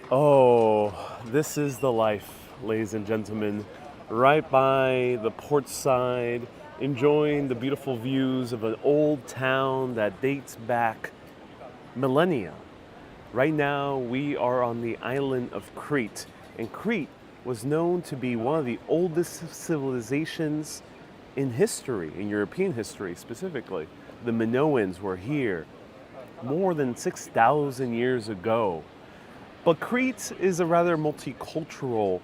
Oh, this is the life, ladies and gentlemen. Right by the port side, enjoying the beautiful views of an old town that dates back millennia. Right now, we are on the island of Crete, and Crete was known to be one of the oldest civilizations in history, in European history specifically. The Minoans were here more than 6,000 years ago. But Crete is a rather multicultural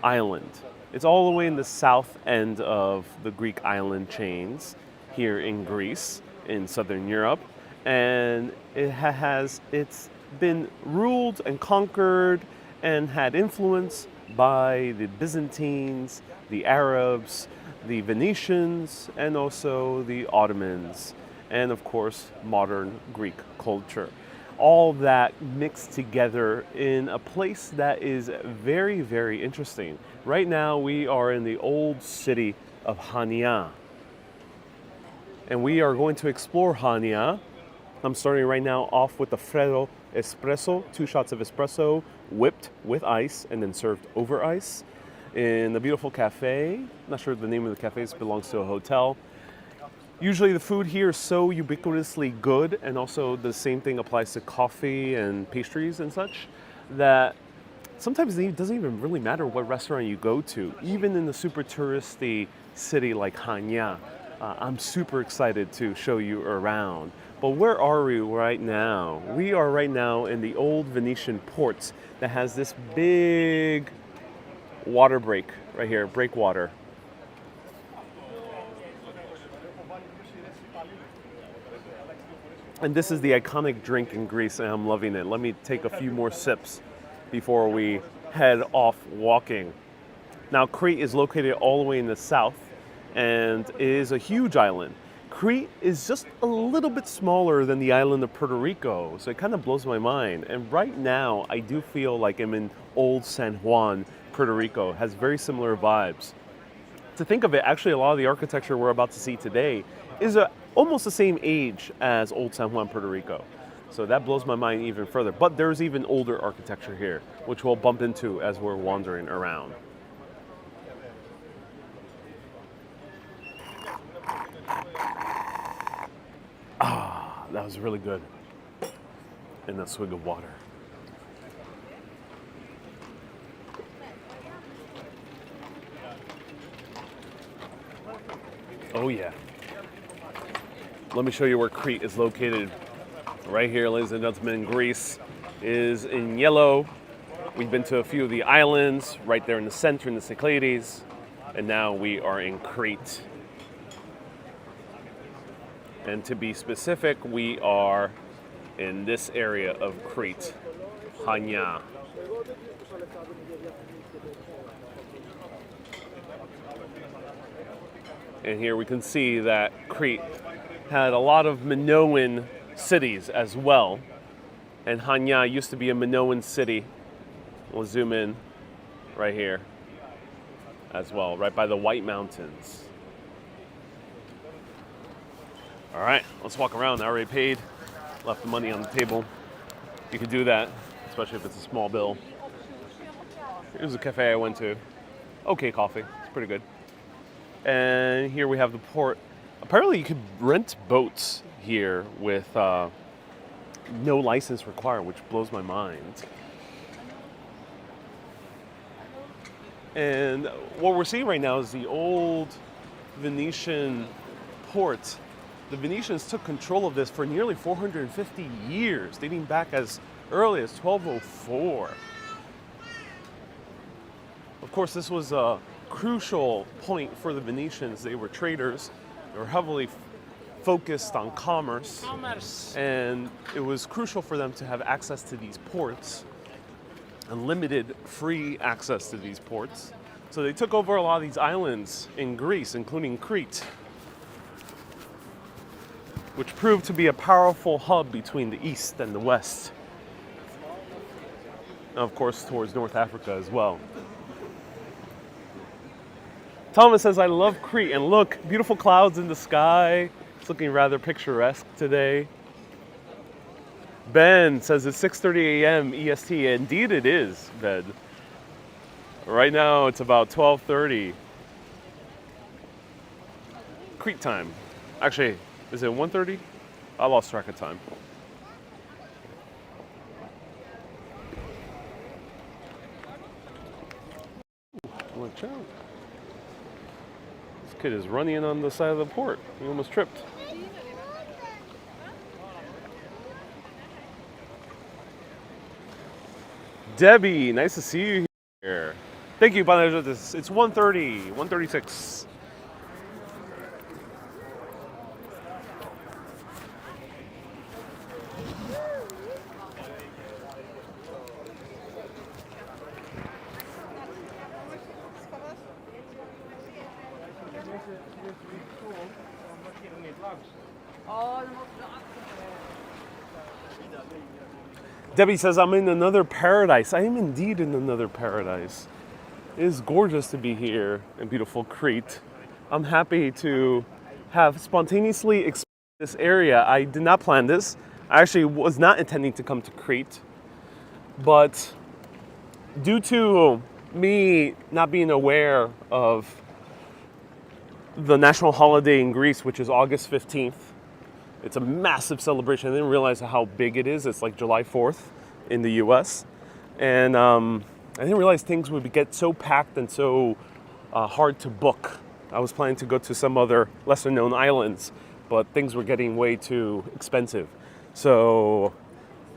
island. It's all the way in the south end of the Greek island chains here in Greece, in southern Europe, and it's been ruled and conquered and had influence by the Byzantines, the Arabs, the Venetians, and also the Ottomans, and of course modern Greek culture. All that mixed together in a place that is very, very interesting. Right now, we are in the old city of Hanya, and we are going to explore Hanya. I'm starting right now off with the Freddo espresso, 2 shots of espresso, whipped with ice and then served over ice in a beautiful cafe. Not sure the name of the cafe, it belongs to a hotel. Usually the food here is so ubiquitously good, and also the same thing applies to coffee and pastries and such, that sometimes it doesn't even really matter what restaurant you go to. Even in the super touristy city like Hanya, I'm super excited to show you around. But where are we right now? We are right now in the old Venetian port that has this big water break right here, breakwater. And this is the iconic drink in Greece, and I'm loving it. Let me take a few more sips before we head off walking. Now, Crete is located all the way in the south, and it is a huge island. Crete is just a little bit smaller than the island of Puerto Rico, so it kind of blows my mind. And right now, I do feel like I'm in old San Juan, Puerto Rico. It has very similar vibes. To think of it, actually, a lot of the architecture we're about to see today is almost the same age as Old San Juan, Puerto Rico. So that blows my mind even further. But there's even older architecture here, which we'll bump into as we're wandering around. Ah, that was really good. And a swig of water. Oh yeah. Let me show you where Crete is located. Right here, ladies and gentlemen, Greece is in yellow. We've been to a few of the islands, right there in the center in the Cyclades, and now we are in Crete. And to be specific, we are in this area of Crete, Hanya. And here we can see that Crete had a lot of Minoan cities as well. And Hanya used to be a Minoan city. We'll zoom in right here as well, right by the White Mountains. All right, let's walk around. I already paid, left the money on the table. You can do that, especially if it's a small bill. Here's a cafe I went to. Okay coffee, it's pretty good. And here we have the port. Apparently you could rent boats here with no license required, which blows my mind. And what we're seeing right now is the old Venetian port. The Venetians took control of this for nearly 450 years, dating back as early as 1204. Of course, this was a crucial point for the Venetians. They were traders. They were heavily focused on commerce. And it was crucial for them to have access to these ports, unlimited free access to these ports. So they took over a lot of these islands in Greece, including Crete, which proved to be a powerful hub between the east and the west. And of course, towards North Africa as well. Thomas says, I love Crete. And look, beautiful clouds in the sky. It's looking rather picturesque today. Ben says it's 6:30 a.m. EST. Indeed it is, Ben. Right now it's about 12:30 Crete time. Actually, is it 1:30? I lost track of time. Watch out. This kid is running on the side of the port. He almost tripped. Debbie, nice to see you here. Thank you, Banajot. It's 1:30, 1:36. Debbie says, I'm in another paradise. I am indeed in another paradise. It is gorgeous to be here in beautiful Crete. I'm happy to have spontaneously explored this area. I did not plan this. I actually was not intending to come to Crete. But due to me not being aware of the national holiday in Greece, which is August 15th, it's a massive celebration. I didn't realize how big it is. It's like July 4th in the US. And I didn't realize things would get so packed and so hard to book. I was planning to go to some other lesser known islands, but things were getting way too expensive. So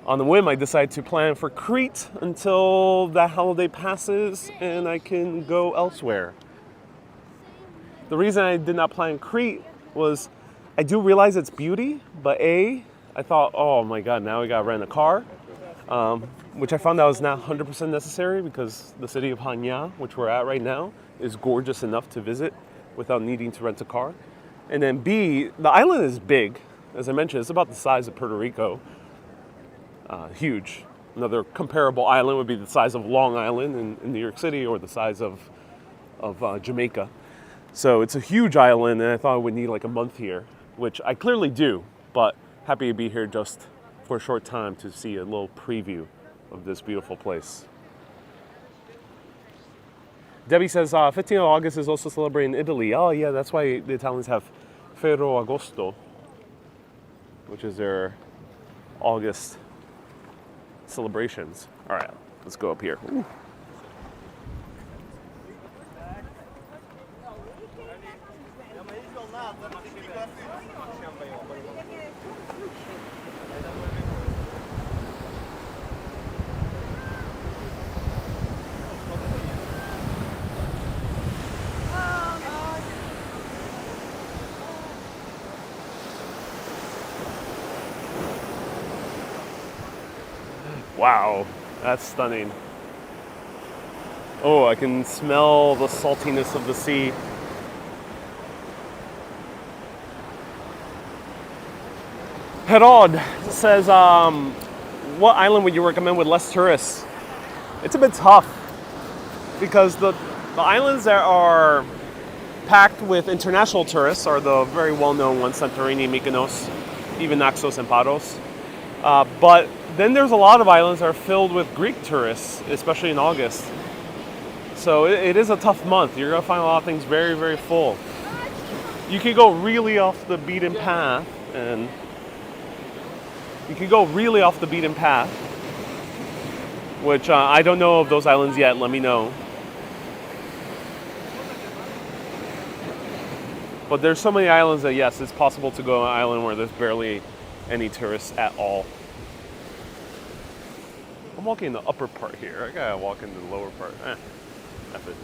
on the whim, I decided to plan for Crete until that holiday passes and I can go elsewhere. The reason I did not plan Crete was I do realize its beauty, but I thought, oh my God, now we gotta rent a car, which I found out was not 100% necessary because the city of Hanya, which we're at right now, is gorgeous enough to visit without needing to rent a car. And then B, the island is big. As I mentioned, it's about the size of Puerto Rico. Huge. Another comparable island would be the size of Long Island in New York City or the size of Jamaica. So it's a huge island and I thought I would need like a month here, which I clearly do, but happy to be here just for a short time to see a little preview of this beautiful place. Debbie says 15th of August is also celebrated in Italy. Oh yeah, that's why the Italians have Ferro Agosto, which is their August celebrations. All right, let's go up here. Ooh. Wow, that's stunning. Oh, I can smell the saltiness of the sea. Herod says, what island would you recommend with less tourists? It's a bit tough because the islands that are packed with international tourists are the very well-known ones, Santorini, Mykonos, even Naxos and Paros. But then there's a lot of islands that are filled with Greek tourists, especially in August. So it is a tough month. You're going to find a lot of things very, very full. You can go really off the beaten path, which I don't know of those islands yet. Let me know. But there's so many islands that, yes, it's possible to go on an island where there's barely any tourists at all. I'm walking in the upper part here. I gotta walk in the lower part. F it.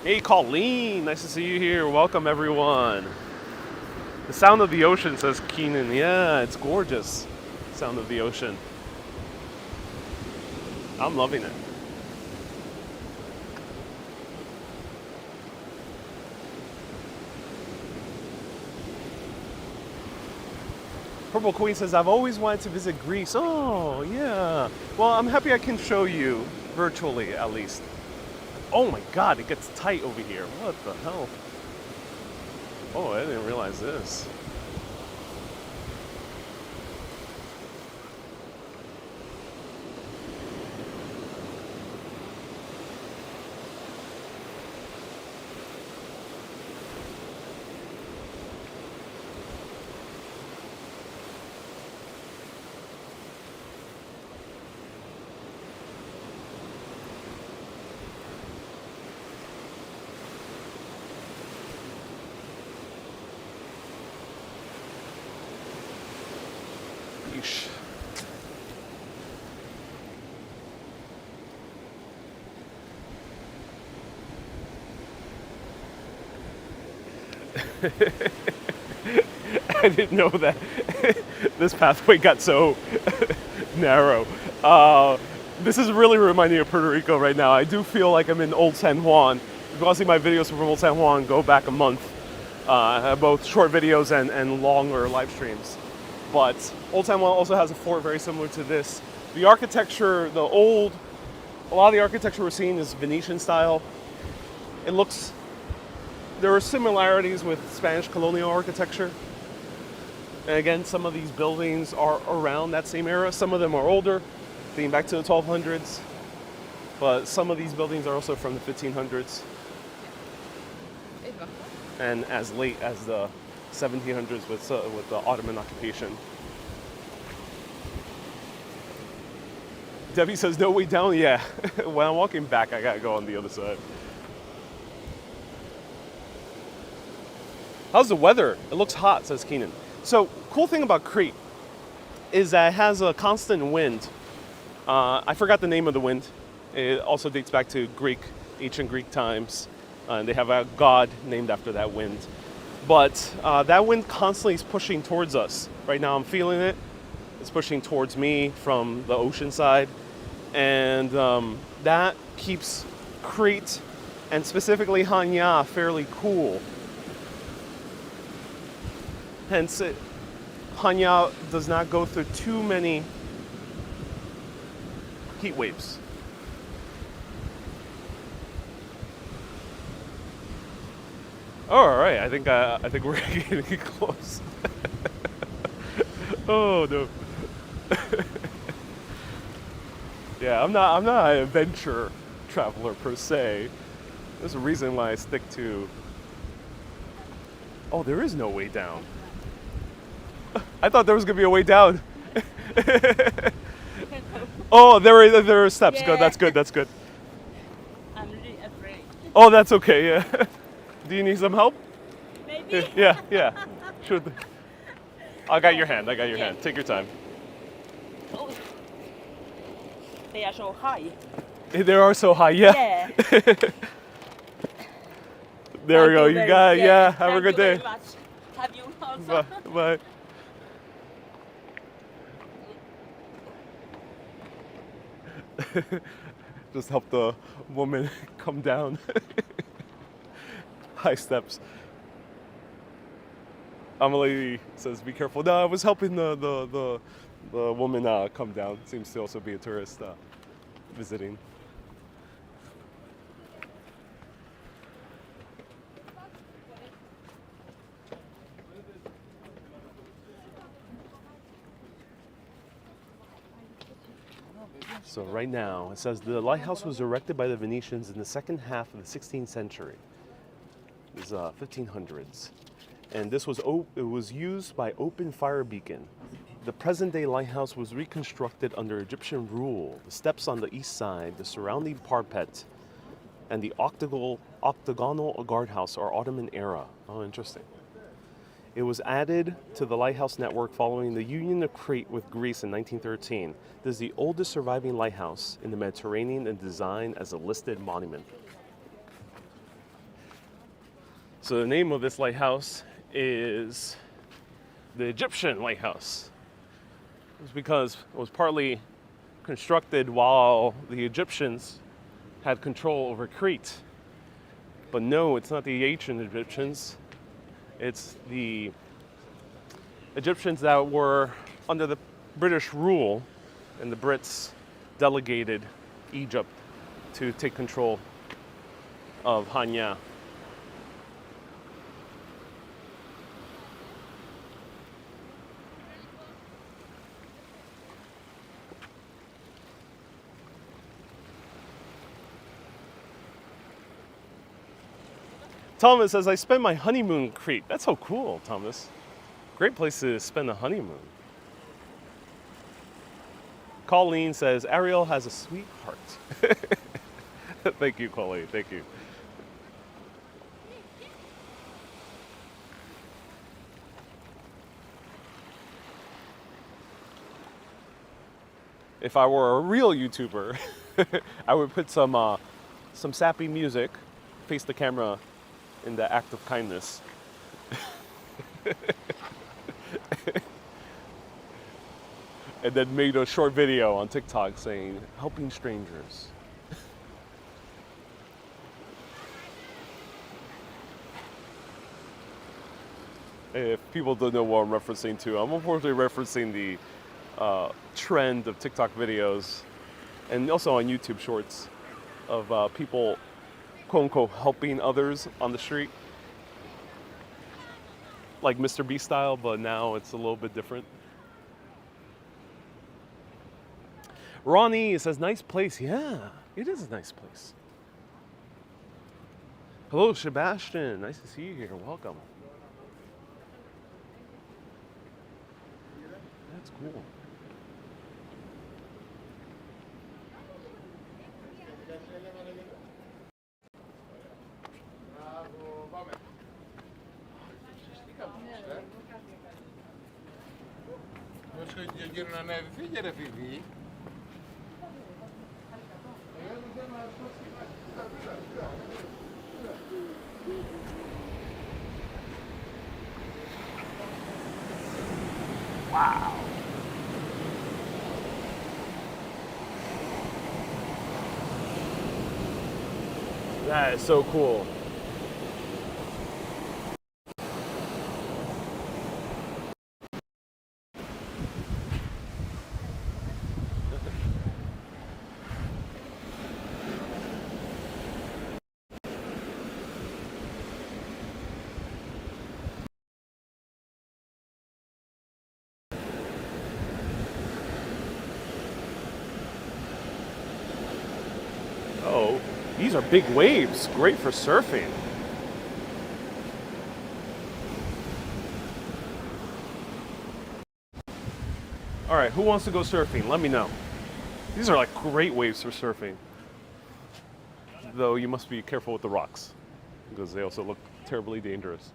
Hey, Colleen, nice to see you here. Welcome, everyone. The sound of the ocean, says Keenan. Yeah, it's gorgeous. Sound of the ocean. I'm loving it. Purple Queen says, I've always wanted to visit Greece. Oh, yeah. Well, I'm happy I can show you, virtually at least. Oh my God, it gets tight over here. What the hell? Oh, I didn't realize this. Yeesh. I didn't know that this pathway got so narrow. This is really reminding me of Puerto Rico right now. I do feel like I'm in Old San Juan. If you want to see my videos from Old San Juan, go back a month. I have both short videos and longer live streams. But Old San Juan also has a fort very similar to this. The architecture, a lot of the architecture we're seeing is Venetian style. There are similarities with Spanish colonial architecture. And again, some of these buildings are around that same era. Some of them are older, dating back to the 1200s. But some of these buildings are also from the 1500s. And as late as the 1700s with the Ottoman occupation. Debbie says, no way down. Yeah, when I'm walking back, I gotta go on the other side. How's the weather? It looks hot, says Keenan. So, cool thing about Crete is that it has a constant wind. I forgot the name of the wind. It also dates back to ancient Greek times. And they have a god named after that wind. But that wind constantly is pushing towards us. Right now I'm feeling it. It's pushing towards me from the ocean side. And that keeps Crete, and specifically Hanya, fairly cool. Hence, Hanya does not go through too many heat waves. All right, I think we're getting close. Oh no. Yeah, I'm not an adventure traveler per se. There's a reason why I stick to. Oh, there is no way down. I thought there was gonna be a way down. Oh, there are steps. Yeah. Good. That's good. That's good. I'm really afraid. Oh, that's okay. Yeah. Do you need some help? Maybe. Yeah. Sure. I got your hand. Hand. Take your time. Oh. They are so high. They are so high. Yeah. There we go. You got it. Yeah. Have a good day. Very much. Have you also? Bye. Just help the woman come down. High steps. Emily says, "Be careful." No, I was helping the woman come down. Seems to also be a tourist visiting. So right now, it says the lighthouse was erected by the Venetians in the second half of the 16th century. It was 1500s. And it was used by open fire beacon. The present-day lighthouse was reconstructed under Egyptian rule. The steps on the east side, the surrounding parapet, and the octagonal guardhouse are Ottoman era. Oh, interesting. It was added to the lighthouse network following the union of Crete with Greece in 1913. This is the oldest surviving lighthouse in the Mediterranean and designed as a listed monument. So the name of this lighthouse is the Egyptian lighthouse. It's because it was partly constructed while the Egyptians had control over Crete. But no, it's not the ancient Egyptians. It's the Egyptians that were under the British rule, and the Brits delegated Egypt to take control of Hanya. Thomas says, I spent my honeymoon in Crete. That's so cool, Thomas. Great place to spend a honeymoon. Colleen says, Ariel has a sweet heart. Thank you, Colleen. Thank you. If I were a real YouTuber, I would put some sappy music, face the camera in the act of kindness. And then made a short video on TikTok saying, helping strangers. If people don't know what I'm referencing to, I'm unfortunately referencing the trend of TikTok videos and also on YouTube shorts of people, quote unquote, helping others on the street. Like Mr. Beast style, but now it's a little bit different. Ronnie says, nice place. Yeah, it is a nice place. Hello, Sebastian. Nice to see you here. Welcome. That's cool. Wow. That is so cool. Oh, these are big waves. Great for surfing. All right, who wants to go surfing? Let me know. These are like great waves for surfing. Though you must be careful with the rocks because they also look terribly dangerous.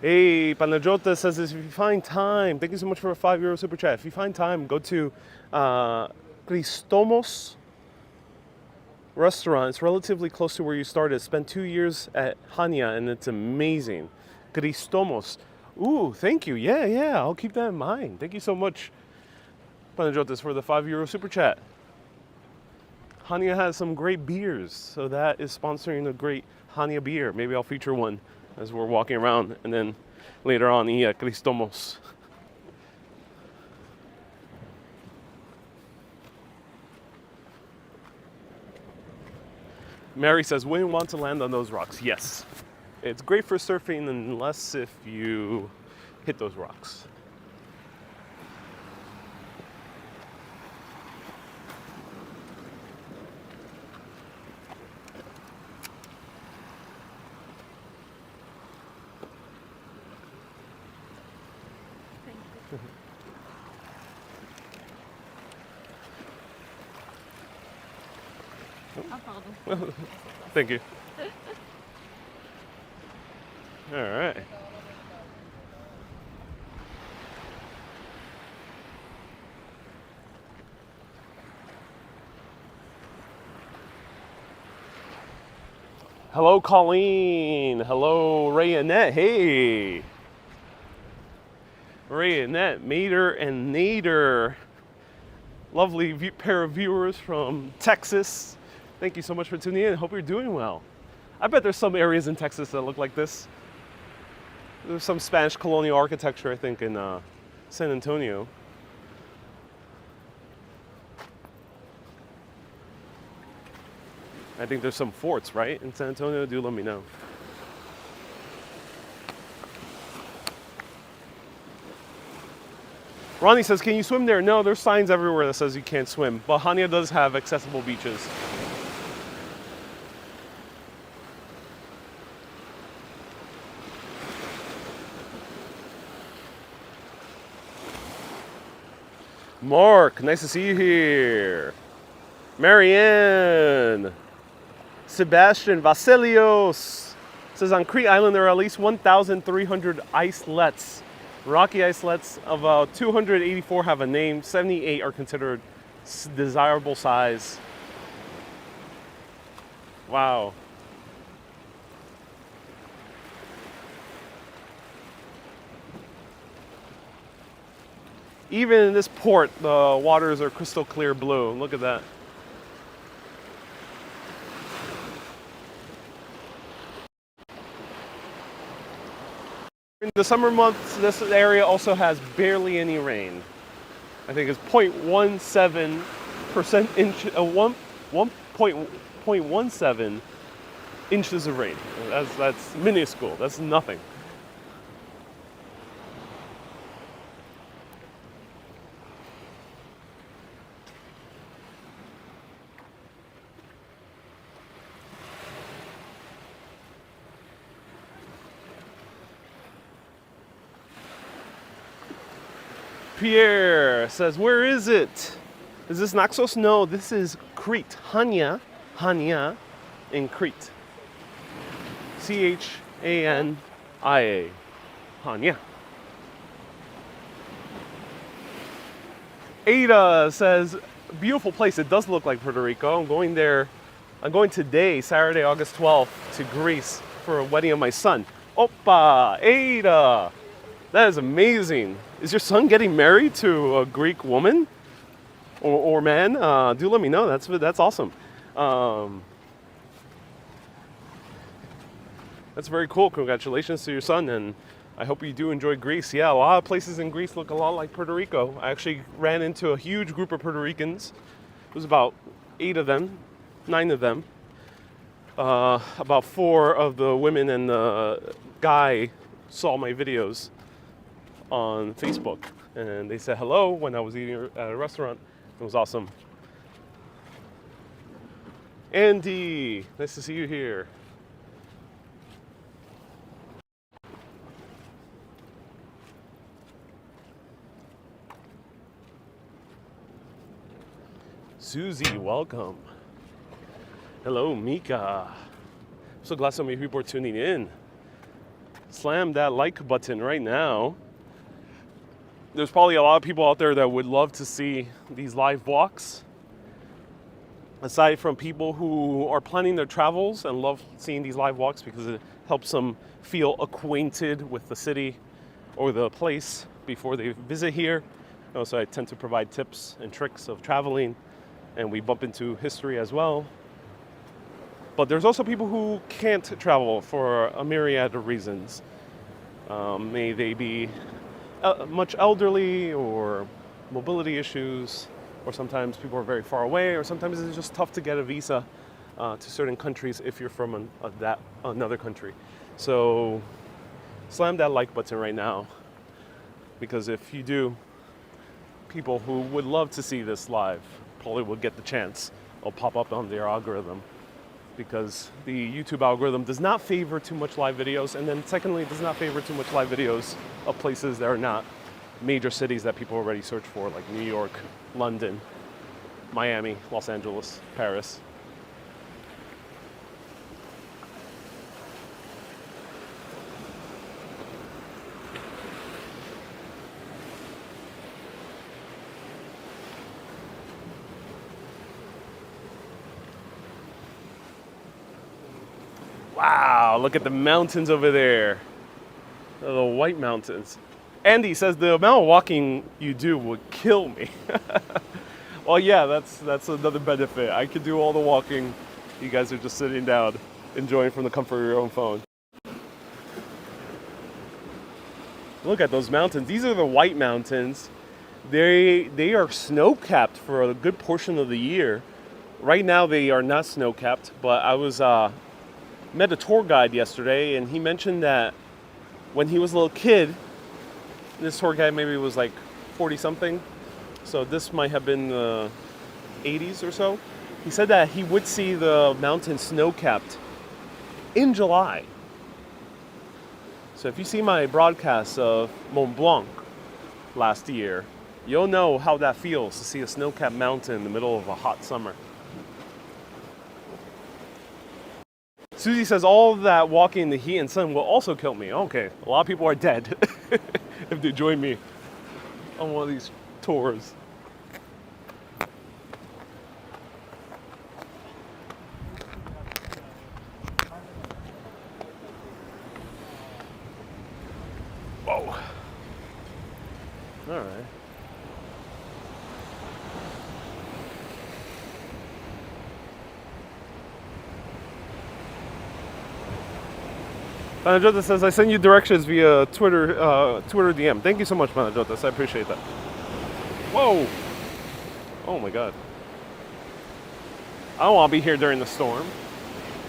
Hey, Panajota says this, if you find time, thank you so much for a €5 super chat. If you find time, go to Christomos restaurant. It's relatively close to where you started. Spent 2 years at Hanya and it's amazing. Christomos. Ooh, thank you. Yeah, I'll keep that in mind. Thank you so much, Panajotis, for the €5 super chat. Hanya has some great beers, so that is sponsoring a great Hanya beer. Maybe I'll feature one as we're walking around, and then later on, Christomos. Mary says, wouldn't want to land on those rocks. Yes. It's great for surfing unless if you hit those rocks. Thank you. All right. Hello, Colleen. Hello, Ray Annette. Hey. Ray, Annette, Mater, and Nader. Lovely pair of viewers from Texas. Thank you so much for tuning in. Hope you're doing well. I bet there's some areas in Texas that look like this. There's some Spanish colonial architecture, I think, in San Antonio. I think there's some forts, right, in San Antonio? Do let me know. Ronnie says, can you swim there? No, there's signs everywhere that says you can't swim, but Hanya does have accessible beaches. Mark, nice to see you here. Marianne. Sebastian Vasilios says on Crete Island there are at least 1,300 islets. Rocky islets, about 284 have a name, 78 are considered desirable size. Wow. Even in this port, the waters are crystal clear blue. Look at that. In the summer months, this area also has barely any rain. I think it's 0.17% inch, 1.17 inches of rain. That's minuscule. That's nothing. Pierre says, where is it? Is this Naxos? No, this is Crete. Hanya in Crete. Chania. Hanya. Ada says, beautiful place. It does look like Puerto Rico. I'm going there. I'm going today, Saturday, August 12th, to Greece for a wedding of my son. Opa, Ada. That is amazing. Is your son getting married to a Greek woman or man? Do let me know. That's awesome. That's very cool. Congratulations to your son, and I hope you do enjoy Greece. Yeah, a lot of places in Greece look a lot like Puerto Rico. I actually ran into a huge group of Puerto Ricans. It was about 9 of them. About 4 of the women and the guy saw my videos on Facebook, and they said hello when I was eating at a restaurant. It was awesome. Andy, nice to see you here. Susie, welcome. Hello, Mika. I'm so glad so many people are tuning in. Slam that like button right now. There's probably a lot of people out there that would love to see these live walks. Aside from people who are planning their travels and love seeing these live walks because it helps them feel acquainted with the city or the place before they visit here. Also, I tend to provide tips and tricks of traveling, and we bump into history as well. But there's also people who can't travel for a myriad of reasons. May they be much elderly or mobility issues, or sometimes people are very far away, or sometimes it's just tough to get a visa to certain countries if you're from another country. So slam that like button right now, because if you do, people who would love to see this live probably will get the chance. It'll pop up on their algorithm, because the YouTube algorithm does not favor too much live videos, and then secondly, it does not favor too much live videos of places that are not major cities that people already search for, like New York, London, Miami, Los Angeles, Paris. Wow, look at the mountains over there. The White Mountains. Andy says the amount of walking you do would kill me. Well, yeah, that's another benefit. I could do all the walking. You guys are just sitting down, enjoying from the comfort of your own phone. Look at those mountains. These are the White Mountains. They are snow-capped for a good portion of the year. Right now they are not snow-capped, but I was met a tour guide yesterday, and he mentioned that when he was a little kid, this tour guide maybe was like 40-something, so this might have been the 80s or so. He said that he would see the mountain snow-capped in July. So if you see my broadcast of Mont Blanc last year, you'll know how that feels to see a snow-capped mountain in the middle of a hot summer. Susie says all of that walking in the heat and sun will also kill me. Okay, a lot of people are dead if they join me on one of these tours. Whoa. All right. Manajota says, I send you directions via Twitter DM. Thank you so much, Manajota. I appreciate that. Whoa. Oh my God. I don't want to be here during the storm.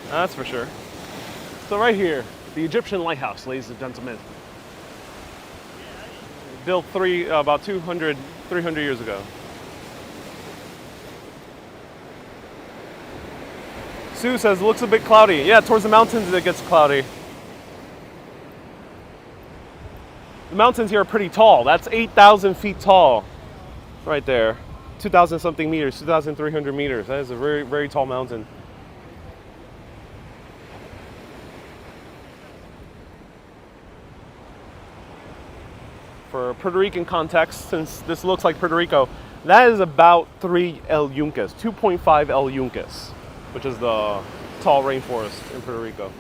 That's for sure. So right here, the Egyptian lighthouse, ladies and gentlemen. Built about 200, 300 years ago. Sue says, looks a bit cloudy. Yeah, towards the mountains it gets cloudy. The mountains here are pretty tall. That's 8,000 feet tall right there. 2,000 something meters, 2,300 meters. That is a very, very tall mountain. For Puerto Rican context, since this looks like Puerto Rico, that is about 3 El Yunques, 2.5 El Yunques, which is the tall rainforest in Puerto Rico.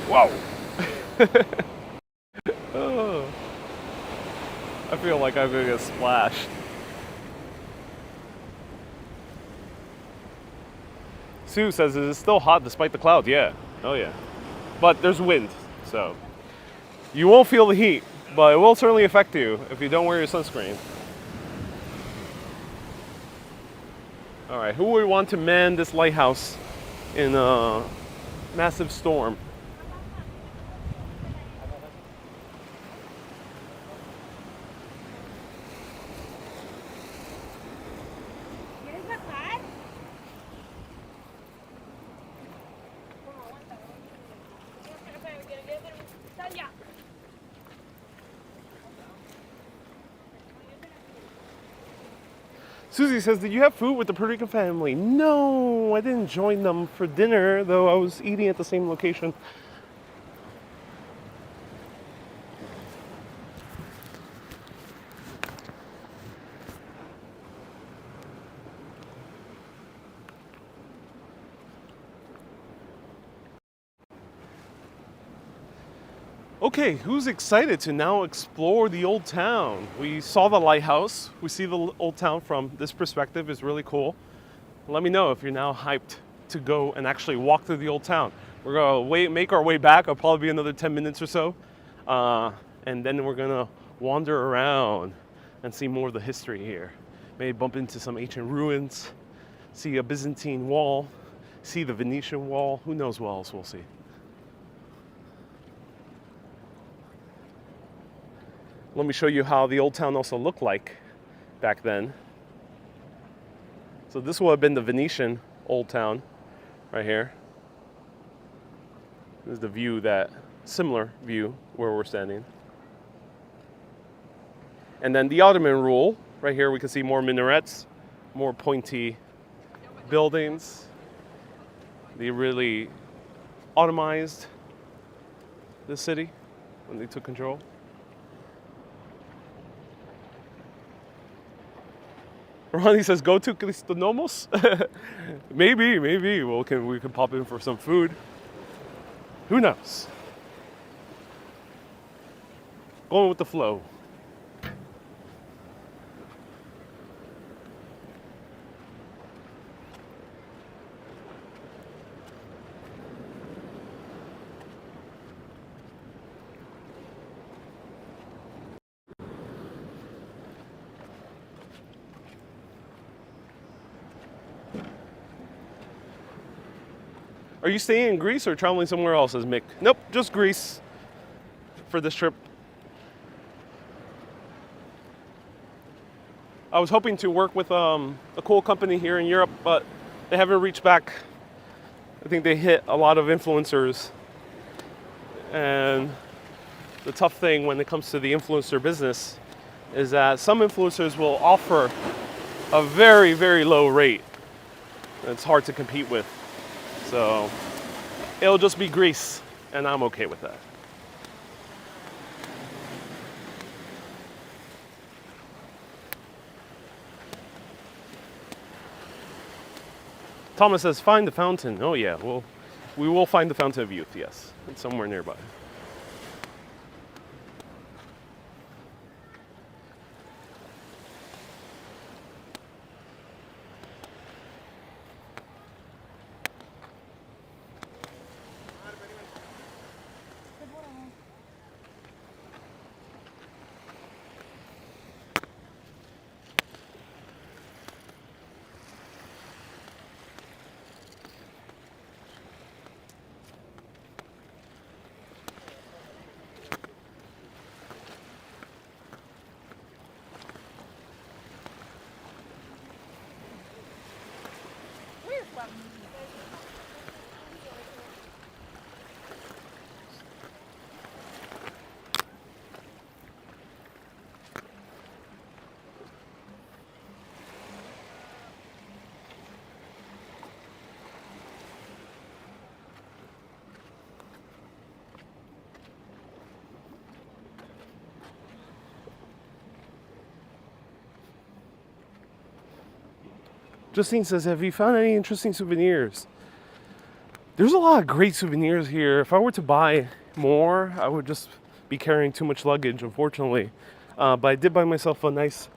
Whoa! Oh. I feel like I'm gonna get splashed. Sue says, is it still hot despite the clouds? Yeah. Oh yeah. But there's wind, so you won't feel the heat, but it will certainly affect you if you don't wear your sunscreen. All right, who would want to man this lighthouse in a massive storm? Susie says, did you have food with the Puerto Rican family? No, I didn't join them for dinner, though I was eating at the same location. Okay, who's excited to now explore the old town? We saw the lighthouse. We see the old town from this perspective. It's really cool. Let me know if you're now hyped to go and actually walk through the old town. We're gonna make our way back. It'll probably be another 10 minutes or so. And then we're gonna wander around and see more of the history here. Maybe bump into some ancient ruins, see a Byzantine wall, see the Venetian wall. Who knows what else we'll see. Let me show you how the old town also looked like back then. So this would have been the Venetian old town right here. This is the view, that similar view where we're standing. And then the Ottoman rule, right here we can see more minarets, more pointy buildings. They really Ottomanized the city when they took control. Ronnie says, go to Cristonomos? Maybe. We can pop in for some food. Who knows? Going with the flow. Are you staying in Greece or traveling somewhere else, says Mick? Nope, just Greece for this trip. I was hoping to work with a cool company here in Europe, but they haven't reached back. I think they hit a lot of influencers. And the tough thing when it comes to the influencer business is that some influencers will offer a very, very low rate. It's hard to compete with. So it'll just be Greece, and I'm okay with that. Thomas says, find the fountain. Oh yeah, we will find the fountain of youth, yes. It's somewhere nearby. Justine says, have you found any interesting souvenirs? There's a lot of great souvenirs here. If I were to buy more, I would just be carrying too much luggage, unfortunately. But I did buy myself a nice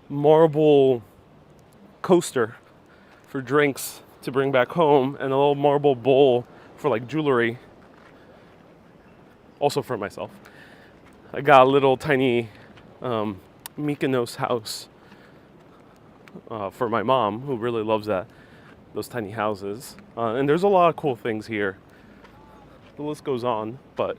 marble coaster for drinks to bring back home, and a little marble bowl for like jewelry, also for myself. I got a little tiny Mykonos house for my mom, who really loves those tiny houses. And there's a lot of cool things here. The list goes on, but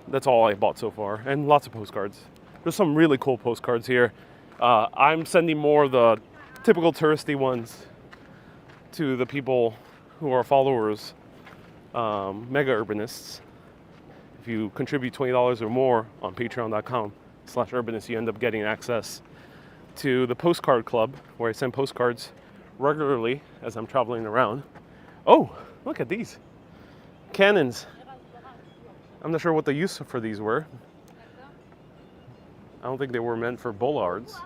that's all I bought so far. And lots of postcards. There's some really cool postcards here. I'm sending more of the typical touristy ones to the people who are followers, mega urbanists. If you contribute $20 or more on patreon.com/urbanist, you end up getting access to the postcard club, where I send postcards regularly as I'm traveling around. Oh, look at these cannons. I'm not sure what the use for these were. I don't think they were meant for bollards.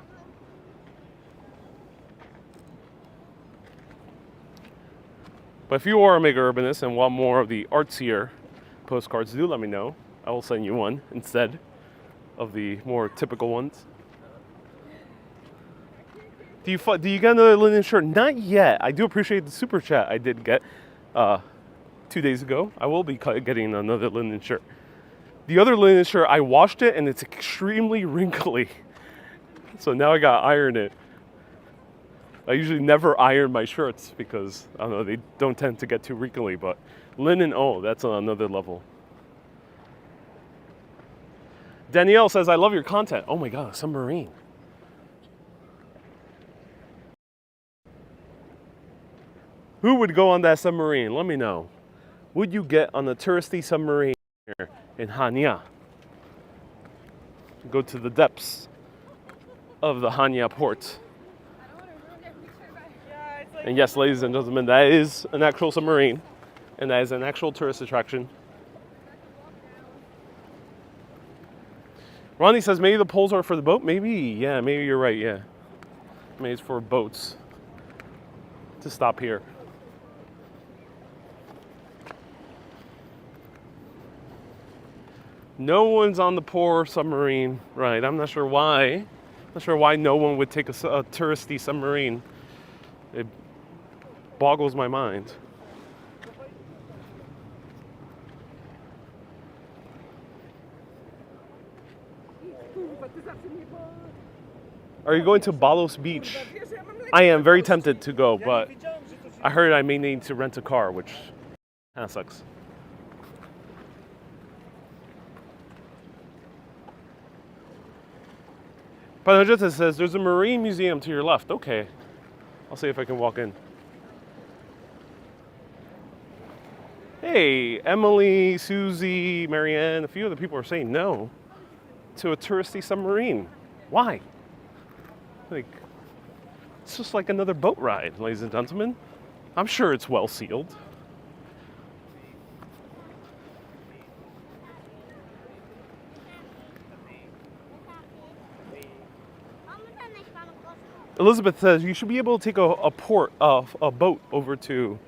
But if you are a mega urbanist and want more of the artsier postcards, do let me know. I will send you one instead of the more typical ones. Do you get another linen shirt? Not yet. I do appreciate the super chat I did get 2 days ago. I will be getting another linen shirt. The other linen shirt, I washed it and it's extremely wrinkly. So now I gotta iron it. I usually never iron my shirts because, I don't know, they don't tend to get too wrinkly, but linen, oh, that's on another level. Danielle says, I love your content. Oh my God, a submarine. Who would go on that submarine? Let me know. Would you get on a touristy submarine here in Hanya? Go to the depths of the Hanya port. And yes, ladies and gentlemen, that is an actual submarine, and that is an actual tourist attraction. Ronnie says maybe the poles are for the boat. Maybe, yeah, maybe you're right, yeah. made for boats to stop here. No one's on the poor submarine ride. I'm not sure why. Not sure why no one would take a touristy submarine. It boggles my mind. Are you going to Balos Beach? I am very tempted to go, but I heard I may need to rent a car, which kind of sucks. Panajota says there's a marine museum to your left. Okay, I'll see if I can walk in. Hey, Emily, Susie, Marianne, a few of the people are saying no to a touristy submarine. Why? Like, it's just like another boat ride, ladies and gentlemen. I'm sure it's well sealed. Elizabeth says you should be able to take a boat over to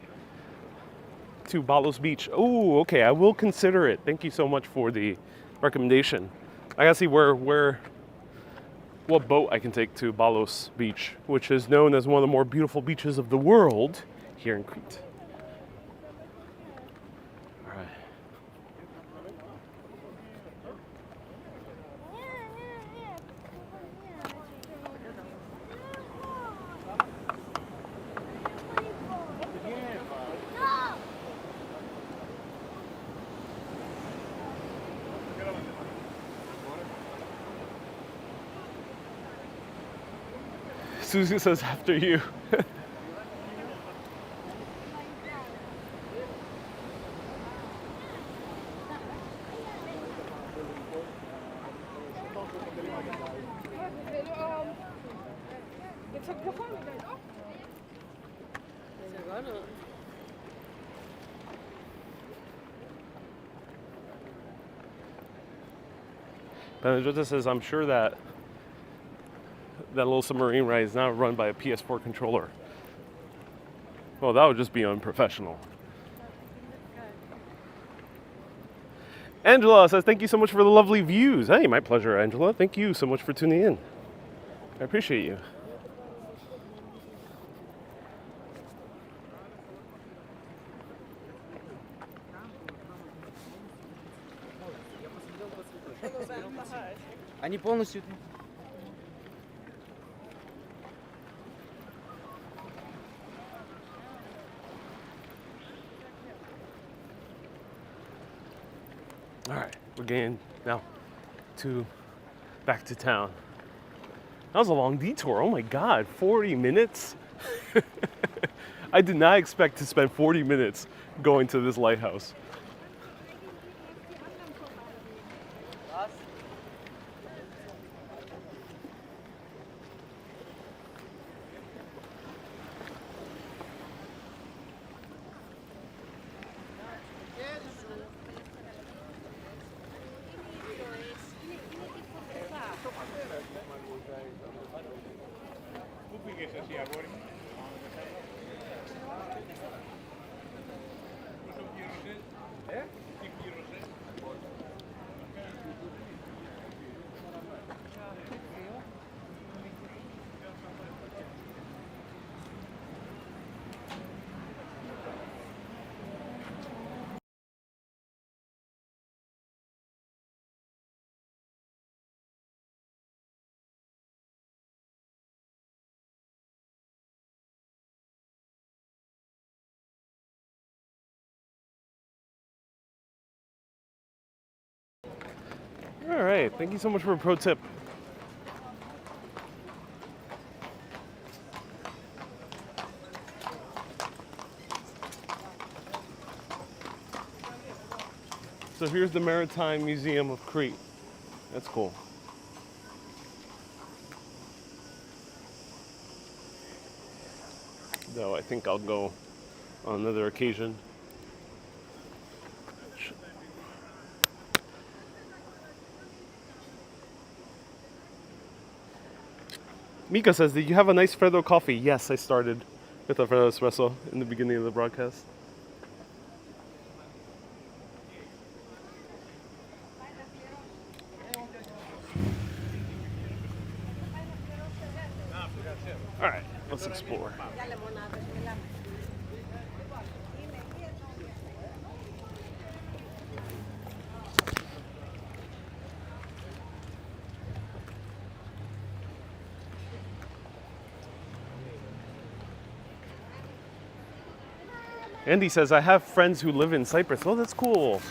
Balos Beach. Oh, okay, I will consider it. Thank you so much for the recommendation. I gotta see what boat I can take to Balos Beach, which is known as one of the more beautiful beaches of the world here in Crete. All right. Susie says after you. Benedetta says, I'm sure that little submarine ride is not run by a PS4 controller. Well, that would just be unprofessional. Angela says, thank you so much for the lovely views. Hey, my pleasure, Angela. Thank you so much for tuning in. I appreciate you. Они полностью. All right, we're getting now back to town. That was a long detour. Oh my God, 40 minutes? I did not expect to spend 40 minutes going to this lighthouse. All right, thank you so much for a pro tip. So here's the Maritime Museum of Crete. That's cool. Though I think I'll go on another occasion. Mika says, did you have a nice Freddo coffee? Yes, I started with a Freddo espresso in the beginning of the broadcast. All right, let's explore. Andy says, I have friends who live in Cyprus. Oh, that's cool.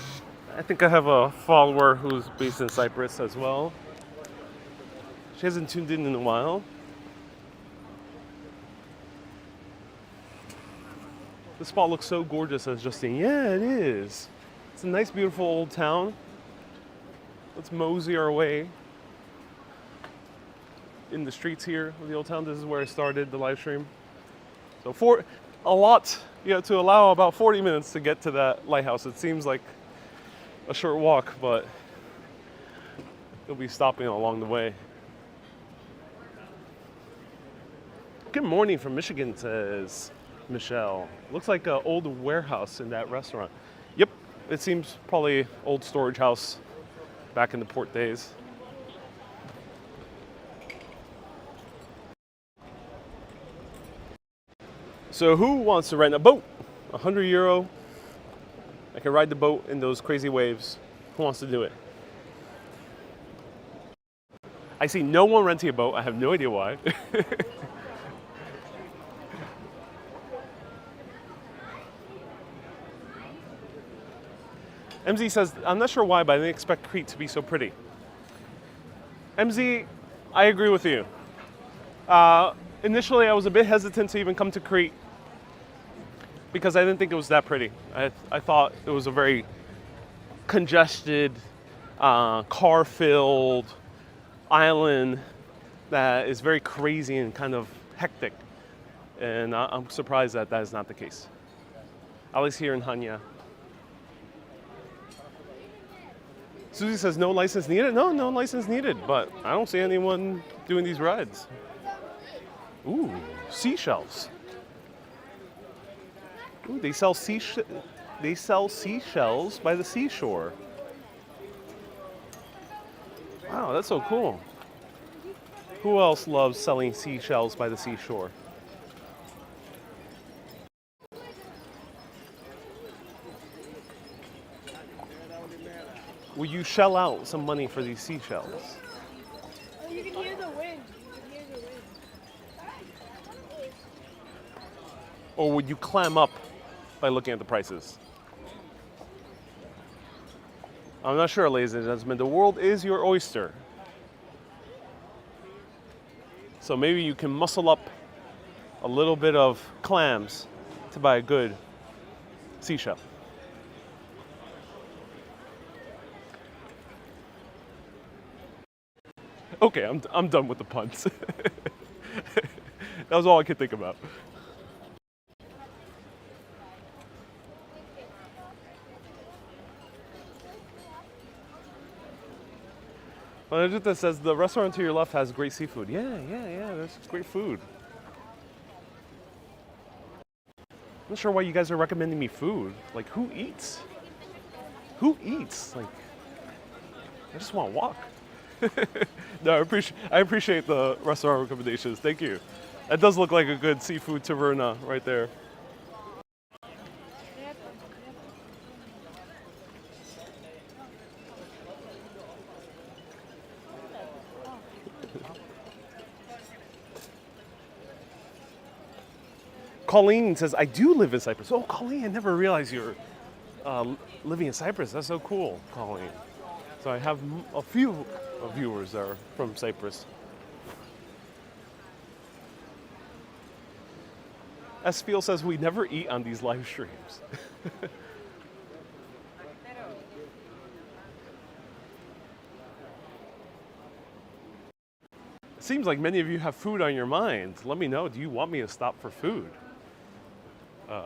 I think I have a follower who's based in Cyprus as well. She hasn't tuned in a while. This spot looks so gorgeous, says Justine. Yeah, it is. It's a nice, beautiful old town. Let's mosey our way in the streets here of the old town. This is where I started the live stream. So for a lot, you have to allow about 40 minutes to get to that lighthouse. It seems like a short walk, but you'll be stopping along the way. Good morning from Michigan, says Michelle. Looks like an old warehouse in that restaurant. Yep, it seems probably old storage house back in the port days. So who wants to rent a boat? €100. I can ride the boat in those crazy waves. Who wants to do it? I see no one renting a boat. I have no idea why. MZ says, I'm not sure why, but I didn't expect Crete to be so pretty. MZ, I agree with you. Initially, I was a bit hesitant to even come to Crete because I didn't think it was that pretty. I thought it was a very congested, car-filled island that is very crazy and kind of hectic. And I'm surprised that that is not the case. At least here in Hanya. Susie says no license needed. No, no license needed, but I don't see anyone doing these rides. Ooh, seashells. Ooh, they sell seashells by the seashore. Wow, that's so cool. Who else loves selling seashells by the seashore? Will you shell out some money for these seashells? Oh, you can hear the wind. You can hear the wind. Or would you clam up by looking at the prices? I'm not sure, ladies and gentlemen. The world is your oyster. So maybe you can muscle up a little bit of clams to buy a good seashell. Okay, I'm done with the puns. That was all I could think about. Manajita says the restaurant to your left has great seafood. Yeah, there's great food. I'm not sure why you guys are recommending me food. Like, who eats? Who eats? Like, I just want to walk. No, I appreciate the restaurant recommendations. Thank you. That does look like a good seafood taverna right there. Colleen says, I do live in Cyprus. Oh, Colleen, I never realized you're living in Cyprus. That's so cool, Colleen. So I have a few viewers that are from Cyprus. Esfiel says, we never eat on these live streams. It seems like many of you have food on your mind. Let me know, do you want me to stop for food?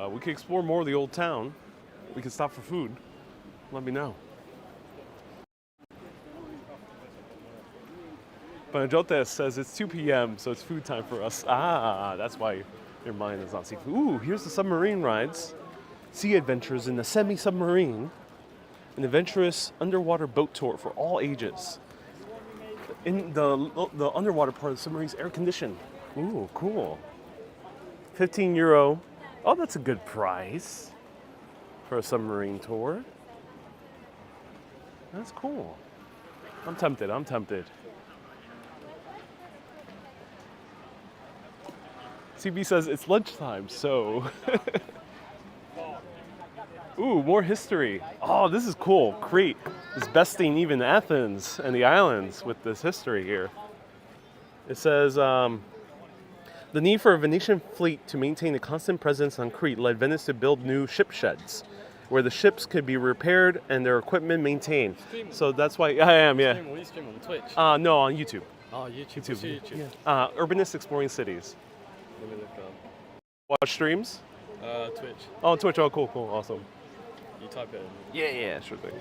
We can explore more of the old town. We can stop for food. Let me know. Panajotes says it's 2 p.m., so it's food time for us. Ah, that's why your mind is on seafood. Ooh, here's the submarine rides. Sea adventures in the semi-submarine. An adventurous underwater boat tour for all ages. In the underwater part of the submarine is air conditioned. Ooh, cool. 15 euro. Oh, that's a good price for a submarine tour. That's cool. I'm tempted. CB says it's lunchtime, so. Ooh, more history. Oh, this is cool. Crete is besting even Athens and the islands with this history here. It says, the need for a Venetian fleet to maintain a constant presence on Crete led Venice to build new ship sheds, where the ships could be repaired and their equipment maintained. So that's why I am, yeah. Stream, you stream on Twitch? No, on YouTube. Oh, YouTube. Yeah. Urbanists Exploring Cities. Let me look up. Watch streams? Twitch. Oh, Twitch. Oh, cool, awesome. You type it in. Yeah, sure thing.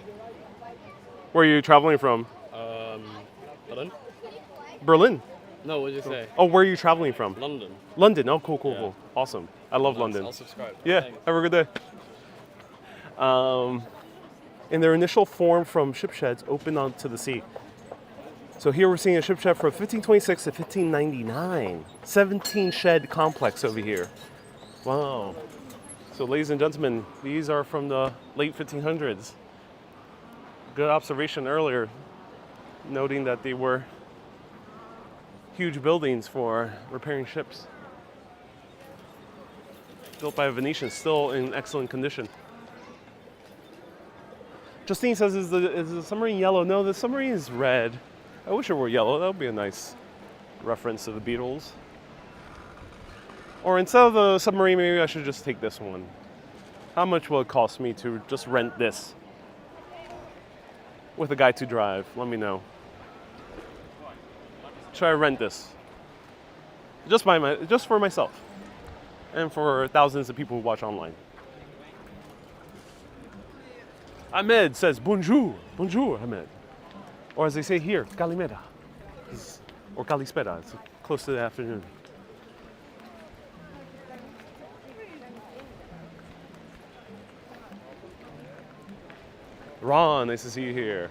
Where are you traveling from? Pardon? Berlin. No, what did you say? Oh, where are you traveling from? London. London. Oh, cool. Yeah. Awesome. I love Nice. London. I'll subscribe. Yeah, Thanks. have a good day. In their initial form from ship sheds open onto the sea. So here we're seeing a ship shed from 1526 to 1599. 17 shed complex over here. Wow. So ladies and gentlemen, these are from the late 1500s. Good observation earlier, noting that they were huge buildings for repairing ships. Built by a Venetian, still in excellent condition. Justine says, is the submarine yellow? No, the submarine is red. I wish it were yellow. That would be a nice reference to the Beatles. Or instead of the submarine, maybe I should just take this one. How much will it cost me to just rent this? With a guy to drive, let me know. Should I rent this? Just for myself. And for thousands of people who watch online. Ahmed says, bonjour, Ahmed. Or as they say here, kalimera. Or kalispera, it's close to the afternoon. Ron, nice to see you here.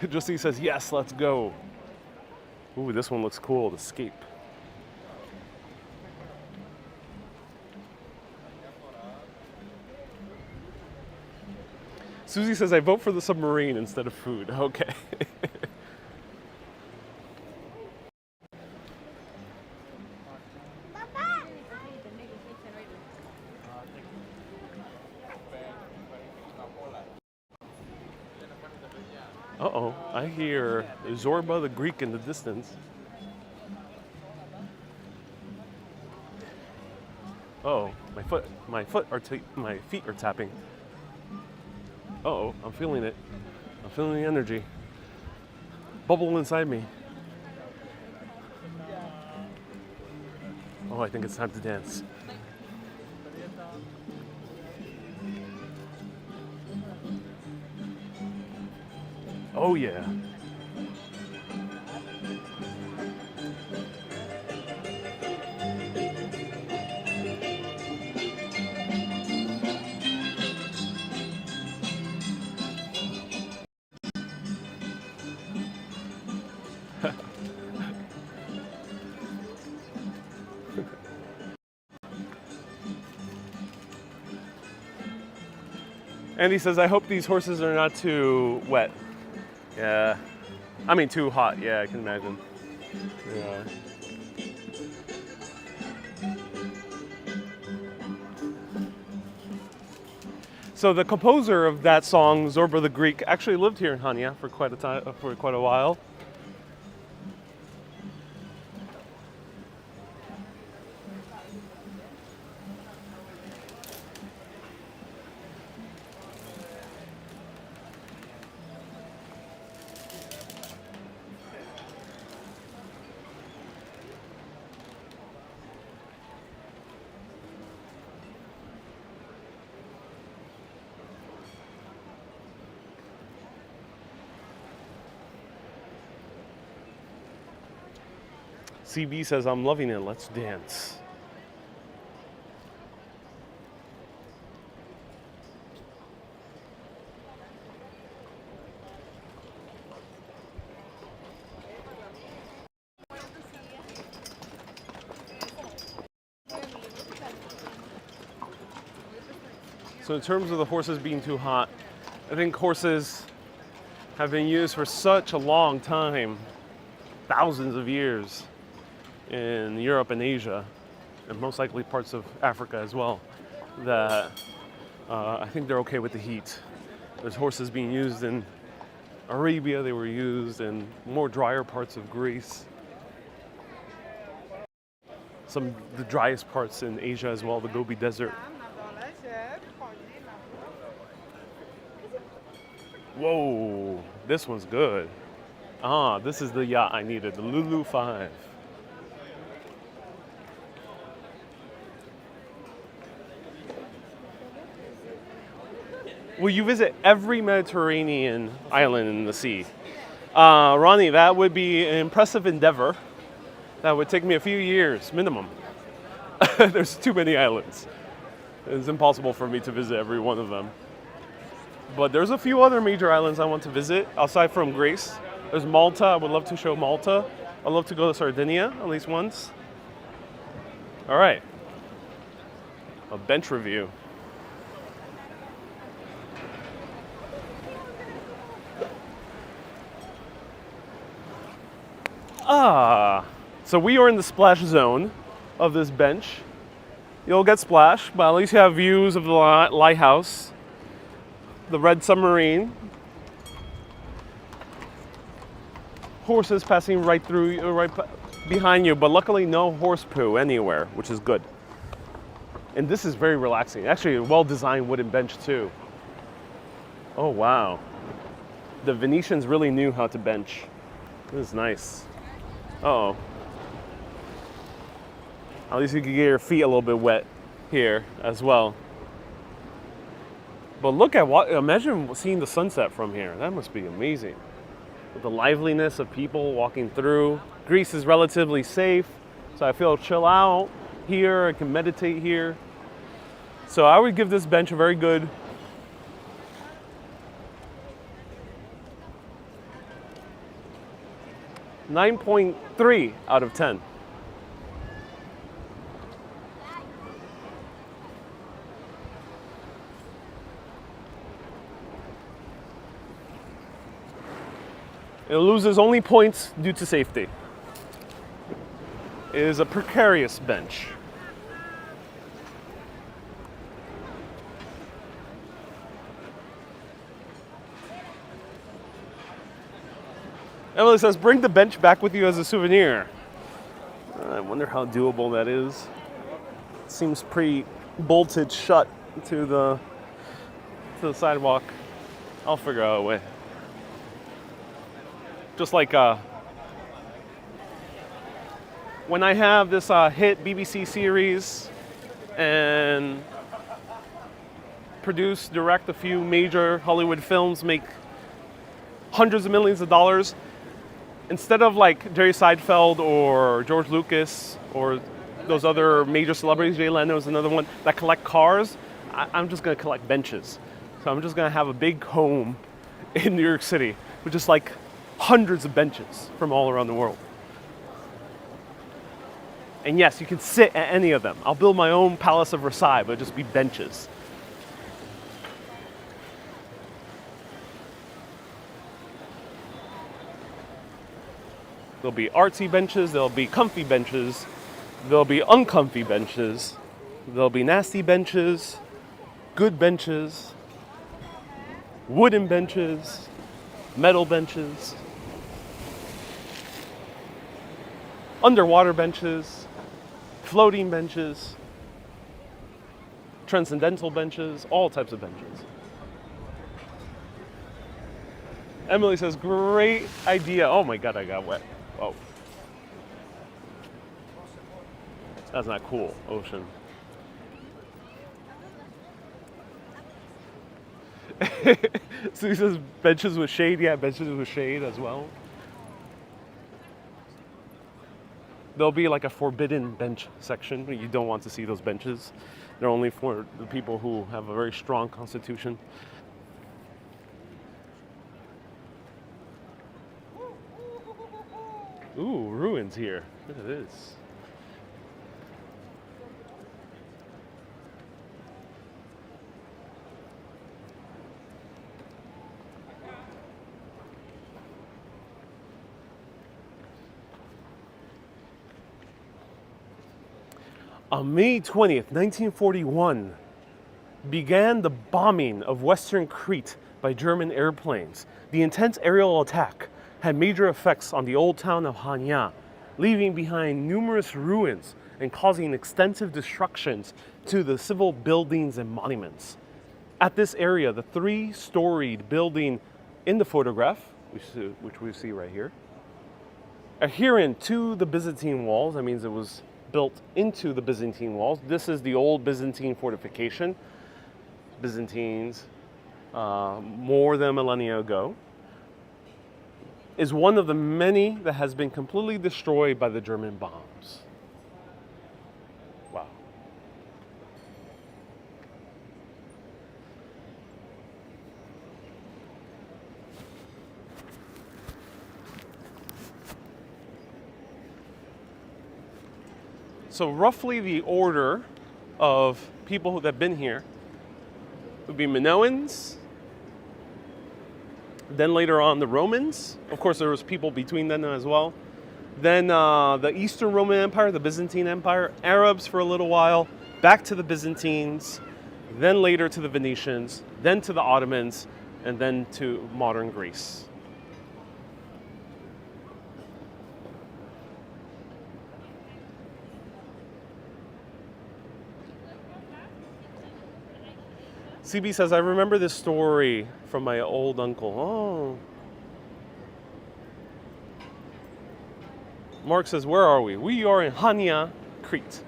Justine says, yes, let's go. Ooh, this one looks cool, the Escape. Susie says, I vote for the submarine instead of food. Okay. Uh-oh, I hear Zorba the Greek in the distance. Oh, my feet are tapping. Uh-oh, I'm feeling it. I'm feeling the energy. Bubble inside me. Oh, I think it's time to dance. Oh yeah. Andy says, I hope these horses are not too wet. Yeah. I mean, too hot. Yeah, I can imagine. Yeah. So the composer of that song, Zorba the Greek, actually lived here in Hanya for quite a while. CB says, I'm loving it. Let's dance. So in terms of the horses being too hot, I think horses have been used for such a long time, thousands of years, in Europe and Asia, and most likely parts of Africa as well, that I think they're okay with the heat. There's horses being used in Arabia, they were used in more drier parts of Greece. Some of the driest parts in Asia as well, the Gobi Desert. Whoa, this one's good. Ah, this is the yacht I needed, the Lulu 5. Will you visit every Mediterranean island in the sea? Ronnie, that would be an impressive endeavor. That would take me a few years, minimum. There's too many islands. It's impossible for me to visit every one of them. But there's a few other major islands I want to visit, aside from Greece. There's Malta, I would love to show Malta. I'd love to go to Sardinia at least once. All right, a bench review. So we are in the splash zone of this bench. You'll get splashed, but at least you have views of the lighthouse, the red submarine, horses passing right through, right behind you, but luckily no horse poo anywhere, which is good. And this is very relaxing. Actually, a well-designed wooden bench too. Oh wow. The Venetians really knew how to bench. This is nice. Uh-oh. At least you can get your feet a little bit wet here as well. But look at what, imagine seeing the sunset from here. That must be amazing. With the liveliness of people walking through. Greece is relatively safe, so I feel chill out here. I can meditate here. So I would give this bench a very good 9.3 out of 10. It loses only points due to safety. It is a precarious bench. Emily says, bring the bench back with you as a souvenir. I wonder how doable that is. It seems pretty bolted shut to the sidewalk. I'll figure out a way. Just like when I have this hit BBC series and produce, direct a few major Hollywood films, make hundreds of millions of dollars, instead of like Jerry Seinfeld or George Lucas or those other major celebrities, Jay Leno is another one, that collect cars, I'm just gonna collect benches. So I'm just gonna have a big home in New York City with just like hundreds of benches from all around the world. And yes, you can sit at any of them. I'll build my own Palace of Versailles, but it'll just be benches. There'll be artsy benches, there'll be comfy benches, there'll be uncomfy benches, there'll be nasty benches, good benches, wooden benches, metal benches, underwater benches, floating benches, transcendental benches, all types of benches. Emily says, great idea. Oh my God, I got wet. Oh. That's not cool, ocean. So he says benches with shade. Yeah, benches with shade as well. there'll be like a forbidden bench section. You don't want to see those benches. They're only for the people who have a very strong constitution. Ooh, ruins here. Look at this. On May 20th, 1941, began the bombing of Western Crete by German airplanes. The intense aerial attack had major effects on the old town of Hanya, leaving behind numerous ruins and causing extensive destructions to the civil buildings and monuments. At this area, the three-storied building in the photograph, which we see right here, adherent to the Byzantine walls, that means it was built into the Byzantine walls. This is the old Byzantine fortification. Byzantines, more than a millennia ago, is one of the many that has been completely destroyed by the German bombs. Wow. So roughly the order of people that have been here would be Minoans, then later on the Romans. Of course, there was people between them as well. Then the Eastern Roman Empire, the Byzantine Empire, Arabs for a little while, back to the Byzantines, then later to the Venetians, then to the Ottomans, and then to modern Greece. CB says, I remember this story from my old uncle. Oh. Mark says, where are we? We are in Hanya, Crete.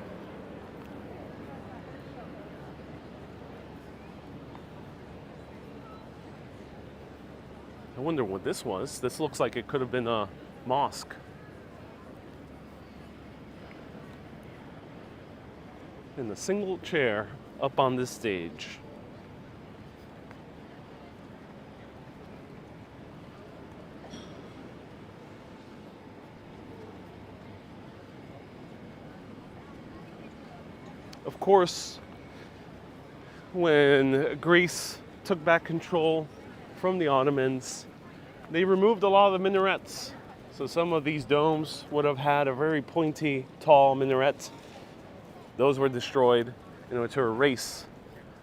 I wonder what this was. This looks like it could have been a mosque. In a single chair up on this stage. Of course, when Greece took back control from the Ottomans, they removed a lot of the minarets. So some of these domes would have had a very pointy, tall minaret. Those were destroyed in order to erase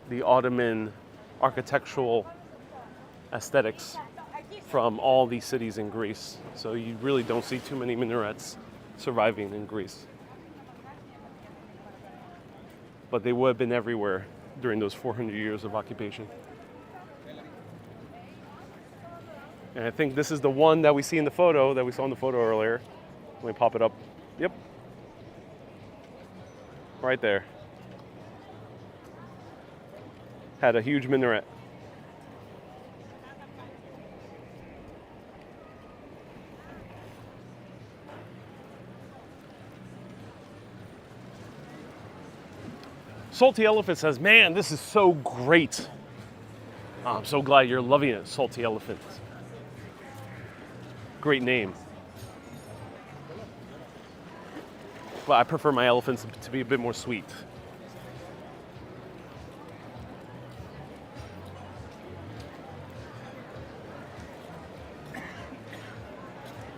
the Ottoman architectural aesthetics from all these cities in Greece. So you really don't see too many minarets surviving in Greece. But they would have been everywhere during those 400 years of occupation. And I think this is the one that we see in the photo, that we saw in the photo earlier. Let me pop it up. Yep. Right there. Had a huge minaret. Salty Elephant says, man, this is so great. Oh, I'm so glad you're loving it, Salty Elephant. Great name. But I prefer my elephants to be a bit more sweet.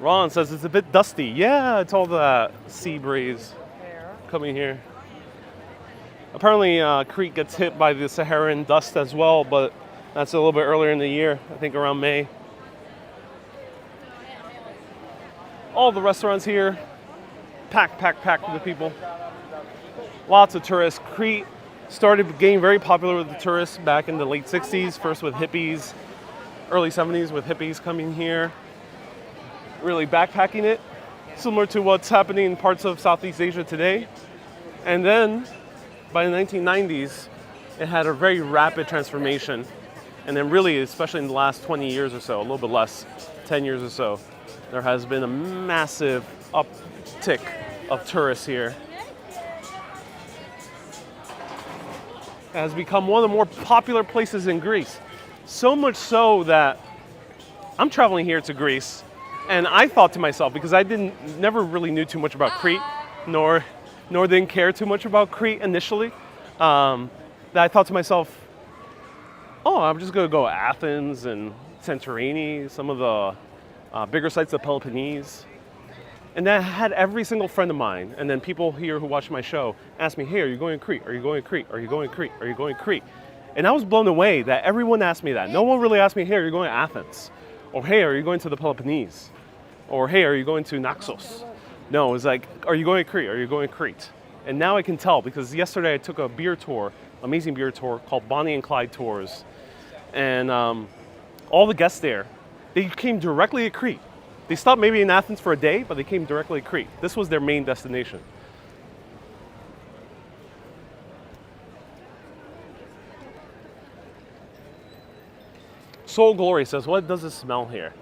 Ron says it's a bit dusty. Yeah, it's all the sea breeze coming here. Apparently, Crete gets hit by the Saharan dust as well, but that's a little bit earlier in the year, I think around May. All the restaurants here, packed with people. Lots of tourists. Crete started getting very popular with the tourists back in the late 60s, first with hippies, early 70s with hippies coming here, really backpacking it, similar to what's happening in parts of Southeast Asia today. And then by the 1990s, it had a very rapid transformation. And then really, especially in the last 20 years or so, a little bit less, 10 years or so, there has been a massive uptick of tourists here. It has become one of the more popular places in Greece. So much so that I'm traveling here to Greece, and I thought to myself, because I never really knew too much about Crete, nor didn't care too much about Crete initially, that I thought to myself, oh, I'm just gonna go to Athens and Santorini, some of the bigger sites of Peloponnese. And that had every single friend of mine, and then people here who watch my show ask me, hey, are you going to Crete? Are you going to Crete? Are you going to Crete? Are you going to Crete? And I was blown away that everyone asked me that. No one really asked me, hey, are you going to Athens? Or hey, are you going to the Peloponnese? Or hey, are you going to Naxos? No, it was like, are you going to Crete? Are you going to Crete? And now I can tell, because yesterday I took a beer tour, amazing beer tour called Bonnie and Clyde Tours. And all the guests there, they came directly to Crete. They stopped maybe in Athens for a day, but they came directly to Crete. This was their main destination. Soul Glory says, what does it smell here?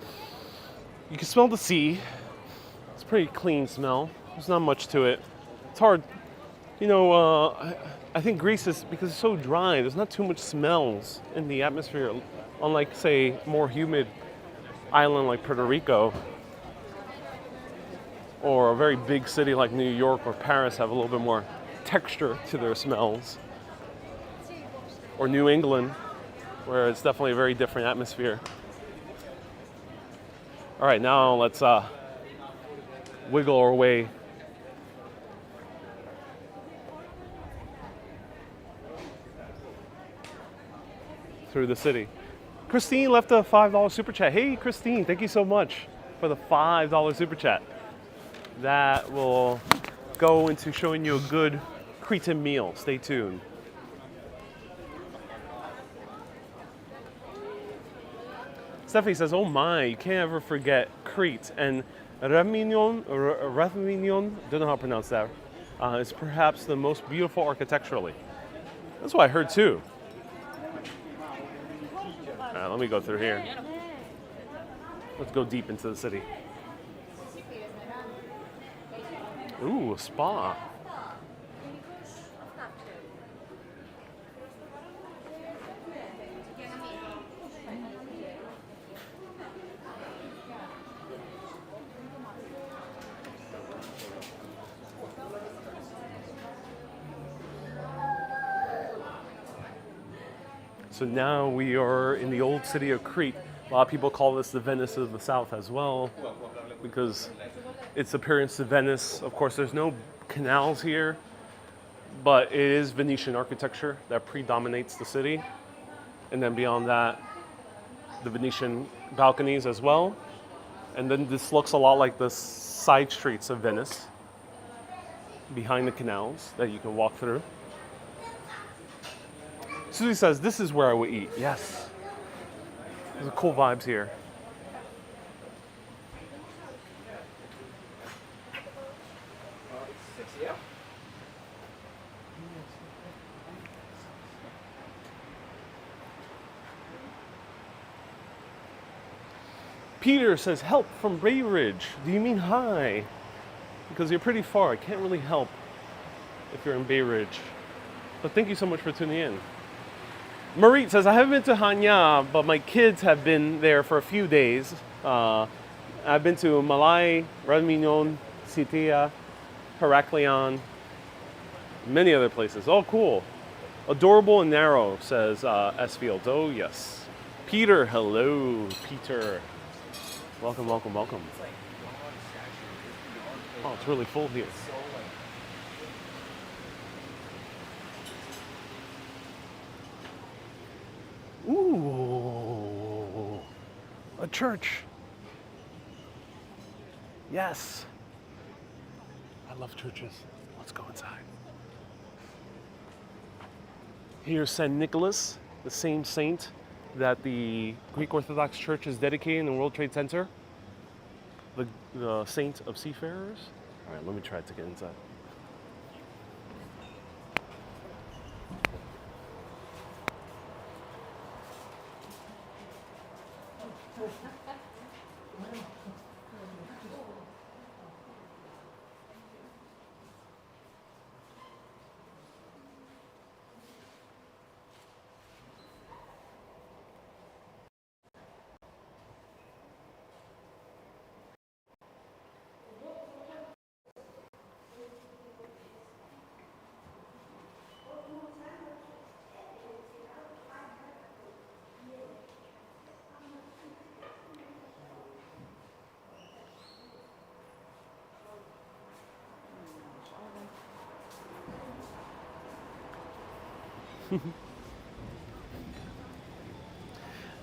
You can smell the sea. It's a pretty clean smell. There's not much to it. It's hard. You know, I think Greece is, because it's so dry, there's not too much smells in the atmosphere. Unlike, say, more humid island like Puerto Rico, or a very big city like New York or Paris have a little bit more texture to their smells. Or New England, where it's definitely a very different atmosphere. All right, now let's wiggle our way through the city. Christine left a $5 super chat. Hey, Christine, thank you so much for the $5 super chat. That will go into showing you a good Cretan meal. Stay tuned. Stephanie says, oh my, you can't ever forget Crete. And Reminion, don't know how to pronounce that, is perhaps the most beautiful architecturally. That's what I heard too. All right, let me go through here. Let's go deep into the city. Ooh, a spa. So now we are in the old city of Crete. A lot of people call this the Venice of the South as well, because its appearance to Venice. Of course, there's no canals here, but it is Venetian architecture that predominates the city. And then beyond that, the Venetian balconies as well. And then this looks a lot like the side streets of Venice, behind the canals that you can walk through. Susie says, this is where I would eat. Yes. There's cool vibes here. Peter says, help from Bay Ridge. Do you mean hi? Because you're pretty far. I can't really help if you're in Bay Ridge. But thank you so much for tuning in. Marit says, I haven't been to Hanya, but my kids have been there for a few days. I've been to Malai, Radminion, Sitia, Heraklion, many other places. Oh, cool. Adorable and narrow, says S. Fields. Oh, yes. Peter, hello, Peter. Welcome, welcome, welcome. Oh, it's really full here. Ooh, a church. Yes. I love churches. Let's go inside. Here's St. Nicholas, the same saint that the Greek Orthodox Church is dedicating in the World Trade Center. The saint of seafarers. All right, let me try to get inside.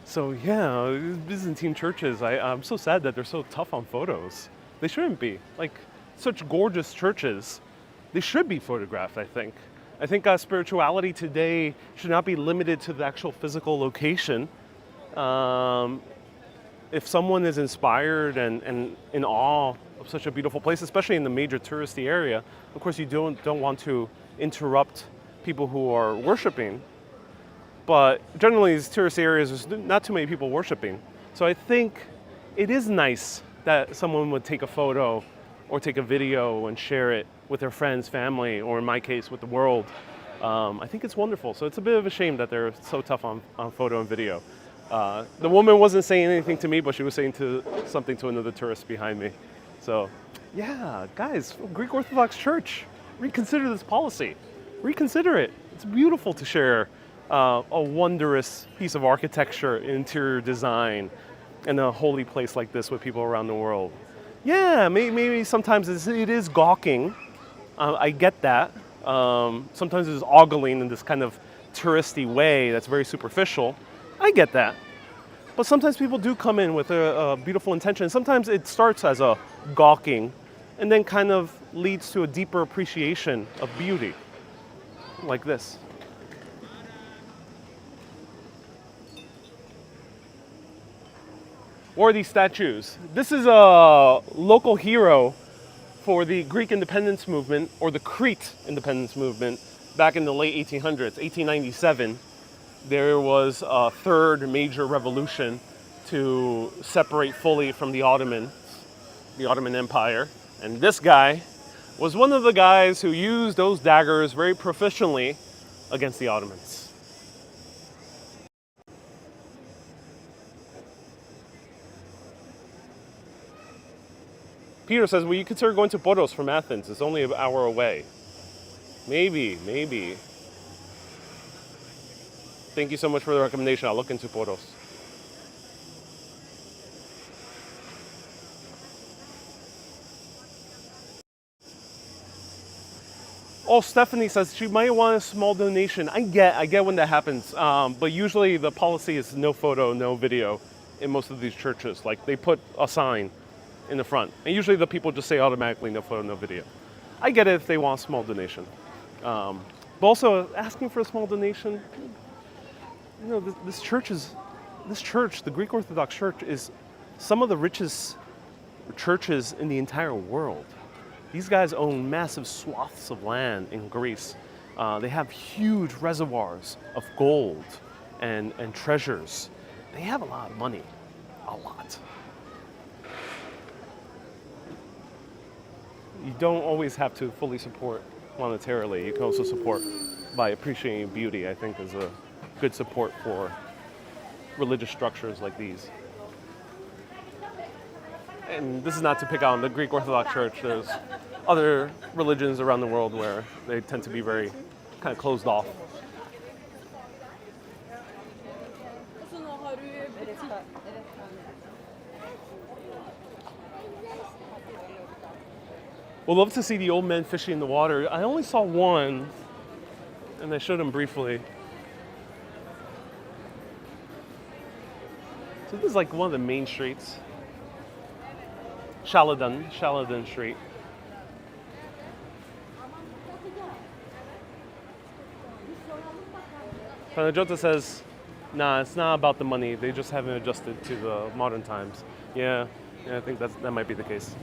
So yeah, Byzantine churches, I'm so sad that they're so tough on photos. They shouldn't be. Like, such gorgeous churches, they should be photographed, I think. I think spirituality today should not be limited to the actual physical location. If someone is inspired and in awe of such a beautiful place, especially in the major touristy area, of course you don't want to interrupt people who are worshiping. But generally, these tourist areas, there's not too many people worshiping. So I think it is nice that someone would take a photo or take a video and share it with their friends, family, or in my case, with the world. I think it's wonderful. So it's a bit of a shame that they're so tough on photo and video. The woman wasn't saying anything to me, but she was saying something to another tourist behind me. So yeah, guys, Greek Orthodox Church, reconsider this policy. Reconsider it. It's beautiful to share a wondrous piece of architecture, interior design, and a holy place like this with people around the world. Yeah, maybe sometimes it is gawking. I get that. Sometimes it's ogling in this kind of touristy way that's very superficial. I get that. But sometimes people do come in with a beautiful intention. Sometimes it starts as a gawking and then kind of leads to a deeper appreciation of beauty, like this. What are these statues? This is a local hero for the Greek independence movement, or the Crete independence movement, back in the late 1800s, 1897. There was a third major revolution to separate fully from the Ottoman Empire. And this guy was one of the guys who used those daggers very proficiently against the Ottomans. Peter says, will you consider going to Poros from Athens? It's only an hour away. Maybe. Thank you so much for the recommendation. I'll look into Poros. Oh, Stephanie says she might want a small donation. I get when that happens. But usually the policy is no photo, no video in most of these churches. Like, they put a sign in the front. And usually the people just say automatically no photo, no video. I get it if they want a small donation. But also asking for a small donation, you know, this church, the Greek Orthodox Church, is some of the richest churches in the entire world. These guys own massive swaths of land in Greece. They have huge reservoirs of gold and treasures. They have a lot of money, a lot. You don't always have to fully support monetarily. You can also support by appreciating beauty, I think, is a good support for religious structures like these. And this is not to pick on the Greek Orthodox Church. There's other religions around the world where they tend to be very kind of closed off. We'll love to see the old men fishing in the water. I only saw one, and I showed him briefly. So this is like one of the main streets. Shaladin Street. Panajota says, nah, it's not about the money. They just haven't adjusted to the modern times. Yeah, I think that might be the case.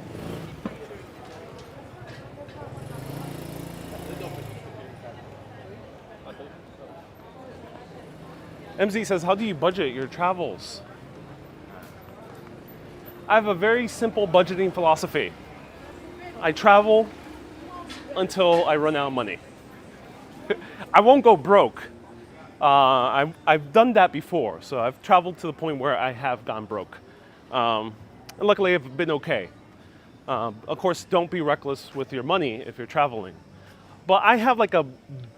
MZ says, how do you budget your travels? I have a very simple budgeting philosophy. I travel until I run out of money. I won't go broke. I've done that before, so I've traveled to the point where I have gone broke. And luckily I've been okay. Of course, don't be reckless with your money if you're traveling. But I have like a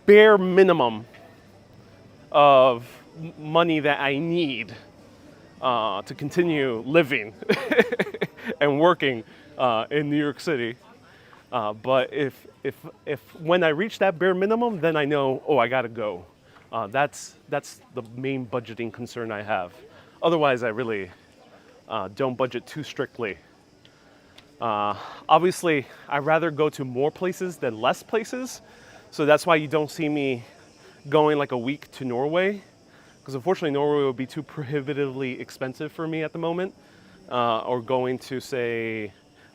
bare minimum of money that I need to continue living and working in New York City. But if when I reach that bare minimum, then I know, oh, I gotta go. That's the main budgeting concern I have. Otherwise, I really don't budget too strictly. Obviously, I'd rather go to more places than less places. So that's why you don't see me going like a week to Norway. Because unfortunately, Norway would be too prohibitively expensive for me at the moment. Or going to, say,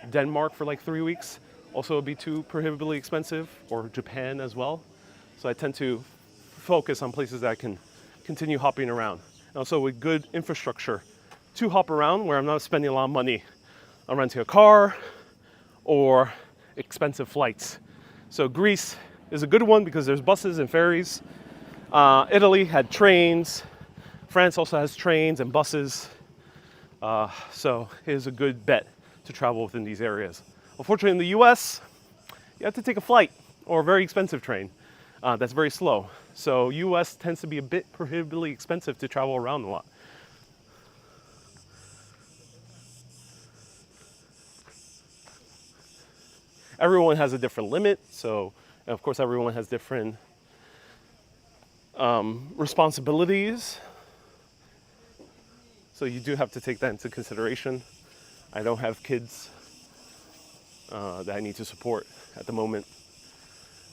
Denmark for like 3 weeks also would be too prohibitively expensive, or Japan as well. So I tend to focus on places that I can continue hopping around. And also with good infrastructure to hop around where I'm not spending a lot of money on renting a car or expensive flights. So Greece is a good one because there's buses and ferries. Italy had trains. France also has trains and buses. So it is a good bet to travel within these areas. Unfortunately, in the US, you have to take a flight or a very expensive train that's very slow. So US tends to be a bit prohibitively expensive to travel around a lot. Everyone has a different limit, so and of course everyone has different responsibilities. So you do have to take that into consideration. I don't have kids that I need to support at the moment.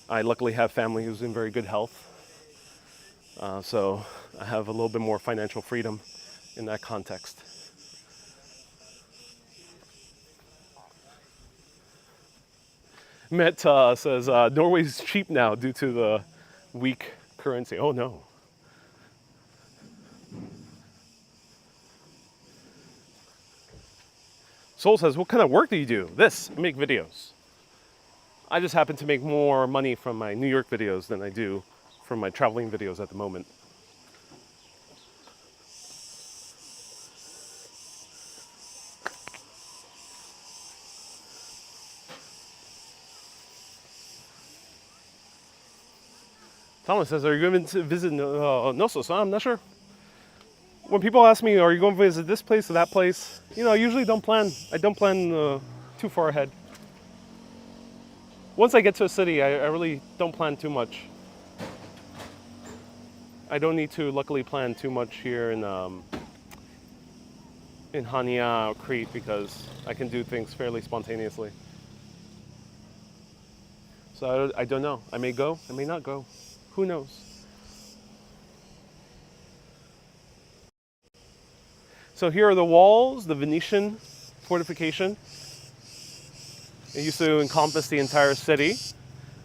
I luckily have family who's in very good health. So I have a little bit more financial freedom in that context. Met says Norway's cheap now due to the weak currency. Oh no. Soul says, what kind of work do you do? This, I make videos. I just happen to make more money from my New York videos than I do from my traveling videos at the moment. Thomas says, are you going to visit Knossos? I'm not sure. When people ask me, are you going to visit this place or that place? You know, I usually don't plan. I don't plan too far ahead. Once I get to a city, I really don't plan too much. I don't need to, luckily, plan too much here in Hanya or Crete because I can do things fairly spontaneously. So I don't know. I may go, I may not go. Who knows? So here are the walls, the Venetian fortification. It used to encompass the entire city,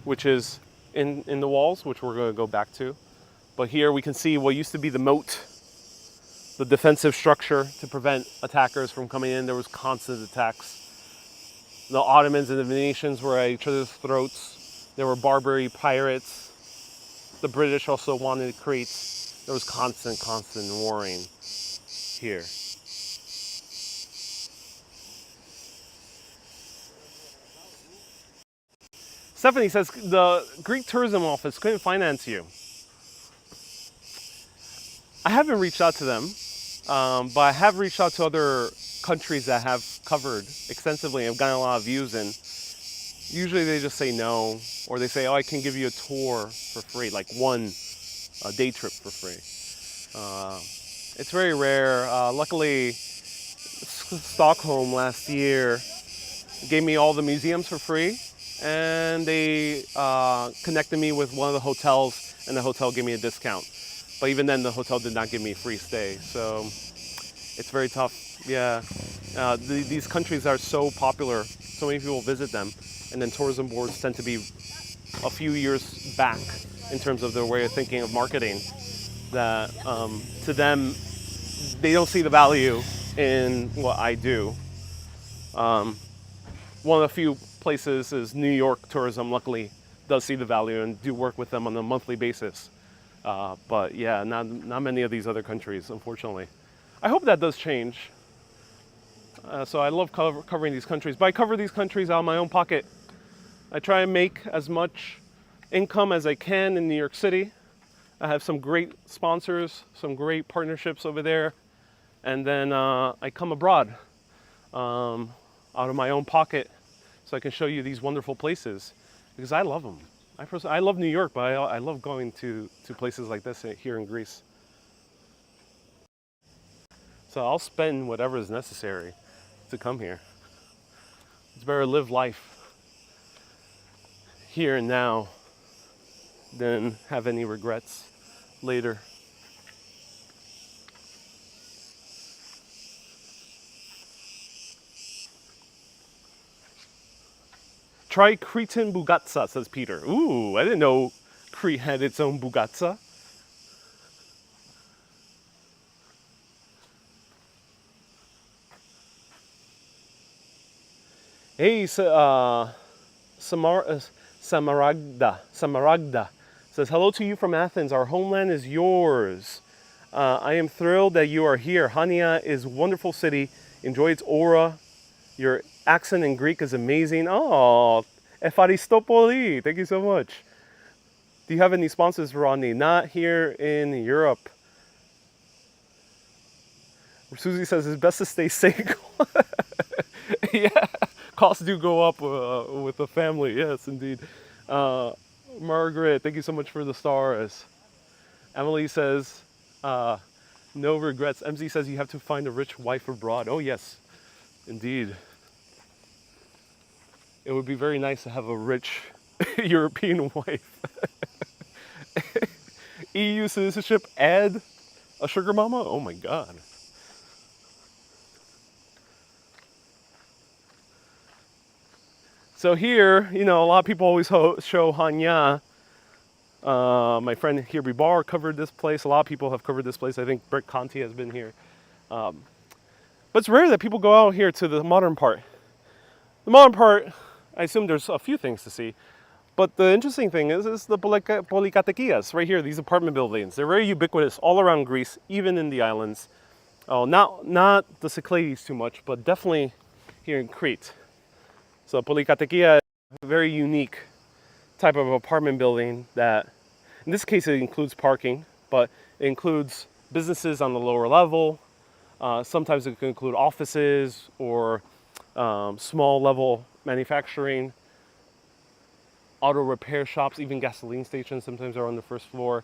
which is in the walls, which we're going to go back to. But here we can see what used to be the moat, the defensive structure to prevent attackers from coming in. There was constant attacks. The Ottomans and the Venetians were at each other's throats. There were Barbary pirates. The British also wanted Crete. There was constant warring here. Stephanie says the Greek tourism office couldn't finance you. I haven't reached out to them, but I have reached out to other countries that have covered extensively and have gotten a lot of views in. Usually they just say no, or they say, oh, I can give you a tour for free, like one day trip for free. It's very rare. Luckily, Stockholm last year gave me all the museums for free, and they connected me with one of the hotels, and the hotel gave me a discount. But even then, the hotel did not give me a free stay, so it's very tough. Yeah, these countries are so popular, so many people visit them, and then tourism boards tend to be a few years back in terms of their way of thinking of marketing, that to them, they don't see the value in what I do. One of the few places is New York tourism, luckily, does see the value and do work with them on a monthly basis. But yeah, not many of these other countries, unfortunately. I hope that does change. So I love covering these countries, but I cover these countries out of my own pocket. I try and make as much income as I can in New York City. I have some great sponsors, some great partnerships over there. And then I come abroad out of my own pocket so I can show you these wonderful places because I love them. I love New York, but I love going to places like this here in Greece. So I'll spend whatever is necessary to come here. It's better to live life here and now than have any regrets later. Try Cretan bugatsa, says Peter. Ooh, I didn't know Crete had its own bugatsa. Hey, Samaragda says, hello to you from Athens. Our homeland is yours. I am thrilled that you are here. Hanya is a wonderful city. Enjoy its aura. Your accent in Greek is amazing. Oh, Efaristopoli. Thank you so much. Do you have any sponsors, Rodney? Not here in Europe. Susie says it's best to stay single. Yeah, costs do go up with the family. Yes, indeed. Margaret, thank you so much for the stars. Emily says, no regrets. MZ says you have to find a rich wife abroad. Oh, yes, indeed. It would be very nice to have a rich European wife. EU citizenship, add a sugar mama? Oh my God. So here, you know, a lot of people always show Hanya. My friend here, Bar, covered this place. A lot of people have covered this place. I think Brett Conti has been here. But it's rare that people go out here to the modern part. The modern part, I assume there's a few things to see. But the interesting thing is the polikatekias right here, these apartment buildings. They're very ubiquitous all around Greece, even in the islands. Oh, not the Cyclades too much, but definitely here in Crete. So polikatekia is a very unique type of apartment building that, in this case, it includes parking, but it includes businesses on the lower level. Sometimes it can include offices or small level manufacturing, auto repair shops, even gasoline stations sometimes are on the first floor.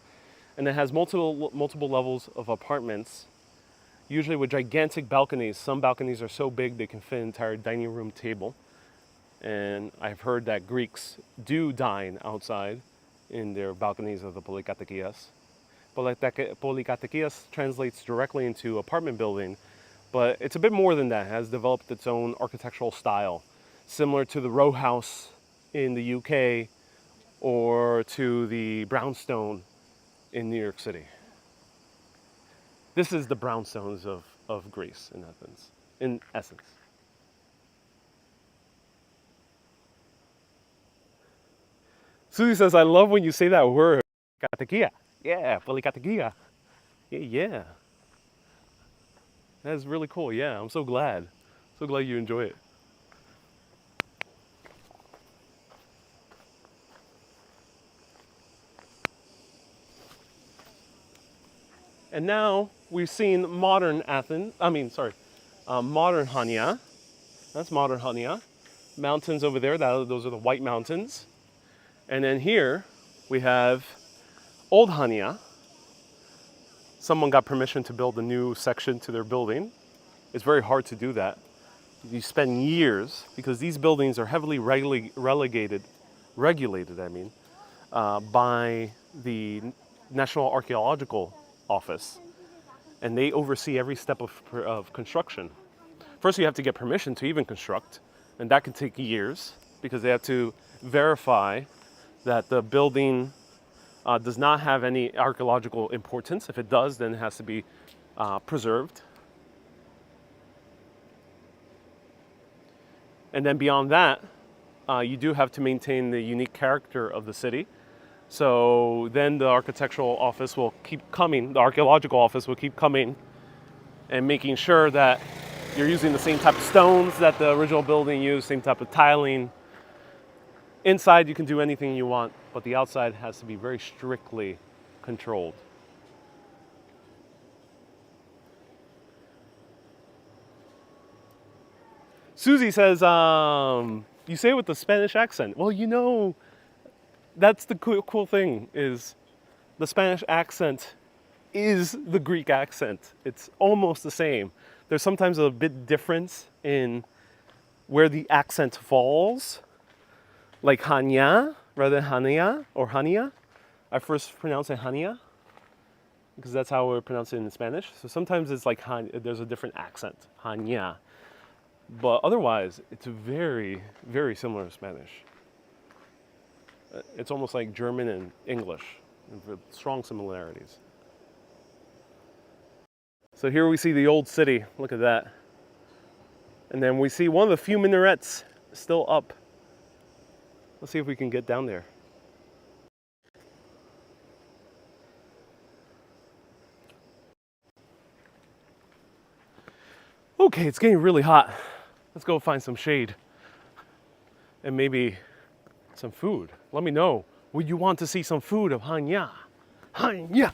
And it has multiple levels of apartments, usually with gigantic balconies. Some balconies are so big they can fit an entire dining room table. And I've heard that Greeks do dine outside in their balconies of the polikatekias. Polikatekias translates directly into apartment building, but it's a bit more than that. It has developed its own architectural style, similar to the row house in the UK or to the brownstone in New York City. This is the brownstones of Greece in Athens, in essence. Susie says, I love when you say that word. Polikatekia. Yeah, polikatekia. Yeah. That's really cool. Yeah, I'm so glad. So glad you enjoy it. And now we've seen modern Athens. Modern Hanya. That's modern Hanya. Mountains over there. Those are the White Mountains. And then here we have old Hanya. Someone got permission to build a new section to their building. It's very hard to do that. You spend years because these buildings are heavily regulated by the National Archaeological Office. And they oversee every step of construction. First, you have to get permission to even construct, and that can take years because they have to verify that the building does not have any archaeological importance. If it does, then it has to be preserved. And then beyond that, you do have to maintain the unique character of the city. So then the architectural office will keep coming, the archaeological office will keep coming and making sure that you're using the same type of stones that the original building used, same type of tiling. Inside you can do anything you want, but the outside has to be very strictly controlled. Susie says, you say it with the Spanish accent. Well, you know, that's the cool thing is the Spanish accent is the Greek accent. It's almost the same. There's sometimes a bit difference in where the accent falls, like Hanya rather than Hanya or Hanya. I first pronounce it Hanya because that's how we pronounce it in Spanish. So sometimes it's like there's a different accent, Hanya. But otherwise, it's very, very similar to Spanish. It's almost like German and English, with strong similarities. So here we see the old city. Look at that. And then we see one of the few minarets still up. Let's see if we can get down there. Okay, it's getting really hot. Let's go find some shade. And maybe some food. Let me know. Would you want to see some food of Hanya? Hanya!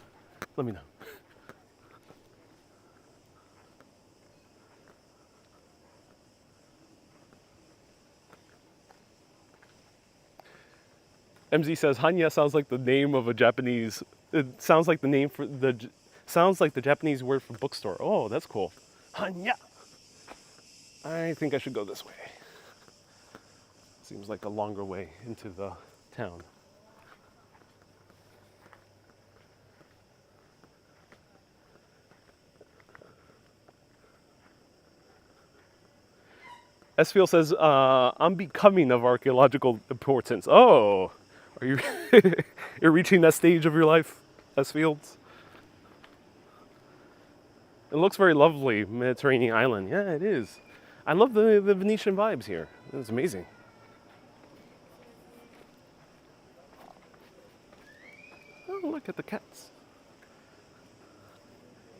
Let me know. MZ says Hanya sounds like the name of a Japanese. It sounds like the name for the. Sounds like the Japanese word for bookstore. Oh, that's cool. Hanya. I think I should go this way. Seems like a longer way into the town. Esfield says, I'm becoming of archaeological importance. Oh, are you you're reaching that stage of your life, Esfield? It looks very lovely, Mediterranean island. Yeah, it is. I love the Venetian vibes here. It's amazing. Oh, look at the cats.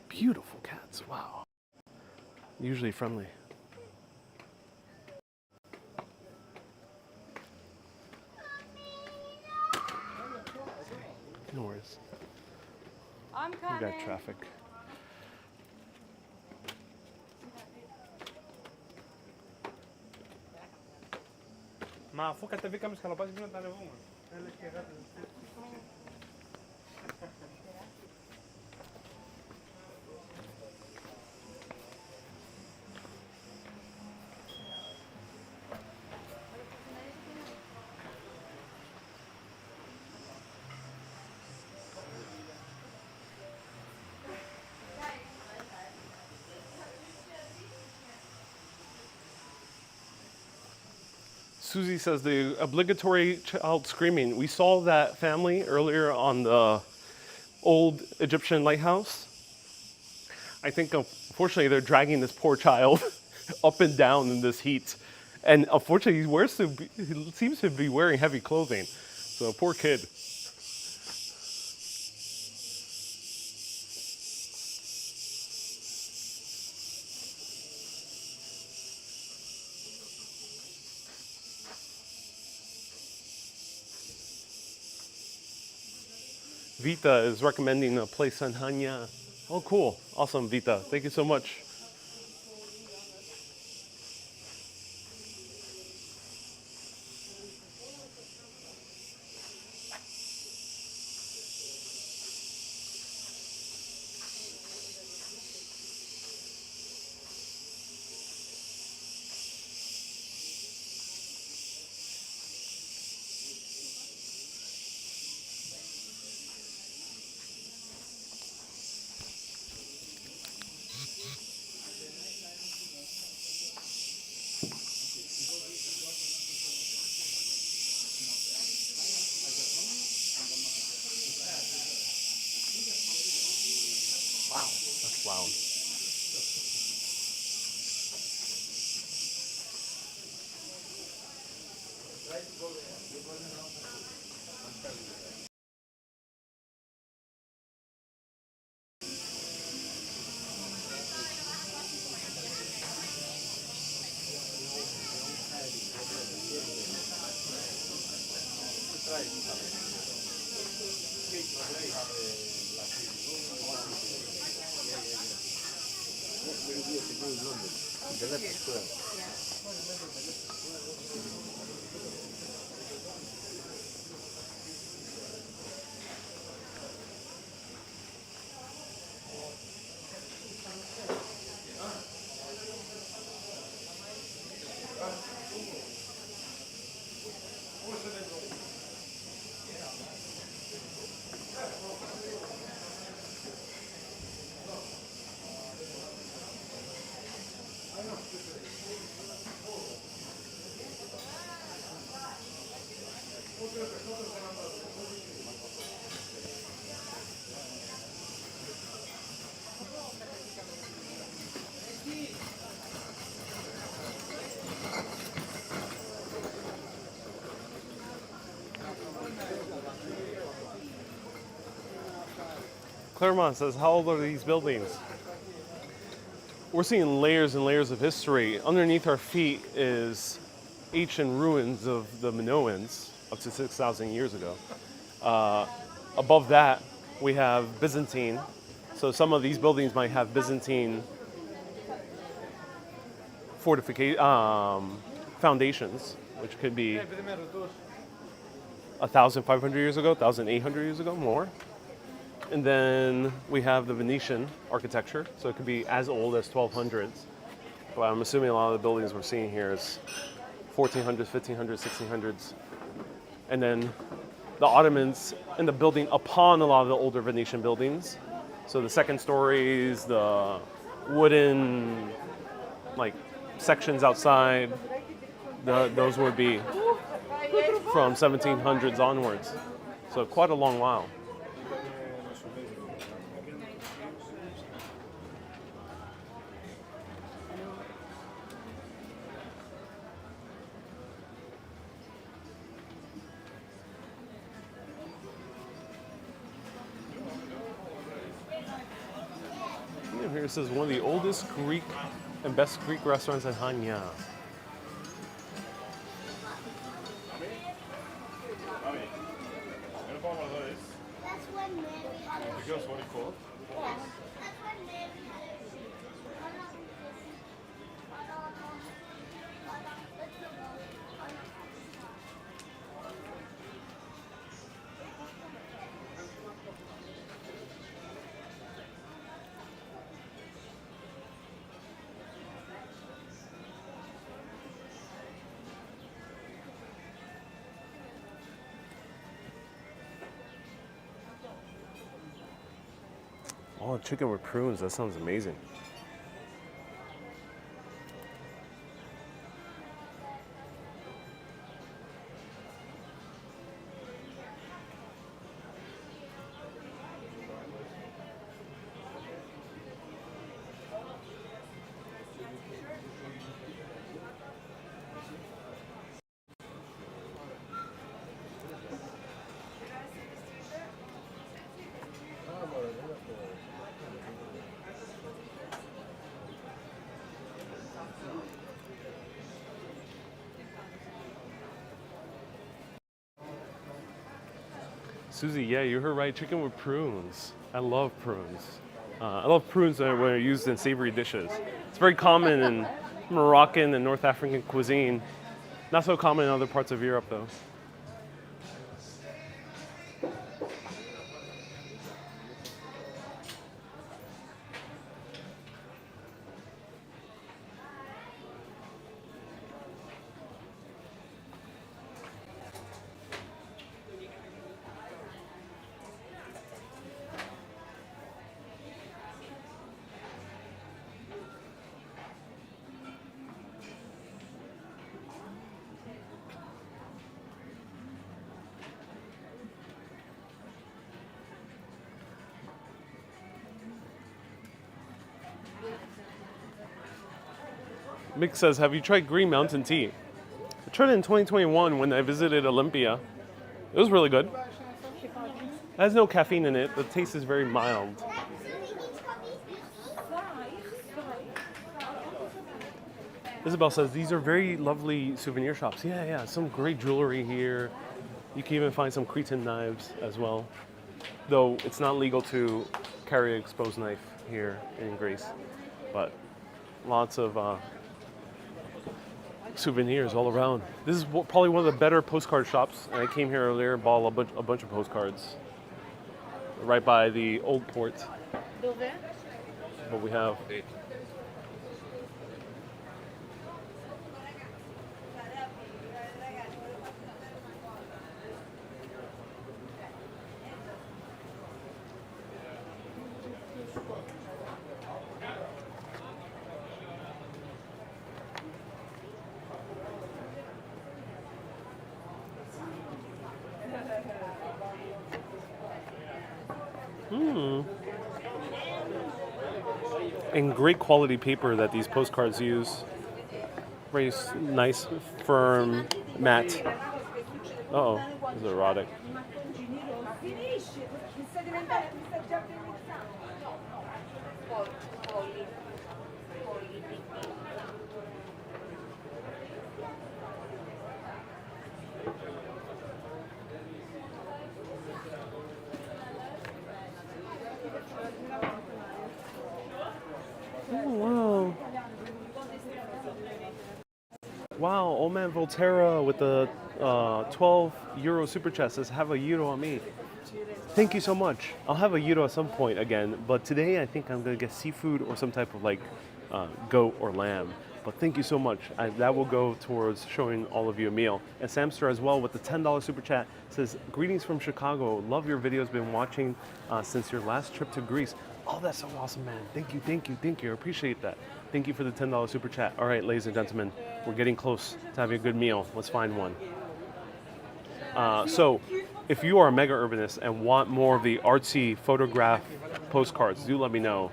Beautiful cats, wow. Usually friendly. No worries. I'm We coming. got traffic. Μα αφού κατεβήκαμε σκαλοπάτια πρέπει να τα ανεβούμε. Susie says the obligatory child screaming. We saw that family earlier on the old Egyptian lighthouse. I think unfortunately they're dragging this poor child up and down in this heat. And unfortunately he seems to be wearing heavy clothing. So poor kid. Vita is recommending a place in Hanya. Oh, cool. Awesome, Vita. Thank you so much. Wow, that's loud. Claremont says, how old are these buildings? We're seeing layers and layers of history. Underneath our feet is ancient ruins of the Minoans up to 6,000 years ago. Above that, we have Byzantine. So some of these buildings might have Byzantine foundations, which could be 1,500 years ago, 1,800 years ago, more. And then we have the Venetian architecture, so it could be as old as 1200s. But I'm assuming a lot of the buildings we're seeing here is 1400s, 1500s, 1600s. And then the Ottomans in the building upon a lot of the older Venetian buildings. So the second stories, the wooden like sections outside, those would be from 1700s onwards. So quite a long while. Here it says one of the oldest Greek and best Greek restaurants in Hanya. That's when Mary had a Because what it called? That's when Mary had Oh, chicken with prunes, that sounds amazing. Susie, yeah, you heard right. Chicken with prunes. I love prunes. I love prunes when they're used in savory dishes. It's very common in Moroccan and North African cuisine. Not so common in other parts of Europe, though. Mick says, have you tried Green Mountain tea? I tried it in 2021 when I visited Olympia. It was really good. It has no caffeine in it. The taste is very mild. Isabel says, these are very lovely souvenir shops. Yeah, some great jewelry here. You can even find some Cretan knives as well. Though it's not legal to carry an exposed knife here in Greece. But lots of souvenirs all around. This is probably one of the better postcard shops. And I came here earlier, bought a bunch of postcards right by the old port. But we have and great quality paper that these postcards use. Very nice, firm, matte. Uh-oh, this is erotic. Oh, wow. Wow, old man Volterra with the 12 euro super chat says, have a euro on me. Thank you so much. I'll have a euro at some point again, but today I think I'm going to get seafood or some type of like goat or lamb. But thank you so much. That will go towards showing all of you a meal. And Samster as well with the $10 super chat says, greetings from Chicago. Love your videos. Been watching since your last trip to Greece. Oh, that's so awesome, man. Thank you, thank you, thank you. I appreciate that. Thank you for the $10 super chat. All right, ladies and gentlemen, we're getting close to having a good meal. Let's find one. So, if you are a mega urbanist and want more of the artsy photograph postcards, do let me know.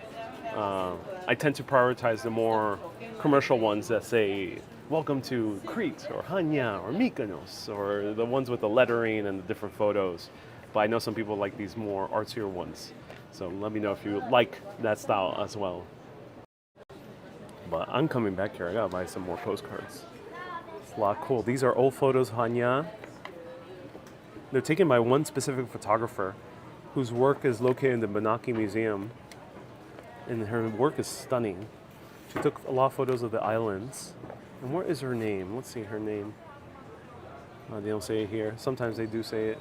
I tend to prioritize the more commercial ones that say, welcome to Crete or Hanya or Mykonos, or the ones with the lettering and the different photos. But I know some people like these more artsier ones. So let me know if you like that style as well. But I'm coming back here. I gotta buy some more postcards. It's a lot cool. These are old photos, Hanya. They're taken by one specific photographer whose work is located in the Benaki Museum. And her work is stunning. She took a lot of photos of the islands. And what is her name? Let's see her name. They don't say it here. Sometimes they do say it.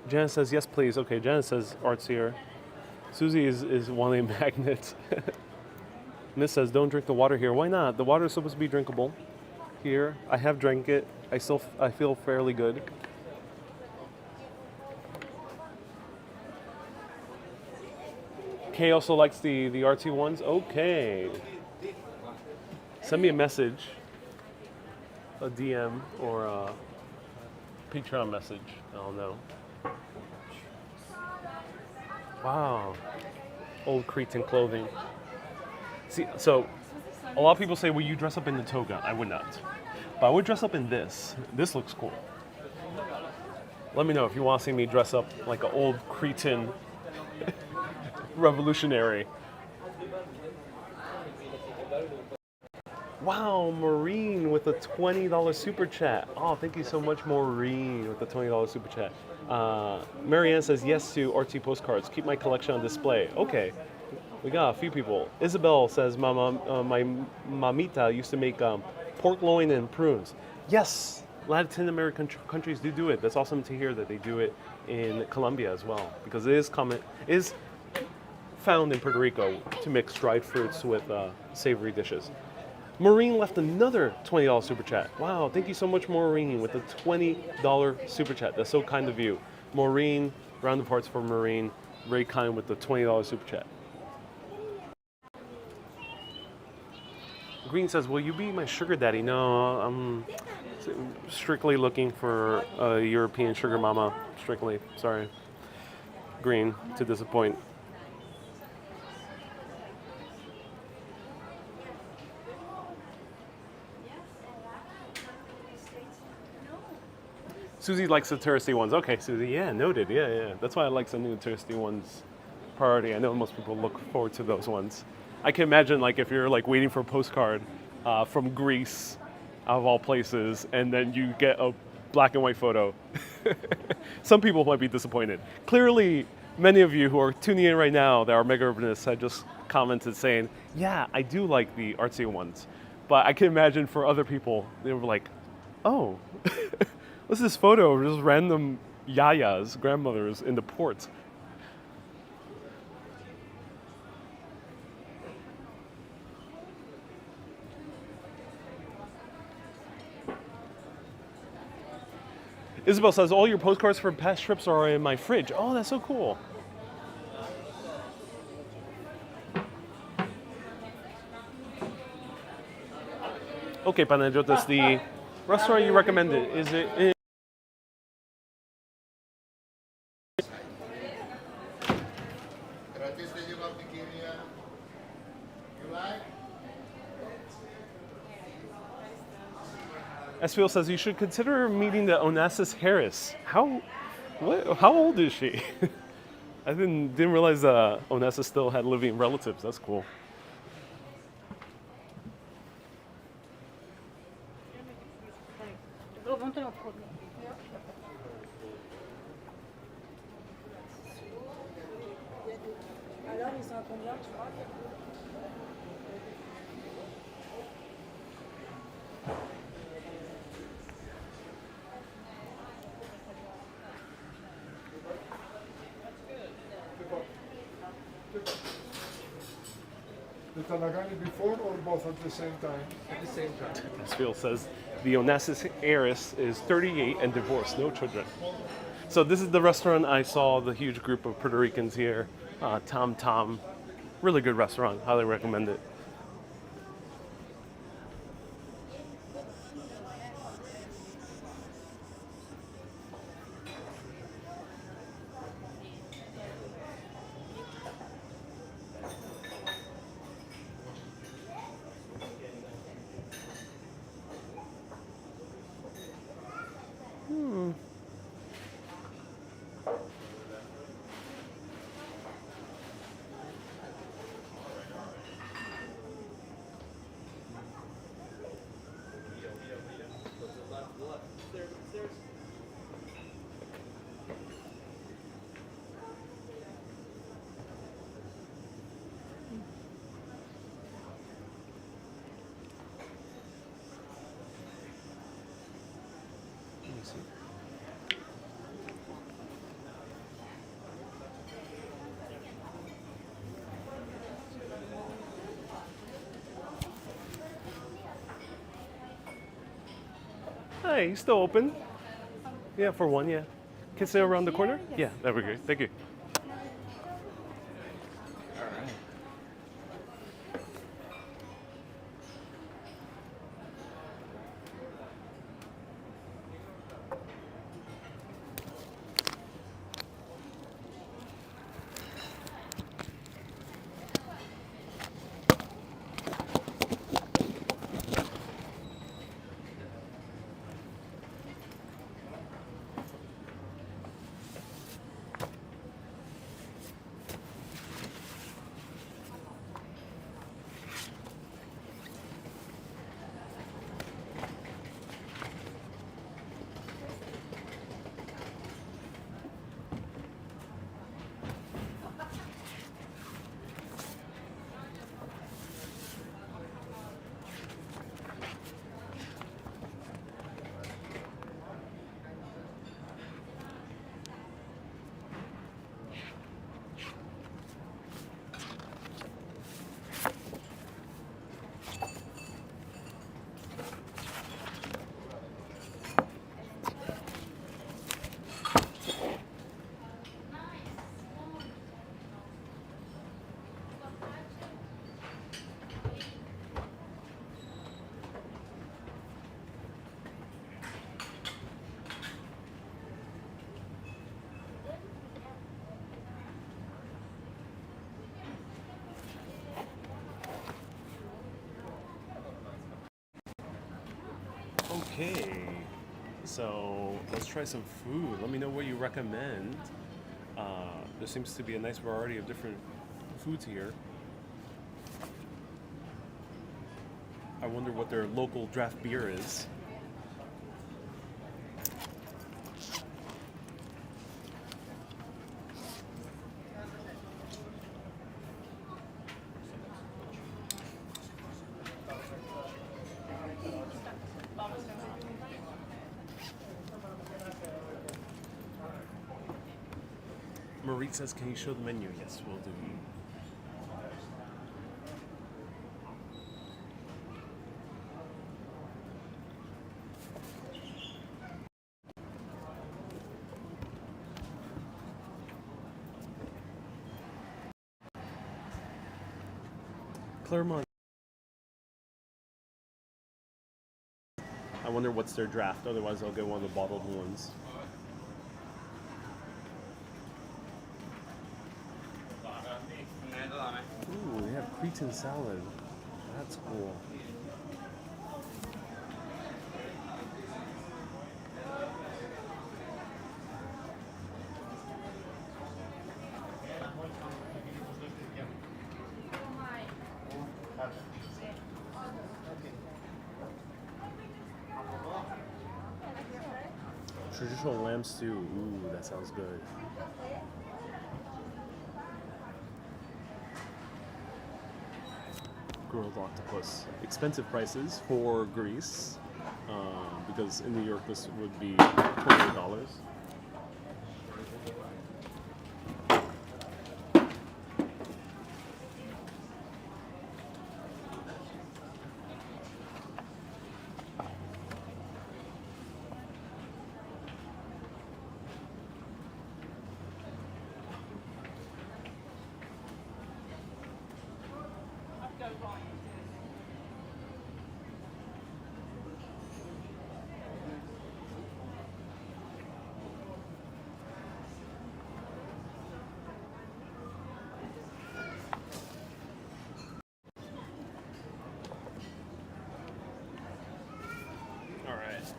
Janet says, yes, please. Okay, Janet says artsier. Susie is wanting magnets. Miss says, don't drink the water here. Why not? The water is supposed to be drinkable. Here, I have drank it. I feel fairly good. Kay also likes the artsy ones. Okay. Send me a message, a DM or a Patreon message. I'll know. Wow. Old Cretan clothing. See, so a lot of people say, will you dress up in the toga? I would not. But I would dress up in this. This looks cool. Let me know if you want to see me dress up like an old Cretan revolutionary. Wow, Maureen with a $20 super chat. Oh, thank you so much, Maureen, with the $20 super chat. Marianne says yes to artsy postcards. Keep my collection on display. Okay, we got a few people. Isabel says, Mama, my mamita used to make pork loin and prunes. Yes, Latin American countries do it. That's awesome to hear that they do it in Colombia as well, because it is found in Puerto Rico to mix dried fruits with savory dishes. Maureen left another $20 super chat. Wow, thank you so much, Maureen, with the $20 super chat. That's so kind of you. Maureen, round of hearts for Maureen. Very kind with the $20 super chat. Green says, will you be my sugar daddy? No, I'm strictly looking for a European sugar mama. Strictly, sorry. Green, to disappoint. Susie likes the touristy ones. Okay, Susie, yeah, noted. Yeah. That's why I like some new touristy ones priority. I know most people look forward to those ones. I can imagine like if you're like waiting for a postcard from Greece, out of all places, and then you get a black and white photo. Some people might be disappointed. Clearly, many of you who are tuning in right now that are mega urbanists had just commented saying, yeah, I do like the artsy ones. But I can imagine for other people, they were like, oh, what's this photo of just random yayas, grandmothers in the port? Isabel says, all your postcards from past trips are in my fridge. Oh, that's so cool. Okay, Panagiotis, the restaurant you recommended, is it in... Esfiel says, you should consider meeting the Onassis Harris. How old is she? I didn't realize Onassis still had living relatives. That's cool. monter en premier. Alors, ils sont à combien, tu crois? The Tanagani before or both at the same time? At the same time. As Phil says, the Onassis heiress is 38 and divorced, no children. So this is the restaurant I saw the huge group of Puerto Ricans here. Tom Tom. Really good restaurant. Highly recommend it. Hey, you still open? Yeah, for one, yeah. Can I sit around the corner? Yeah, that'd be great. Thank you. Okay, so let's try some food. Let me know what you recommend. There seems to be a nice variety of different foods here. I wonder what their local draft beer is. Marie says, can you show the menu? Yes, we'll do. Claremont. I wonder what's their draft. Otherwise, I'll get one of the bottled ones. Ooh, they have Cretan salad. That's cool. Traditional lamb stew. Ooh, that sounds good. Grilled octopus. Expensive prices for Greece, because in New York this would be $28. All right.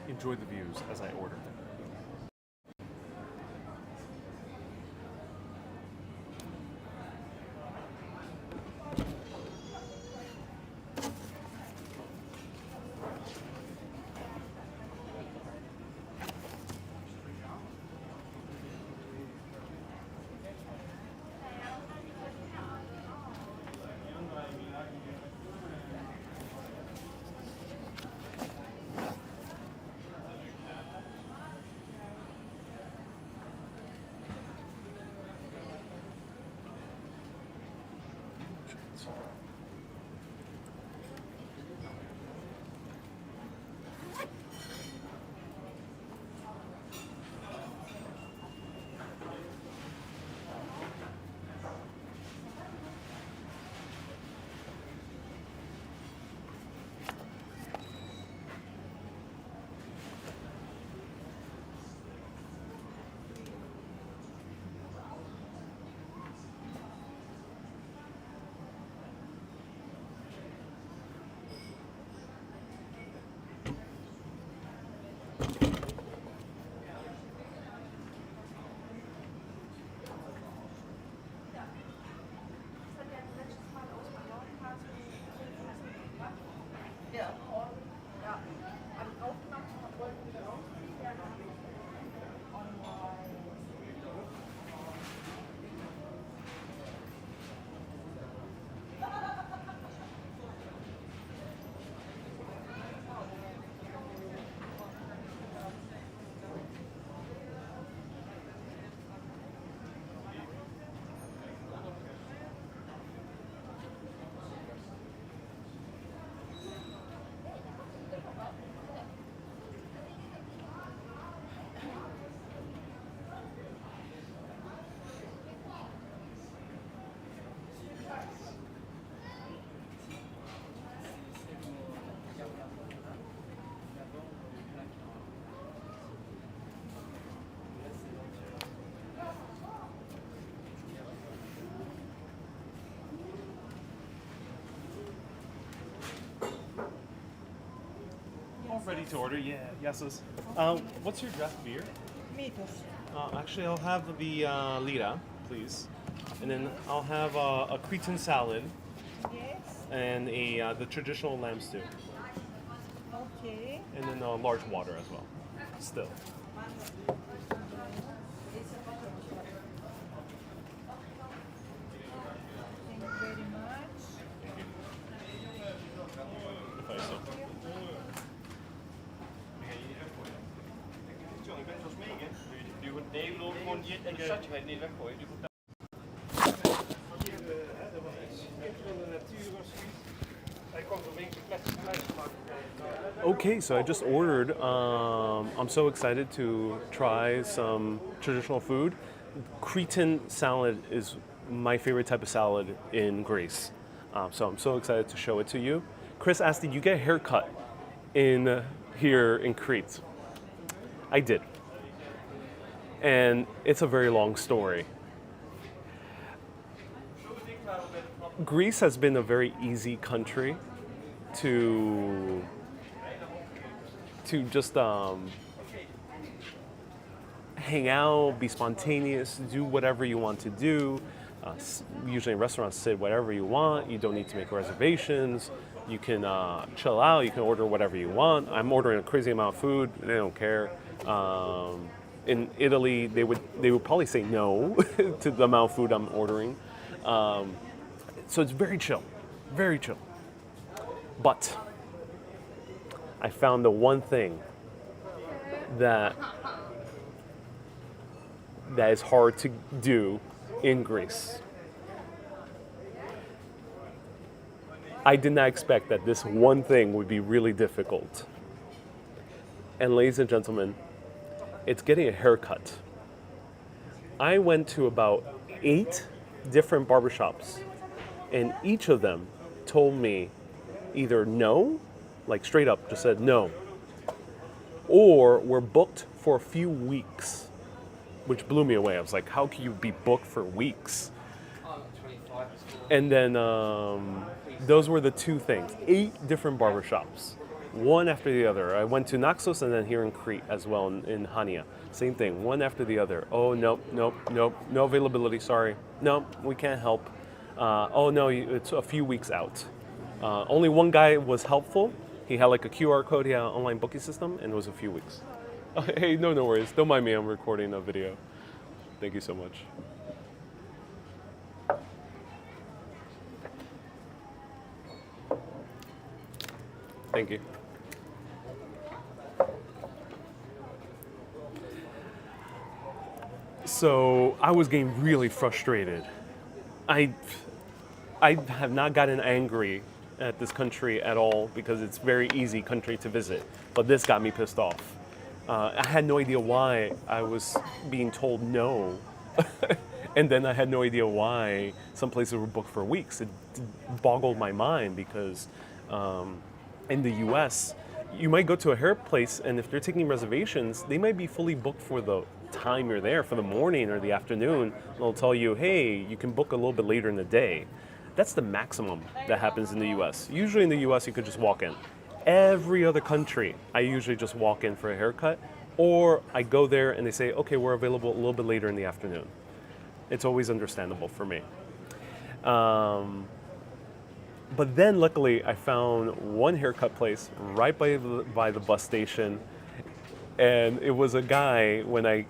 Enjoy the views as I order. All ready to order? Yeah, yeses. What's your draft beer? Meters. Actually, I'll have the lira, please, and then I'll have a Cretan salad Yes. and the traditional lamb stew, Okay. and then a large water as well. Still. Thank you very much. If I so. Nee, ik bedoel gewoon dit en de zatje ga je niet weggooien. Die moet daar. De natuur was zoiets. Hij komt op één keer plastic gemaakt. Okay, so I just ordered. I'm so excited to try some traditional food. Cretan salad is my favorite type of salad in Greece. So I'm so excited to show it to you. Chris asked, did you get a haircut in here in Crete? I did. And it's a very long story. Greece has been a very easy country to just hang out, be spontaneous, do whatever you want to do. Usually in restaurants, sit whatever you want. You don't need to make reservations. You can chill out. You can order whatever you want. I'm ordering a crazy amount of food. They don't care. In Italy, they would probably say no to the amount of food I'm ordering. So it's very chill, very chill. But I found the one thing that is hard to do in Greece. I did not expect that this one thing would be really difficult. And ladies and gentlemen, it's getting a haircut. I went to about 8 different barbershops, and each of them told me either no, like straight up just said no, or we're booked for a few weeks, which blew me away. I was like, how can you be booked for weeks? And then those were the two things. 8 different barbershops, one after the other. I went to Naxos and then here in Crete as well, in Hanya. Same thing, one after the other. Oh, nope, no availability, sorry. Nope, we can't help. Oh no, it's a few weeks out. Only one guy was helpful. He had like a QR code, he had an online booking system, and it was a few weeks. Hey, no worries. Don't mind me, I'm recording a video. Thank you so much. Thank you. So I was getting really frustrated. I have not gotten angry at this country at all because it's a very easy country to visit, but this got me pissed off. I had no idea why I was being told no, and then I had no idea why some places were booked for weeks. It boggled my mind because in the US, you might go to a hair place, and if they're taking reservations, they might be fully booked for the time you're there, for the morning or the afternoon. They'll tell you, hey, you can book a little bit later in the day. That's the maximum that happens in the US. Usually in the US, you could just walk in. Every other country, I usually just walk in for a haircut, or I go there and they say, okay, we're available a little bit later in the afternoon. It's always understandable for me. But then luckily I found one haircut place right by the bus station, and it was a guy. When I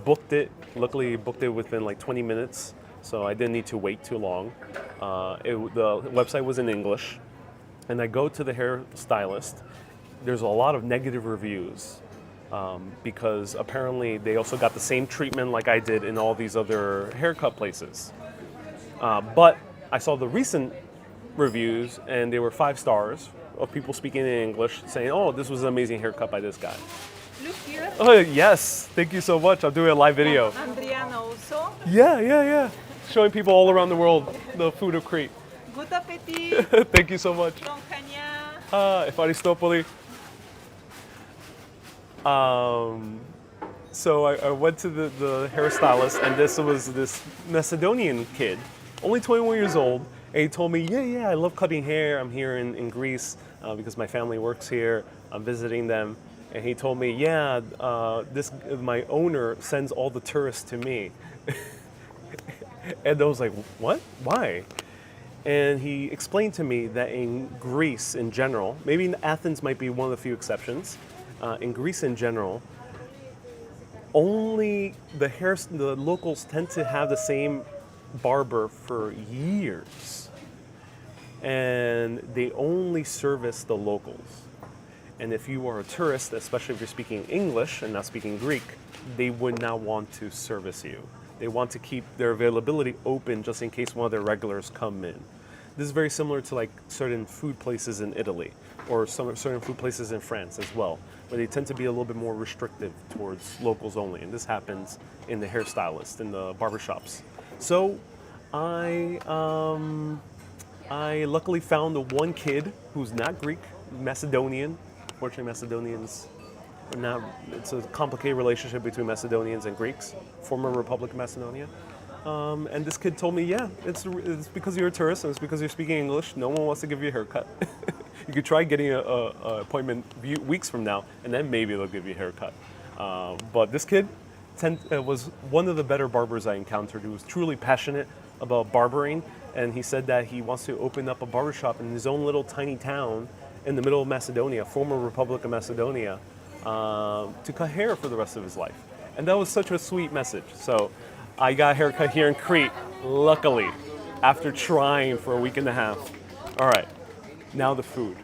booked it, luckily I booked it within like 20 minutes, so I didn't need to wait too long. The website was in English, and I go to the hairstylist. There's a lot of negative reviews because apparently they also got the same treatment like I did in all these other haircut places. But I saw the recent reviews, and they were 5 stars of people speaking in English saying, oh, this was an amazing haircut by this guy. Look here. Oh, yes. Thank you so much. I'm doing a live video. Andriana also. Yeah. Showing people all around the world the food of Crete. Good appetit. Thank you so much. From Chania. Efaristopoli. So I went to the hairstylist, and this was this Macedonian kid, only 21 years old. And he told me, yeah, I love cutting hair. I'm here in Greece because my family works here. I'm visiting them. And he told me, my owner sends all the tourists to me. And I was like, what? Why? And he explained to me that in Greece in general, maybe Athens might be one of the few exceptions, in Greece in general, only the locals tend to have the same barber for years, and they only service the locals. And if you are a tourist, especially if you're speaking English and not speaking Greek, they would not want to service you. They want to keep their availability open just in case one of their regulars come in. This is very similar to like certain food places in Italy or certain food places in France as well, where they tend to be a little bit more restrictive towards locals only. And this happens in the hairstylists, in the barbershops. So I luckily found the one kid who's not Greek, Macedonian. Fortunately, Macedonians are not, it's a complicated relationship between Macedonians and Greeks, former Republic of Macedonia. And this kid told me, yeah, it's because you're a tourist and it's because you're speaking English. No one wants to give you a haircut. You could try getting an appointment weeks from now, and then maybe they'll give you a haircut. But this kid, was one of the better barbers I encountered. He was truly passionate about barbering, and he said that he wants to open up a barbershop in his own little tiny town in the middle of Macedonia, former Republic of Macedonia, to cut hair for the rest of his life. And that was such a sweet message. So I got a haircut here in Crete, luckily, after trying for a week and a half. All right, now the food.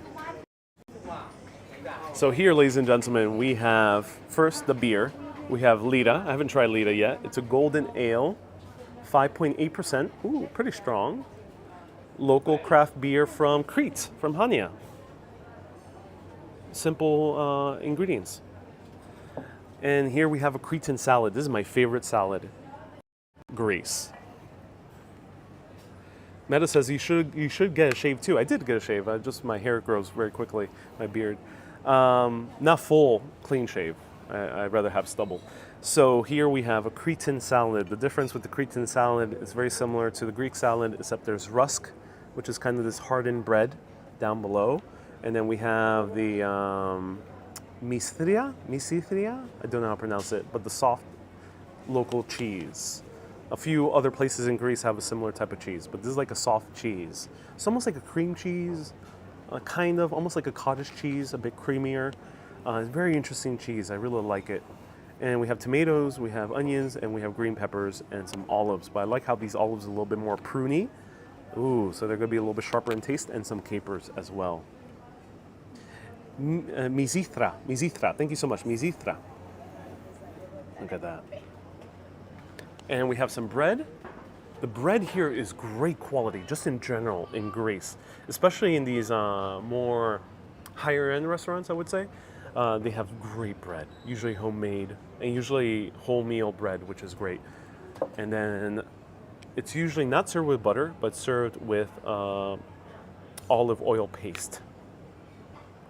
So here, ladies and gentlemen, we have first the beer. We have Lita. I haven't tried Lita yet. It's a golden ale, 5.8%. Ooh, pretty strong. Local craft beer from Crete, from Hanya. Simple ingredients. And here we have a Cretan salad. This is my favorite salad. Grace. Meta says you should get a shave too. I did get a shave. Just my hair grows very quickly, my beard. Not full, clean shave. I'd rather have stubble. So here we have a Cretan salad. The difference with the Cretan salad is very similar to the Greek salad, except there's rusk, which is kind of this hardened bread down below. And then we have the misithria? I don't know how to pronounce it, but the soft local cheese. A few other places in Greece have a similar type of cheese, but this is like a soft cheese. It's almost like a cream cheese, kind of, almost like a cottage cheese, a bit creamier. It's very interesting cheese. I really like it. And we have tomatoes, we have onions, and we have green peppers and some olives. But I like how these olives are a little bit more pruny. Ooh, so they're going to be a little bit sharper in taste, and some capers as well. Misithra. Thank you so much. Misithra. Look at that. And we have some bread. The bread here is great quality, just in general in Greece, especially in these more higher-end restaurants, I would say. They have great bread, usually homemade, and usually wholemeal bread, which is great. And then it's usually not served with butter, but served with olive oil paste,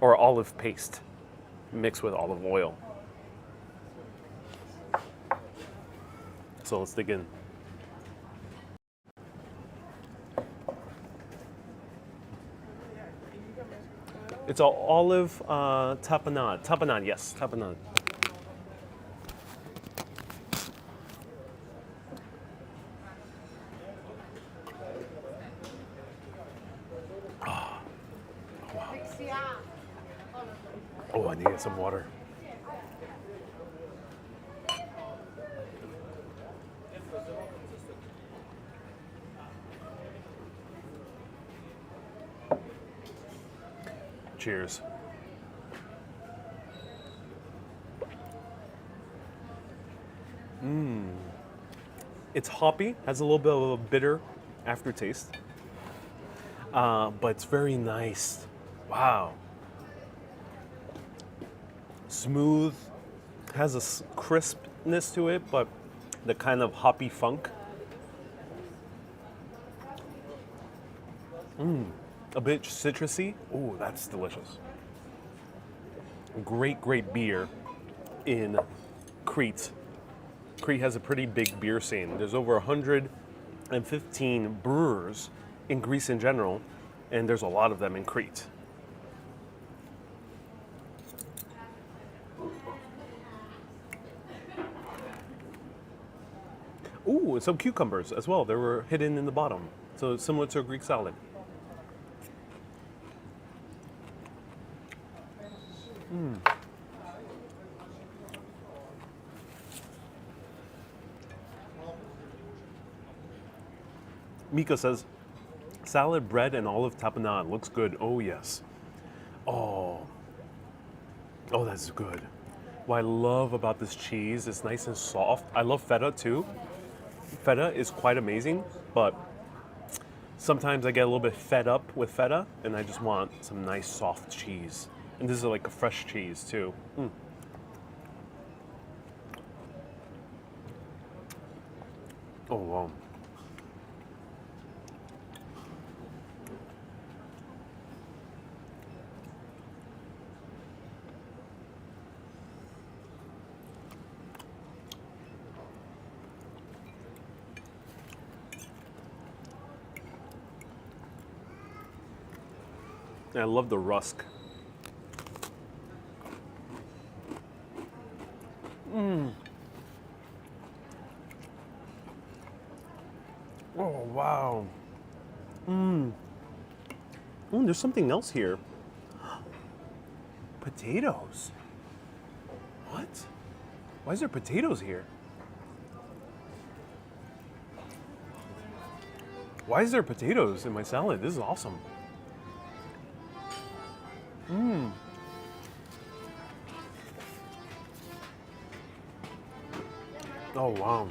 or olive paste mixed with olive oil. So let's dig in. It's an olive tapenade. Tapenade, yes, tapenade. Oh, wow. Oh, I need to get some water. Cheers. It's hoppy, has a little bit of a bitter aftertaste, but it's very nice. Wow. Smooth, has a crispness to it, but the kind of hoppy funk. A bit citrusy. Ooh, that's delicious. Great beer in Crete. Crete has a pretty big beer scene. There's over 115 brewers in Greece in general, and there's a lot of them in Crete. Ooh, and some cucumbers as well. They were hidden in the bottom. So it's similar to a Greek salad. Mika says, salad, bread, and olive tapenade. Looks good. Oh, yes. Oh, that's good. What I love about this cheese, it's nice and soft. I love feta, too. Feta is quite amazing, but sometimes I get a little bit fed up with feta, and I just want some nice, soft cheese. And this is like a fresh cheese, too. Oh, wow. I love the rusk. Oh, wow. Mmm. Ooh, there's something else here. Potatoes. What? Why is there potatoes here? Why is there potatoes in my salad? This is awesome. Mmm. Oh, wow.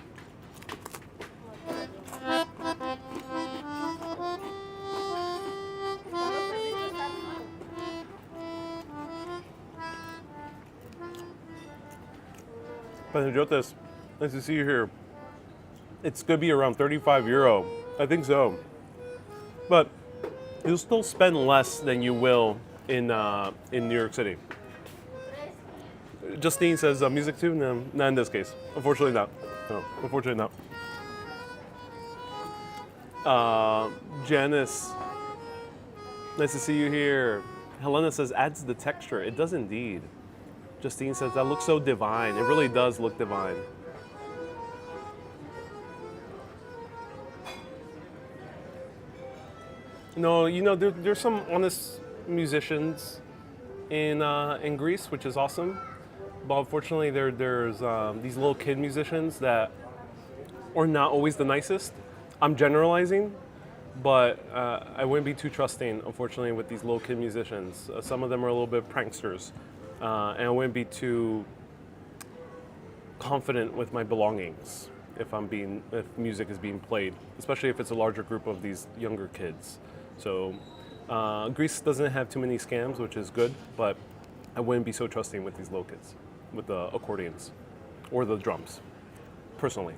Panajotis, nice to see you here. It's going to be around 35 euro. I think so. But you'll still spend less than you will in New York City. Justine says music too? No, not in this case. Unfortunately not. No, unfortunately not. Janice, nice to see you here. Helena says adds the texture. It does indeed. Justine says that looks so divine. It really does look divine. No, you know, there's some honest musicians in Greece, which is awesome. But unfortunately, there's these little kid musicians that are not always the nicest. I'm generalizing, but I wouldn't be too trusting, unfortunately, with these little kid musicians. Some of them are a little bit pranksters, and I wouldn't be too confident with my belongings if music is being played, especially if it's a larger group of these younger kids. So Greece doesn't have too many scams, which is good, but I wouldn't be so trusting with these little kids, with the accordions or the drums, personally.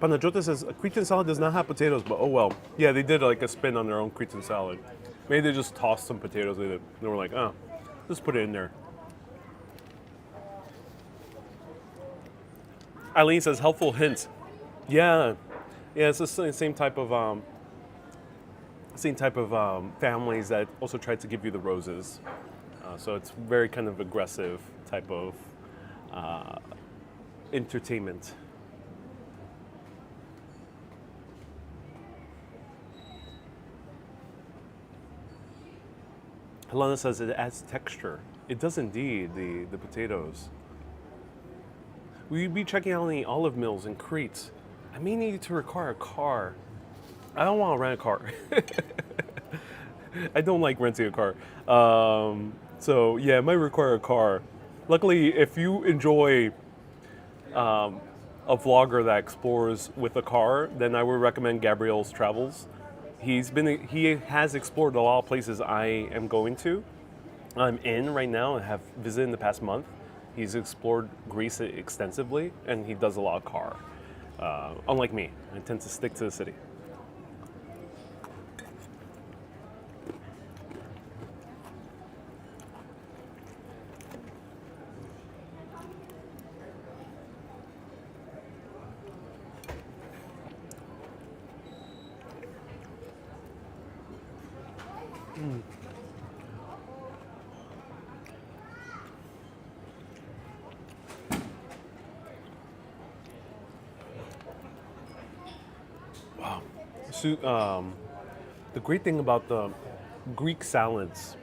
Panajota says, a Cretan salad does not have potatoes, but oh well. Yeah, they did like a spin on their own Cretan salad. Maybe they just tossed some potatoes with it. They were like, oh, just put it in there. Eileen says, helpful hint. Yeah, it's the same type of families that also tried to give you the roses. So it's very kind of aggressive type of entertainment. Helena says it adds texture. It does indeed, the potatoes. Will you be checking out any olive mills in Crete? I may need to require a car. I don't want to rent a car. I don't like renting a car. So yeah, it might require a car. Luckily, if you enjoy a vlogger that explores with a car, then I would recommend Gabriel's Travels. He has explored a lot of places I am going to. I'm in right now and have visited in the past month. He's explored Greece extensively, and he does a lot of car. Unlike me, I tend to stick to the city. Wow. So, the great thing about the Greek salads,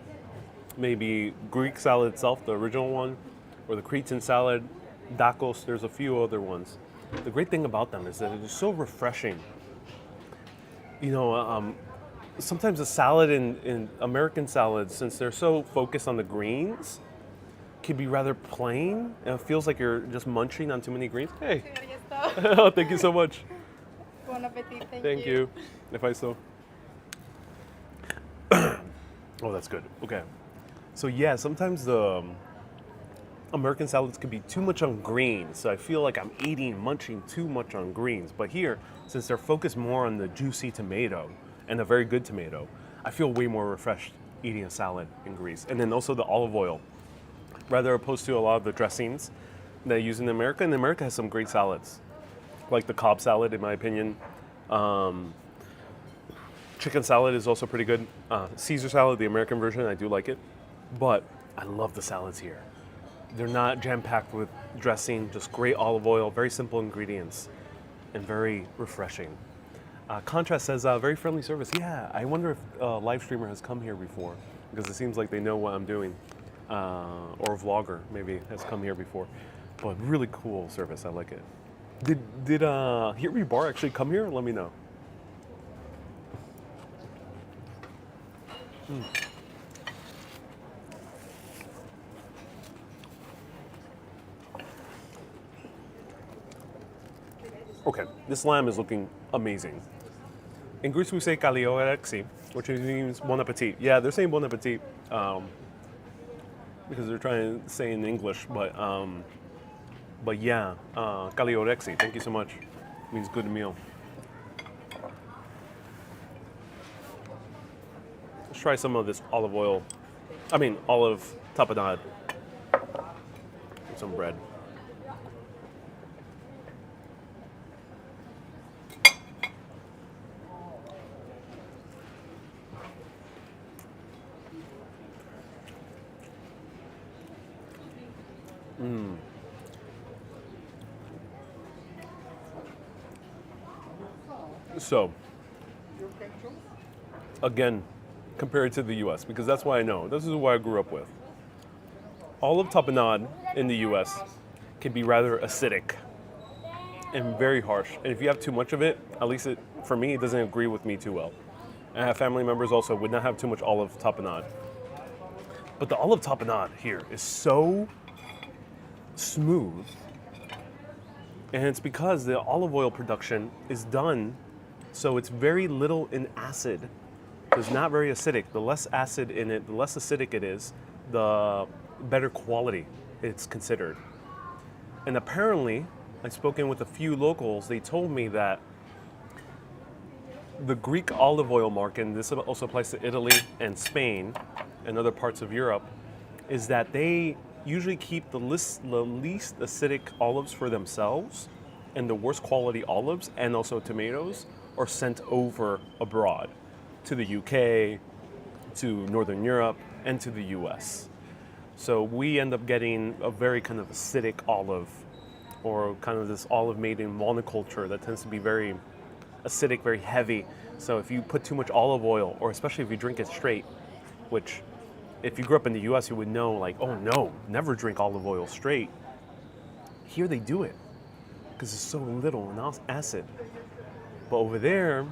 maybe Greek salad itself, the original one, or the Cretan salad, dakos, there's a few other ones. The great thing about them is that it is so refreshing. You know, sometimes a salad in American salads, since they're so focused on the greens, can be rather plain. And it feels like you're just munching on too many greens. Hey, oh, thank you so much. Bon appetit, Thank you. If I so. Oh, that's good. Okay. So yeah, sometimes the American salads can be too much on greens. So I feel like I'm munching too much on greens. But here, since they're focused more on the juicy tomato and a very good tomato, I feel way more refreshed eating a salad in Greece. And then also the olive oil, rather opposed to a lot of the dressings that I use in America. And America has some great salads, like the Cobb salad, in my opinion. Chicken salad is also pretty good. Caesar salad, the American version, I do like it. But I love the salads here. They're not jam-packed with dressing, just great olive oil, very simple ingredients, and very refreshing. Contrast says, very friendly service. Yeah, I wonder if a live streamer has come here before, because it seems like they know what I'm doing. Or a vlogger maybe has come here before. But really cool service, I like it. Did Here Be Bar actually come here? Let me know. Okay, this lamb is looking amazing. In Greece we say kalliorexi, which means bon appetit. Yeah, they're saying bon appetit because they're trying to say in English, but yeah, kalliorexi. Thank you so much. Means good meal. Let's try some of this olive tapenade. With some bread. So, again, compared to the US, because that's why I know. This is what I grew up with. Olive tapenade in the US can be rather acidic and very harsh. And if you have too much of it, at least for me, it doesn't agree with me too well. And I have family members also would not have too much olive tapenade. But the olive tapenade here is so smooth. And it's because the olive oil production is done so it's very little in acid. It's not very acidic. The less acid in it, the less acidic it is, the better quality it's considered. And apparently, I've spoken with a few locals, they told me that the Greek olive oil market, and this also applies to Italy and Spain and other parts of Europe, is that they usually keep the least acidic olives for themselves, and the worst quality olives and also tomatoes are sent over abroad to the UK, to Northern Europe, and to the US. So we end up getting a very kind of acidic olive, or kind of this olive made in monoculture that tends to be very acidic, very heavy. So if you put too much olive oil, or especially if you drink it straight, which if you grew up in the US, you would know, like, oh no, never drink olive oil straight. Here they do it because it's so little in acid. But over there,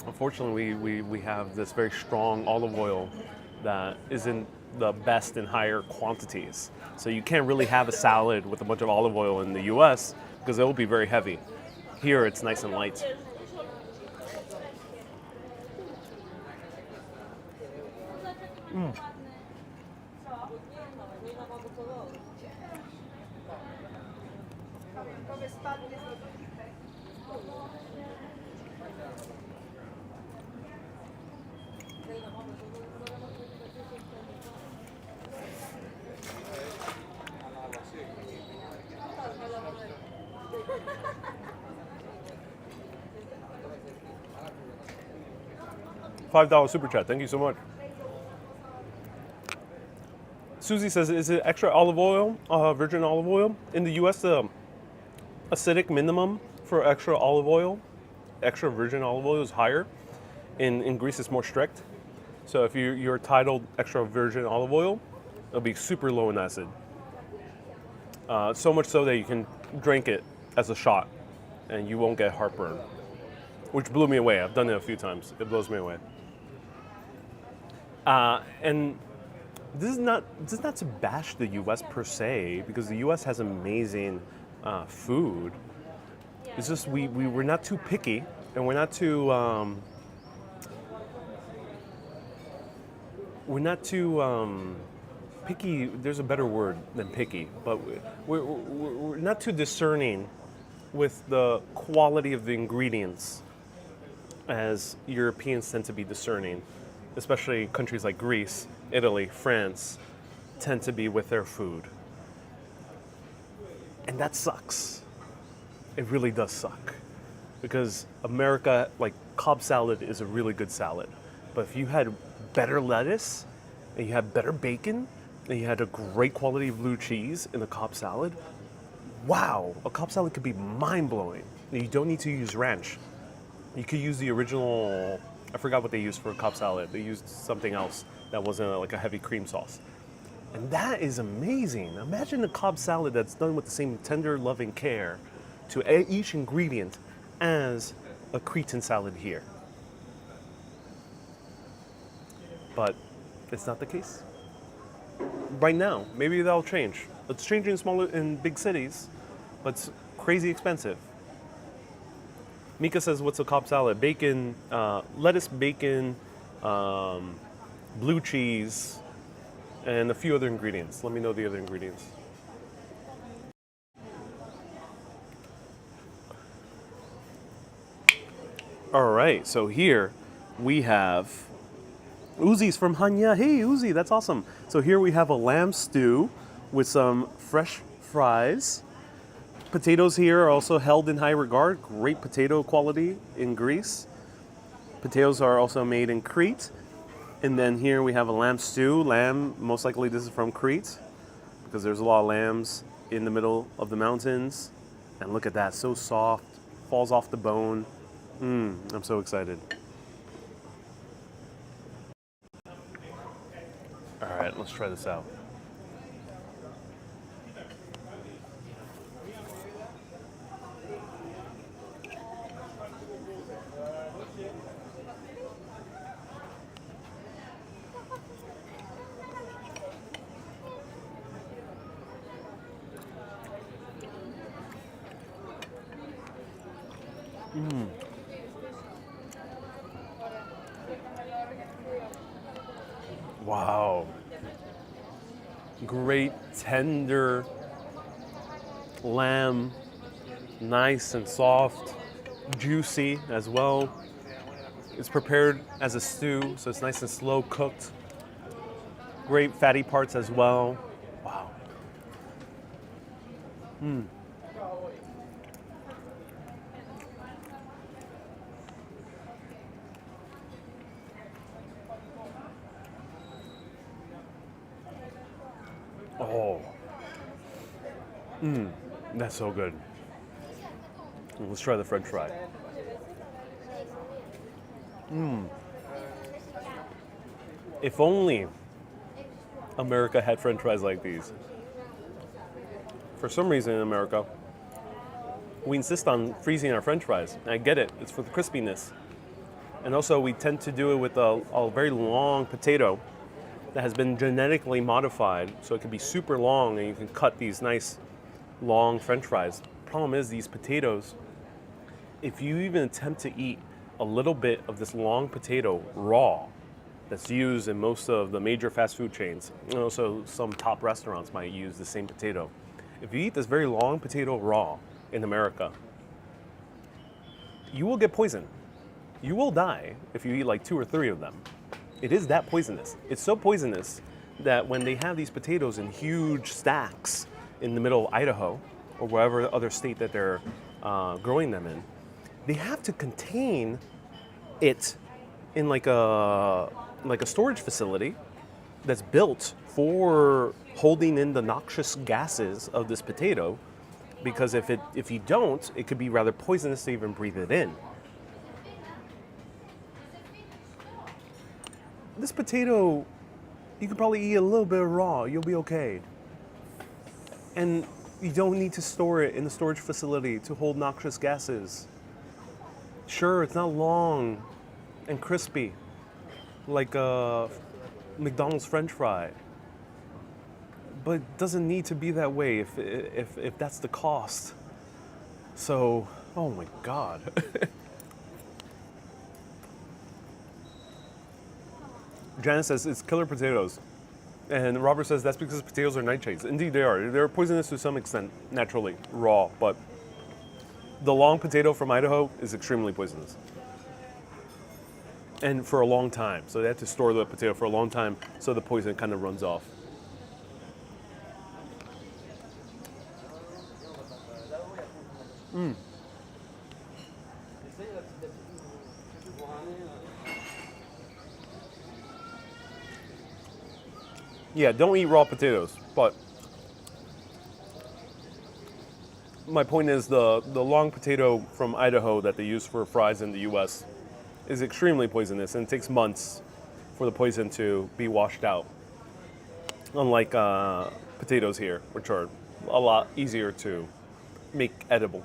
unfortunately, we have this very strong olive oil that isn't the best in higher quantities. So you can't really have a salad with a bunch of olive oil in the US because it will be very heavy. Here it's nice and light. $5 super chat. Thank you so much. Susie says, is it extra olive oil, virgin olive oil? In the US, the acidic minimum for extra olive oil, extra virgin olive oil is higher. In Greece, it's more strict. So if you're titled extra virgin olive oil, it'll be super low in acid. So much so that you can drink it as a shot and you won't get heartburn, which blew me away. I've done it a few times. It blows me away. And this is not to bash the U.S. per se, because the U.S. has amazing food. It's just we're not too picky, and we're not too picky. There's a better word than picky, but we're not too discerning with the quality of the ingredients as Europeans tend to be discerning. Especially countries like Greece, Italy, France, tend to be with their food. And that sucks. It really does suck. because America, like Cobb salad is a really good salad. But if you had better lettuce, and you had better bacon, and you had a great quality of blue cheese in a Cobb salad, wow, a Cobb salad could be mind-blowing. And you don't need to use ranch. You could use the original, I forgot what they used for a Cobb salad. They used something else that wasn't like a heavy cream sauce. And that is amazing. Imagine a Cobb salad that's done with the same tender, loving care to each ingredient as a Cretan salad here. But it's not the case. Right now, maybe that'll change. It's changing in big cities, but it's crazy expensive. Mika says, what's a Cobb salad? Bacon, lettuce, bacon, blue cheese, and a few other ingredients. Let me know the other ingredients. All right, so here we have Uzi's from Hanya. Hey, Uzi, that's awesome. So here we have a lamb stew with some fresh fries. Potatoes here are also held in high regard. Great potato quality in Greece. Potatoes are also made in Crete. And then here we have a lamb stew. Lamb, most likely this is from Crete because there's a lot of lambs in the middle of the mountains. And look at that, so soft, falls off the bone. I'm so excited. All right, let's try this out. Wow. Great tender lamb, nice and soft, juicy as well. It's prepared as a stew, so it's nice and slow cooked. Great fatty parts as well. Wow. Oh. That's so good. Let's try the French fry. If only America had French fries like these. For some reason in America, we insist on freezing our French fries. I get it, it's for the crispiness. And also we tend to do it with a very long potato that has been genetically modified, so it can be super long and you can cut these nice long French fries. Problem is these potatoes, if you even attempt to eat a little bit of this long potato raw, that's used in most of the major fast food chains, and also some top restaurants might use the same potato. If you eat this very long potato raw in America, you will get poisoned. You will die if you eat like 2 or 3 of them. It is that poisonous. It's so poisonous that when they have these potatoes in huge stacks in the middle of Idaho or wherever other state that they're growing them in, they have to contain it in like a storage facility that's built for holding in the noxious gases of this potato, because if you don't, it could be rather poisonous to even breathe it in. This potato, you can probably eat a little bit raw, you'll be okay. And you don't need to store it in the storage facility to hold noxious gases. Sure, it's not long and crispy like a McDonald's French fry, but it doesn't need to be that way if that's the cost. So, oh my God. Janice says it's killer potatoes. And Robert says that's because potatoes are nightshades. Indeed they are. They're poisonous to some extent, naturally, raw, but the long potato from Idaho is extremely poisonous. And for a long time. So they have to store the potato for a long time so the poison kind of runs off. Yeah, don't eat raw potatoes. But my point is the long potato from Idaho that they use for fries in the U.S. is extremely poisonous, and it takes months for the poison to be washed out. Unlike potatoes here, which are a lot easier to make edible.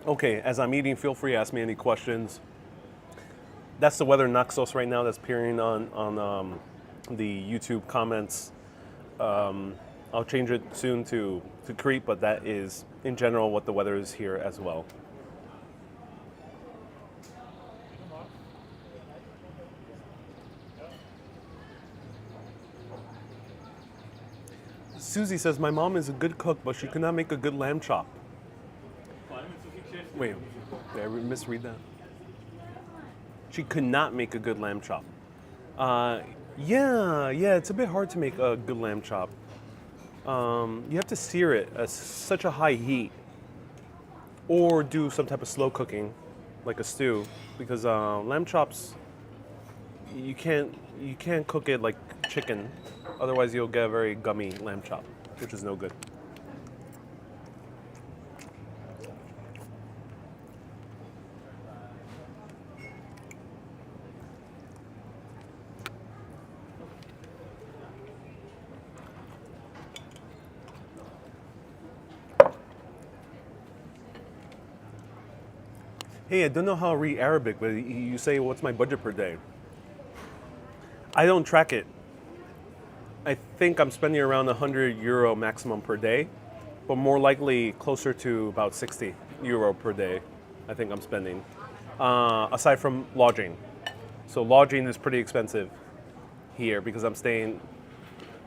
Okay, as I'm eating, feel free to ask me any questions. That's the weather in Naxos right now that's appearing on the YouTube comments. I'll change it soon to Crete, but that is, in general, what the weather is here as well. Susie says, my mom is a good cook, but she could not make a good lamb chop. Wait, did I misread that? She could not make a good lamb chop. Yeah, it's a bit hard to make a good lamb chop. You have to sear it at such a high heat, or do some type of slow cooking, like a stew, because lamb chops, you can't cook it like chicken, otherwise you'll get a very gummy lamb chop, which is no good. Hey, I don't know how to read Arabic, but you say, what's my budget per day? I don't track it. I think I'm spending around €100 maximum per day, but more likely closer to about €60 per day, I think I'm spending, aside from lodging. So lodging is pretty expensive here because I'm staying,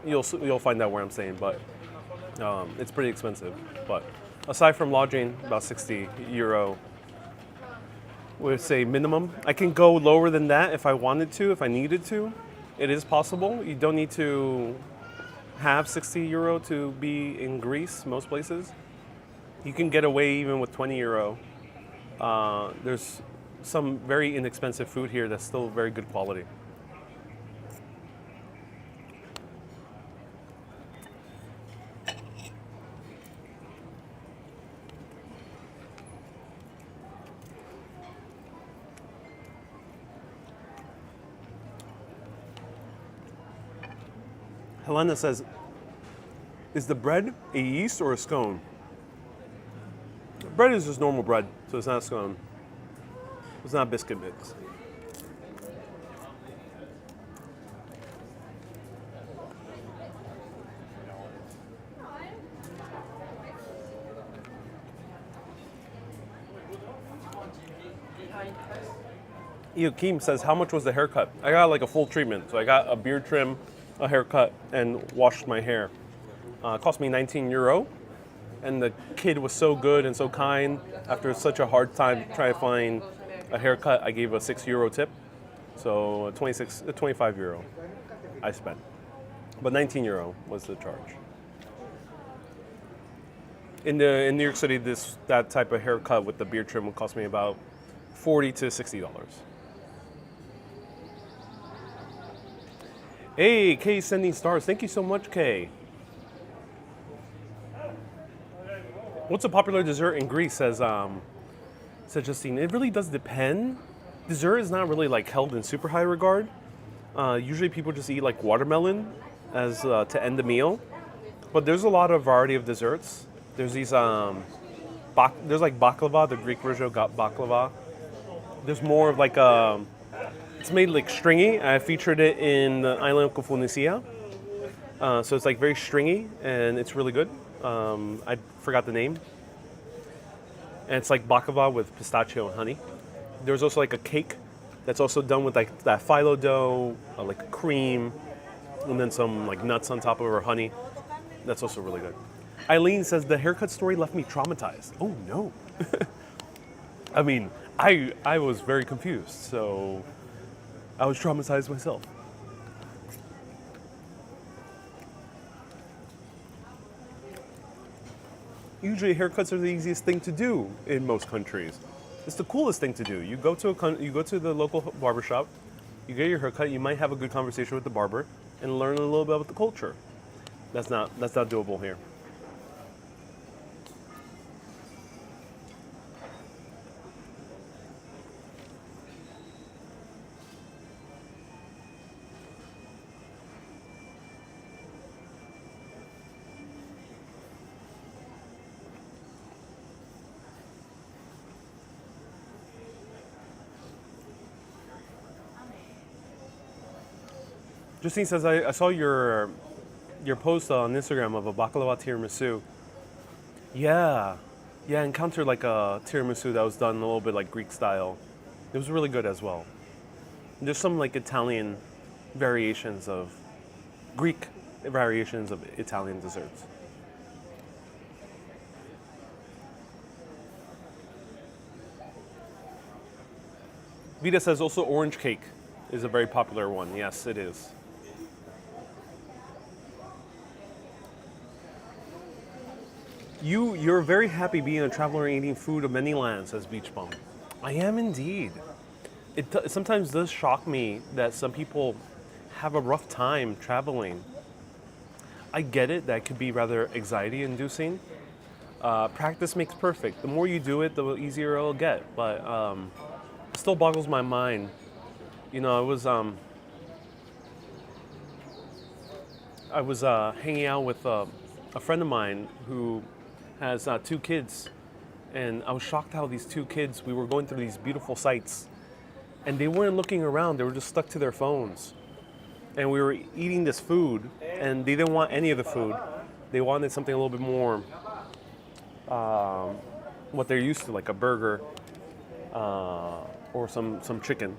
you'll find out where I'm staying, but it's pretty expensive. But aside from lodging, about €60 would say minimum. I can go lower than that if I wanted to, if I needed to. It is possible. You don't need to have €60 to be in Greece, most places. You can get away even with €20. There's some very inexpensive food here that's still very good quality. Helena says, is the bread a yeast or a scone? Bread is just normal bread, so it's not a scone. It's not biscuit mix. Joachim says, how much was the haircut? I got like a full treatment. So I got a beard trim, a haircut, and washed my hair. It cost me €19. And the kid was so good and so kind. After such a hard time trying to find a haircut, I gave a €6 tip. So 25 euro I spent. But €19 was the charge. In New York City, that type of haircut with the beard trim would cost me about $40 to $60. Hey, Kay's sending stars. Thank you so much, Kay. What's a popular dessert in Greece, says Justine. It really does depend. Dessert is not really like held in super high regard. Usually people just eat like watermelon as to end the meal. But there's a lot of variety of desserts. There's these, there's like baklava, the Greek version of baklava. There's more of like it's made like stringy. I featured it in the island of Phoenicia. So it's like very stringy and it's really good. I forgot the name. And it's like baklava with pistachio and honey. There's also like a cake that's also done with like that phyllo dough, like cream, and then some like nuts on top of it or honey. That's also really good. Eileen says, the haircut story left me traumatized. Oh no. I mean, I was very confused, so I was traumatized myself. usually haircuts are the easiest thing to do in most countries. It's the coolest thing to do. You go to you go to the local barbershop, you get your haircut. You might have a good conversation with the barber and learn a little bit about the culture. That's not doable here. Justine says, I saw your post on Instagram of a baklava tiramisu. Yeah, I encountered like a tiramisu that was done a little bit like Greek style. It was really good as well. There's some like Italian variations of Greek variations of Italian desserts. Vita says also orange cake is a very popular one. Yes, it is. You're very happy being a traveler and eating food of many lands, says Beach Bum. I am indeed. It sometimes does shock me that some people have a rough time traveling. I get it, that could be rather anxiety-inducing. Practice makes perfect. The more you do it, the easier it'll get. But it still boggles my mind. You know, I was hanging out with a friend of mine who has 2 kids, and I was shocked how these 2 kids, we were going through these beautiful sights, and they weren't looking around, they were just stuck to their phones. And we were eating this food, and they didn't want any of the food. They wanted something a little bit more, what they're used to, like a burger or some chicken.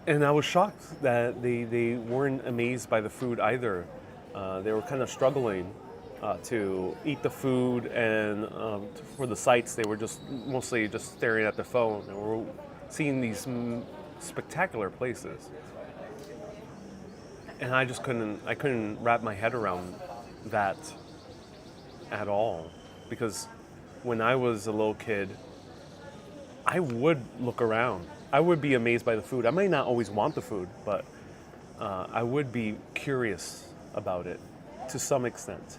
And I was shocked that they weren't amazed by the food either. They were kind of struggling to eat the food, and for the sights, they were just mostly just staring at their phone. And we were seeing these spectacular places, and I couldn't wrap my head around that at all. Because when I was a little kid, I would look around. I would be amazed by the food. I might not always want the food, but I would be curious about it to some extent.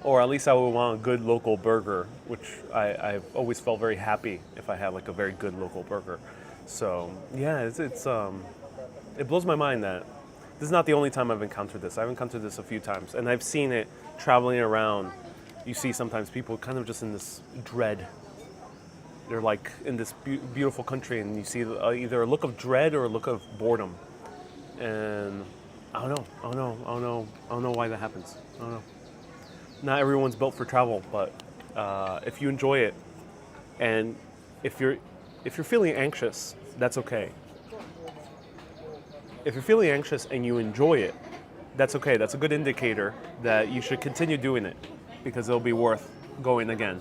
Or at least I would want a good local burger, which I've always felt very happy if I had like a very good local burger. So yeah, it blows my mind that this is not the only time I've encountered this. I've encountered this a few times, and I've seen it traveling around. You see sometimes people kind of just in this dread. They're like in this beautiful country, and you see either a look of dread or a look of boredom. And I don't know why that happens. I don't know. Not everyone's built for travel, but if you enjoy it, and if you're feeling anxious, that's okay. If you're feeling anxious and you enjoy it, that's okay. That's a good indicator that you should continue doing it, because it'll be worth going again.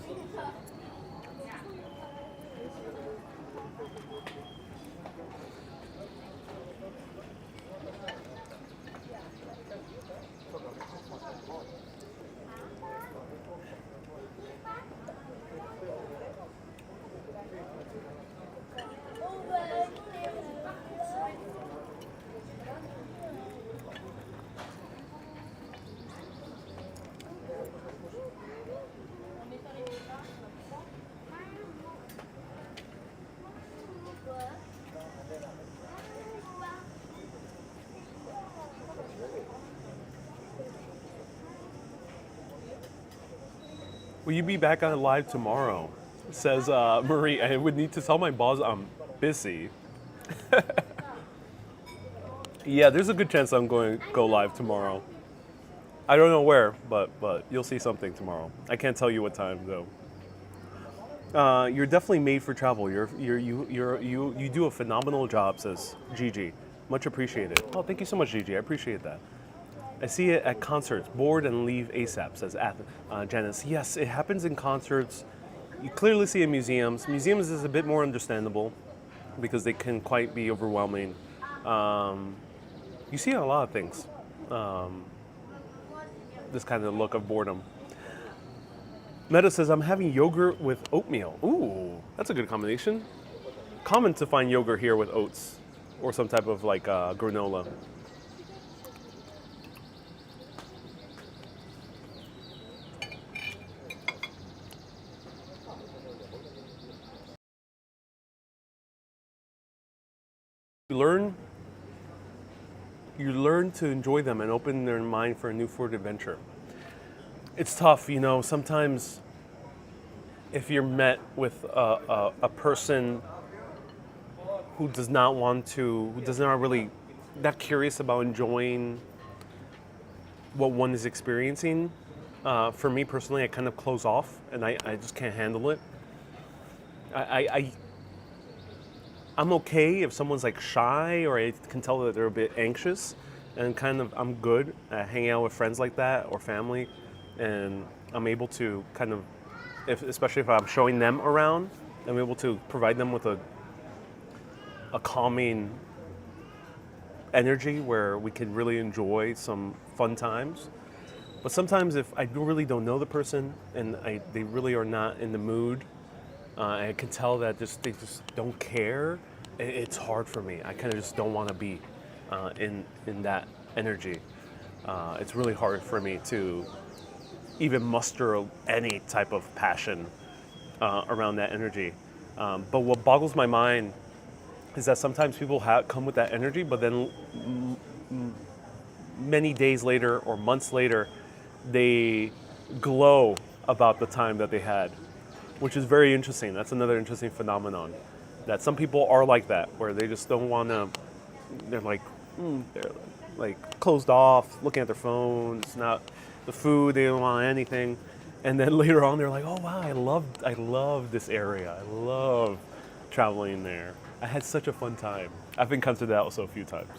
Will you be back on live tomorrow? Says Marie. I would need to tell my boss I'm busy. Yeah, there's a good chance I'm going to go live tomorrow. I don't know where, but you'll see something tomorrow. I can't tell you what time though. You're definitely made for travel. You do a phenomenal job, says Gigi. Much appreciated. Oh, thank you so much, Gigi. I appreciate that. I see it at concerts. Board and leave ASAP, says Janice. Yes, it happens in concerts. You clearly see it in museums. Museums is a bit more understandable because they can quite be overwhelming. You see a lot of things. This kind of look of boredom. Meta says, I'm having yogurt with oatmeal. Ooh, that's a good combination. Common to find yogurt here with oats or some type of like granola. You learn to enjoy them and open their mind for a new food adventure. It's tough, you know, sometimes if you're met with a person who does not really, not curious about enjoying what one is experiencing, for me personally, I kind of close off and I just can't handle it. I'm okay if someone's like shy or I can tell that they're a bit anxious, and kind of I'm good at hanging out with friends like that or family, and I'm able to kind of, especially if I'm showing them around, I'm able to provide them with a calming energy where we can really enjoy some fun times. But sometimes if I really don't know the person and they really are not in the mood, I can tell that they just don't care. It's hard for me. I kind of just don't want to be in that energy. It's really hard for me to even muster any type of passion around that energy. But what boggles my mind is that sometimes people come with that energy, but then many days later or months later, they glow about the time that they had, which is very interesting. That's another interesting phenomenon, that some people are like that, where they just don't want to, they're like closed off, looking at their phones, not the food, they don't want anything. And then later on, they're like, oh wow, I love this area. I love traveling there. I had such a fun time. I've encountered that also a few times.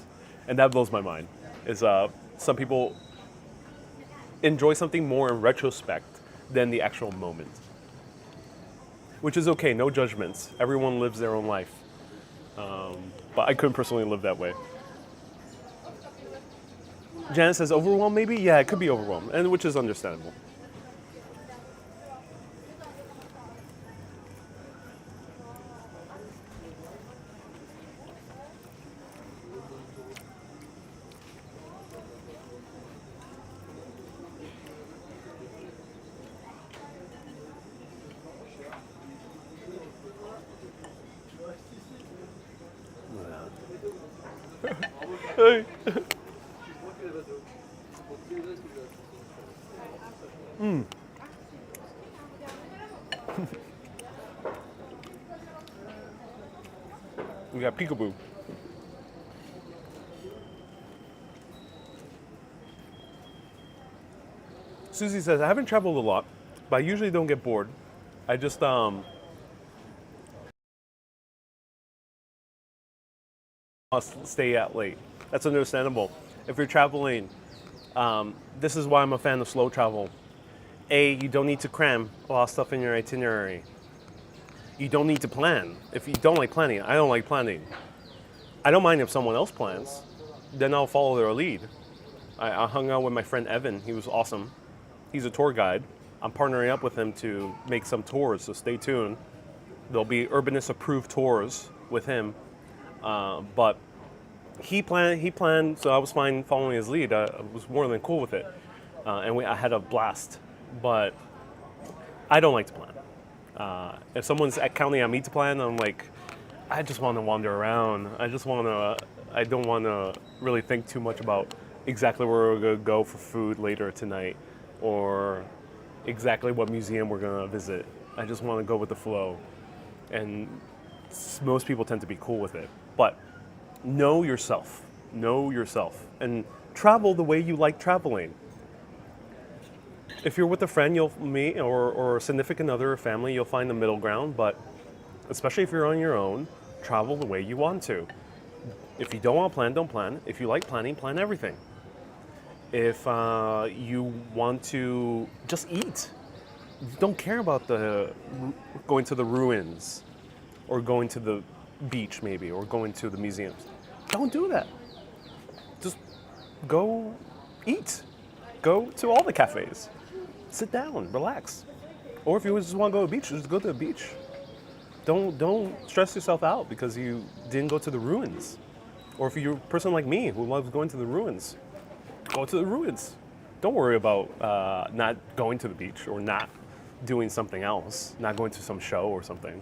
And that blows my mind, is some people enjoy something more in retrospect than the actual moment. Which is okay, no judgments. Everyone lives their own life. But I couldn't personally live that way. Janet says, overwhelmed maybe? Yeah, it could be overwhelmed, and which is understandable. Hey. We got peekaboo. Susie says, I haven't traveled a lot, but I usually don't get bored. I just stay out late. That's understandable. If you're traveling, this is why I'm a fan of slow travel. You don't need to cram a lot of stuff in your itinerary. You don't need to plan. If you don't like planning, I don't like planning. I don't mind if someone else plans, then I'll follow their lead. I hung out with my friend Evan. He was awesome. He's a tour guide. I'm partnering up with him to make some tours, so stay tuned. There'll be Urbanist approved tours with him. But he planned, so I was fine following his lead. I was more than cool with it. And I had a blast. But I don't like to plan. If someone's counting on me to plan, I'm like, I just want to wander around. I don't want to really think too much about exactly where we're going to go for food later tonight or exactly what museum we're going to visit. I just want to go with the flow. And most people tend to be cool with it. But know yourself, and travel the way you like traveling. If you're with a friend, you'll meet, or a significant other or family, you'll find the middle ground. But especially if you're on your own, travel the way you want to. If you don't want to plan, don't plan. If you like planning, plan everything. If you want to just eat, don't care about going to the ruins or going to the beach maybe, or going to the museums. Don't do that. Just go eat. Go to all the cafes. Sit down, relax. Or if you just want to go to the beach, just go to the beach. Don't stress yourself out because you didn't go to the ruins. Or if you're a person like me who loves going to the ruins, go to the ruins. Don't worry about not going to the beach or not doing something else, not going to some show or something.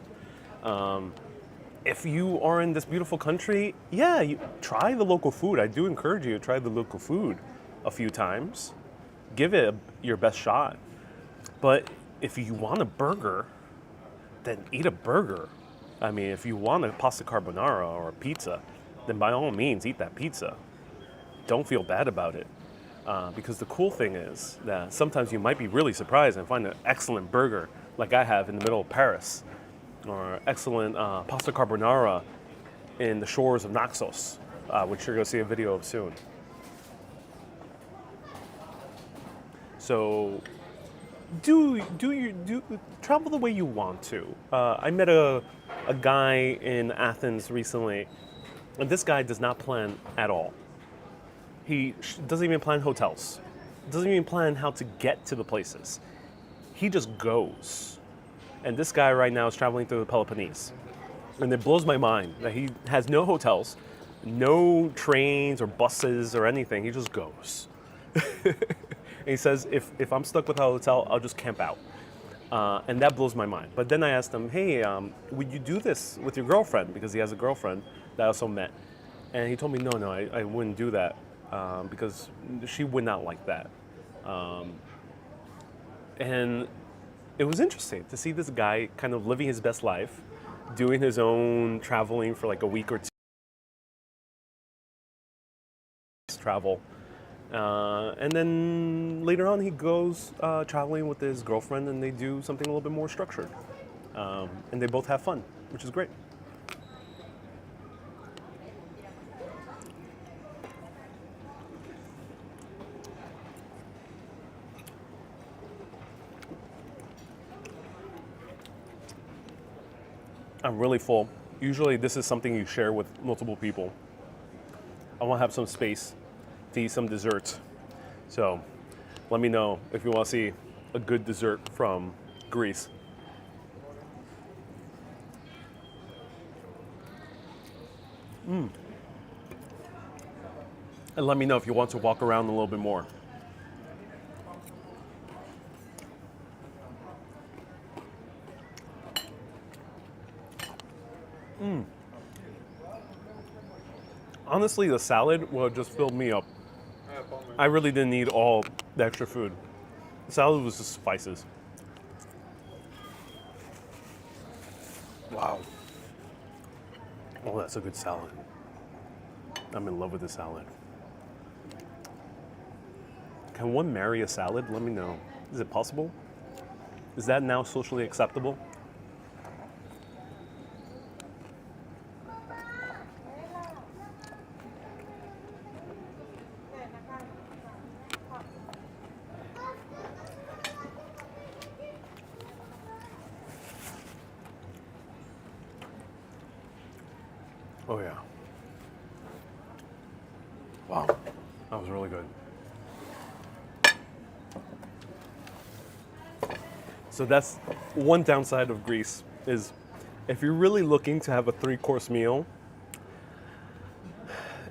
If you are in this beautiful country, yeah, you try the local food. I do encourage you to try the local food a few times. Give it your best shot. But if you want a burger, then eat a burger. I mean, if you want a pasta carbonara or a pizza, then by all means eat that pizza. Don't feel bad about it. Because the cool thing is that sometimes you might be really surprised and find an excellent burger like I have in the middle of Paris, or excellent pasta carbonara in the shores of Naxos, which you're going to see a video of soon. So do travel the way you want to. I met a guy in Athens recently, and this guy does not plan at all. He doesn't even plan hotels. Doesn't even plan how to get to the places. He just goes. And this guy right now is traveling through the Peloponnese. And it blows my mind that he has no hotels, no trains or buses or anything. He just goes. And he says, if I'm stuck with a hotel, I'll just camp out. And that blows my mind. But then I asked him, hey, would you do this with your girlfriend? Because he has a girlfriend that I also met. And he told me, no, I wouldn't do that because she would not like that. And it was interesting to see this guy kind of living his best life, doing his own traveling for like a week or two. Travel. And then later on he goes traveling with his girlfriend and they do something a little bit more structured. And they both have fun, which is great. I'm really full. Usually this is something you share with multiple people. I want to have some space to eat some desserts. So let me know if you want to see a good dessert from Greece. And let me know if you want to walk around a little bit more. Honestly, the salad will just filled me up. I really didn't need all the extra food. The salad was just suffices. Wow. Oh, that's a good salad. I'm in love with the salad. Can one marry a salad? Let me know. Is it possible? Is that now socially acceptable? Oh yeah. Wow, that was really good. So that's one downside of Greece is if you're really looking to have a 3-course meal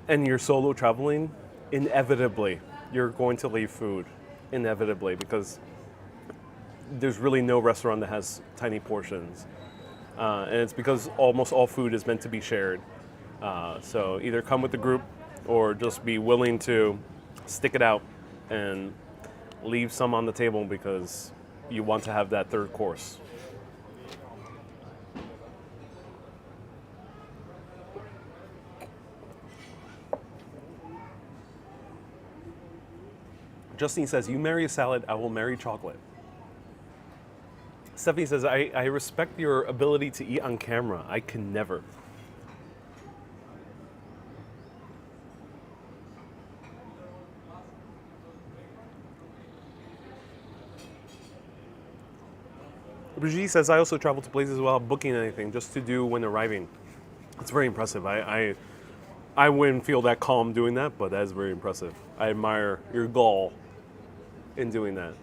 and you're solo traveling, inevitably you're going to leave food, inevitably, because there's really no restaurant that has tiny portions. And it's because almost all food is meant to be shared. So either come with the group or just be willing to stick it out and leave some on the table because you want to have that 3rd course. Justine says, you marry a salad, I will marry chocolate. Stephanie says, I respect your ability to eat on camera. I can never. Brigitte says, I also travel to places without booking anything, just to do when arriving. It's very impressive. I wouldn't feel that calm doing that, but that is very impressive. I admire your gall in doing that.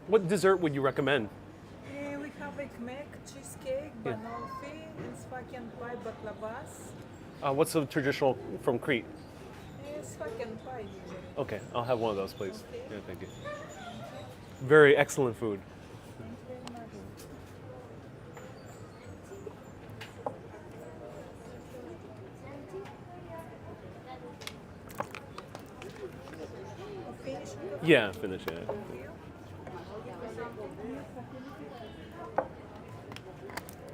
What dessert would you recommend? We have a kmek, cheesecake, banoffee, sfaken pie, baklavas. What's the traditional from Crete? Sfaken pie. Okay, I'll have one of those, please. Okay. Yeah, thank you. Very excellent food. Finish. Yeah, finish it.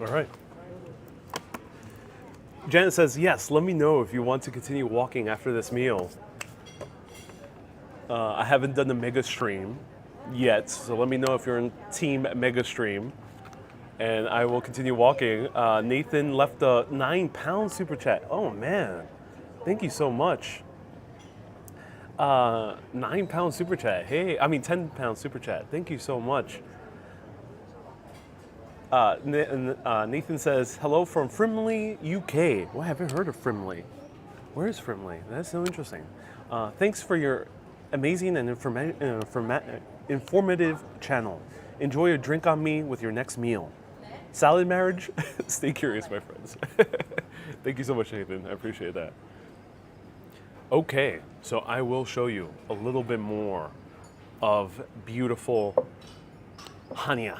All right. Janet says, yes, let me know if you want to continue walking after this meal. I haven't done the mega stream yet, so let me know if you're in team mega stream. And I will continue walking. Nathan left a 9-pound super chat. Oh man, thank you so much. 9-pound super chat. Hey, I mean 10-pound super chat. Thank you so much. Nathan says, hello from Frimley, UK. Well, I haven't heard of Frimley. Where is Frimley? That's so interesting. Thanks for your amazing and informative channel. Enjoy a drink on me with your next meal. Salad marriage? Stay curious, my friends. Thank you so much, Nathan. I appreciate that. Okay, so I will show you a little bit more of beautiful Hanya,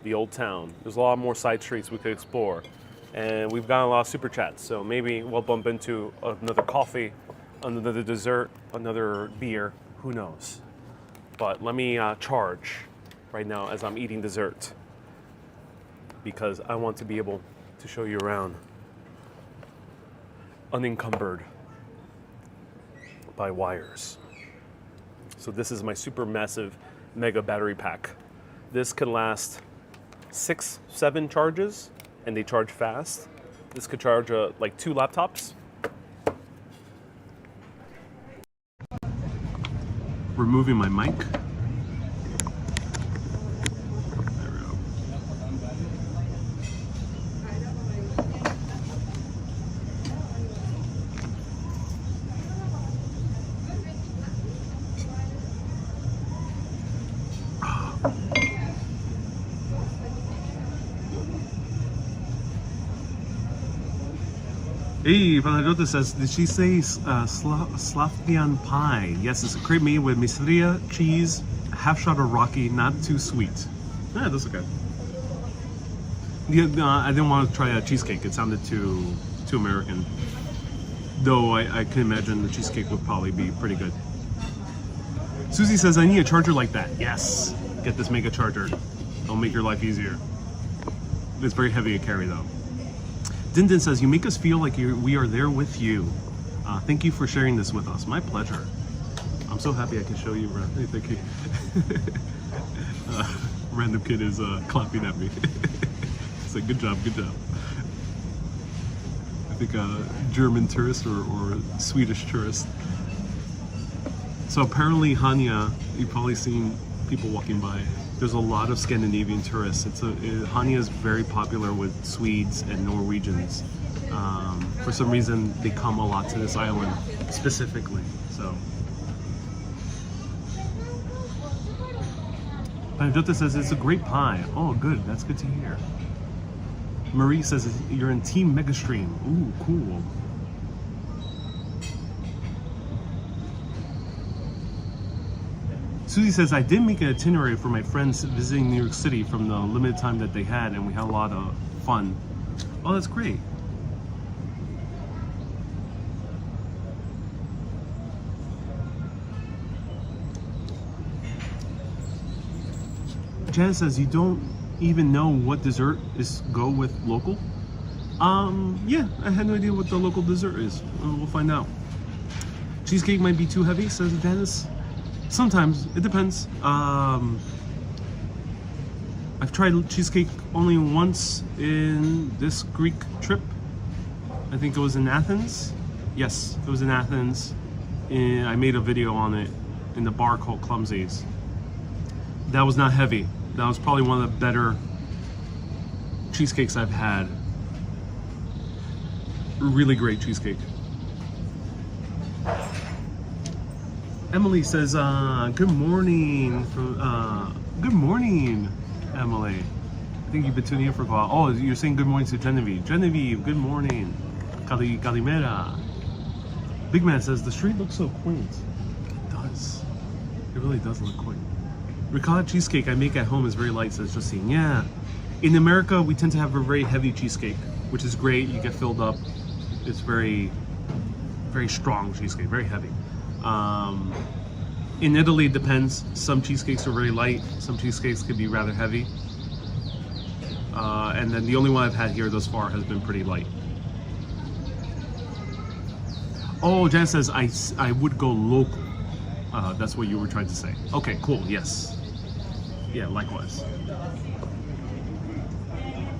the old town. There's a lot more side streets we could explore. And we've gotten a lot of super chats, so maybe we'll bump into another coffee, another dessert, another beer, who knows. But let me charge right now as I'm eating dessert, because I want to be able to show you around unencumbered by wires. So this is my super massive mega battery pack. This can last 6-7 charges, and they charge fast. This could charge like 2 laptops. Removing my mic. There we go. Hey, Vanajota says, did she say Slavkian pie? Yes, it's a crepe made with miseria, cheese, half shot of Rocky, not too sweet. Yeah, that's okay. Yeah, I didn't want to try a cheesecake. It sounded too American. Though I can imagine the cheesecake would probably be pretty good. Susie says, I need a charger like that. Yes, get this mega charger. It'll make your life easier. It's very heavy to carry though. Dindin says, you make us feel like we are there with you. Thank you for sharing this with us. My pleasure. I'm so happy I can show you around. Hey, thank you. Random kid is clapping at me. It's like, good job, good job. I think a German tourist or Swedish tourist. So apparently Hanya, you've probably seen people walking by. There's a lot of Scandinavian tourists. Hanya is very popular with Swedes and Norwegians. For some reason, they come a lot to this island specifically. So, Panajota says it's a great pie. Oh, good. That's good to hear. Marie says you're in Team Megastream. Ooh, cool. Susie says, I did make an itinerary for my friends visiting New York City from the limited time that they had, and we had a lot of fun. Oh, that's great. Jan says, you don't even know what dessert is go with local? Yeah, I had no idea what the local dessert is. We'll find out. Cheesecake might be too heavy, says Dennis. Sometimes, it depends. I've tried cheesecake only once in this Greek trip. I think it was in Athens. Yes, it was in Athens. And I made a video on it in the bar called Clumsy's. That was not heavy. That was probably one of the better cheesecakes I've had. Really great cheesecake. Emily says, good morning from Good morning, Emily. I think you've been tuning in for a while. Oh, you're saying good morning to Genevieve. Genevieve, good morning. Kalimera. Big Man says the street looks so quaint. It does. It really does look quaint. Ricotta cheesecake I make at home is very light, says Justine. Yeah. In America, we tend to have a very heavy cheesecake, which is great. You get filled up. It's very, very strong cheesecake, very heavy. In Italy, it depends. Some cheesecakes are very light. Some cheesecakes could be rather heavy. And then the only one I've had here thus far has been pretty light. Oh, Jan says I would go local. That's what you were trying to say. Okay, cool. Yes. Yeah, likewise.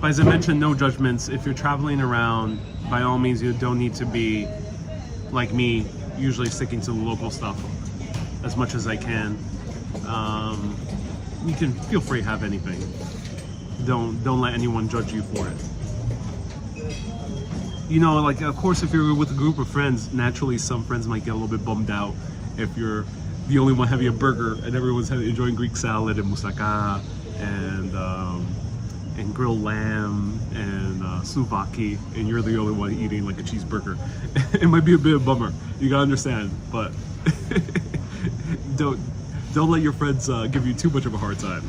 But as I mentioned, no judgments. If you're traveling around, by all means, you don't need to be like me, usually sticking to the local stuff as much as I can. You can feel free to have anything. Don't let anyone judge you for it. You know, like, of course, if you're with a group of friends, naturally some friends might get a little bit bummed out if you're the only one having a burger and everyone's enjoying Greek salad and moussaka and grilled lamb and souvaki, and you're the only one eating like a cheeseburger. It might be a bit of a bummer. You gotta understand, but don't let your friends give you too much of a hard time.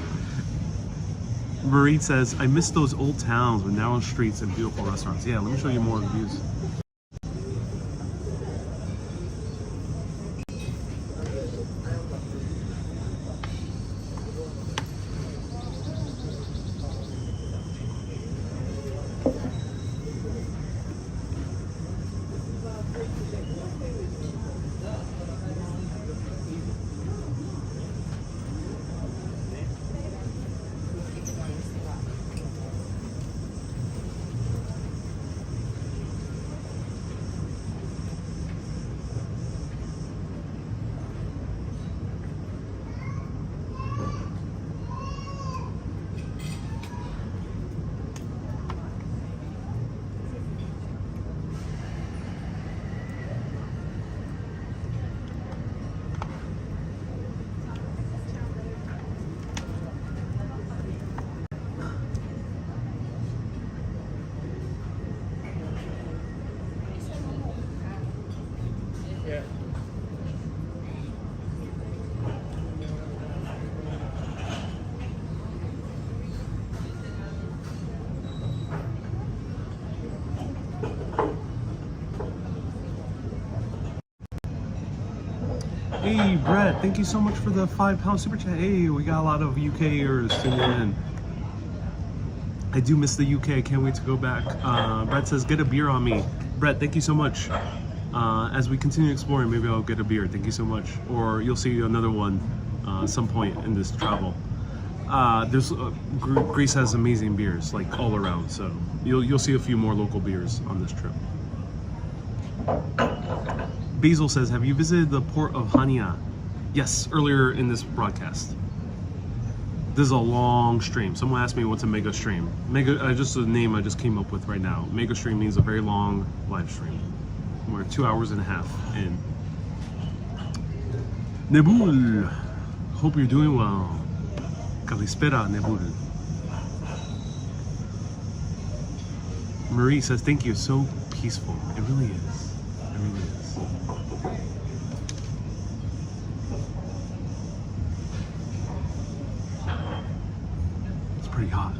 Marie says, I miss those old towns with narrow streets and beautiful restaurants. Yeah, let me show you more of the views. Hey Brett, thank you so much for the £5 super chat. Hey, we got a lot of UKers tuning in. I do miss the UK, I can't wait to go back. Brett says, get a beer on me. Brett, thank you so much. As we continue exploring, maybe I'll get a beer. Thank you so much. Or you'll see another one some point in this travel. Greece has amazing beers, like all around. So you'll see a few more local beers on this trip. Basil says, have you visited the port of Hanya? Yes, earlier in this broadcast. This is a long stream. Someone asked me what's a mega stream. Mega, just a name I just came up with right now. Mega stream means a very long live stream. We're 2 hours and a half in. Nebul, hope you're doing well. Kalispera, Nebul. Marie says, thank you, so peaceful. It really is. It really is. Pretty hot.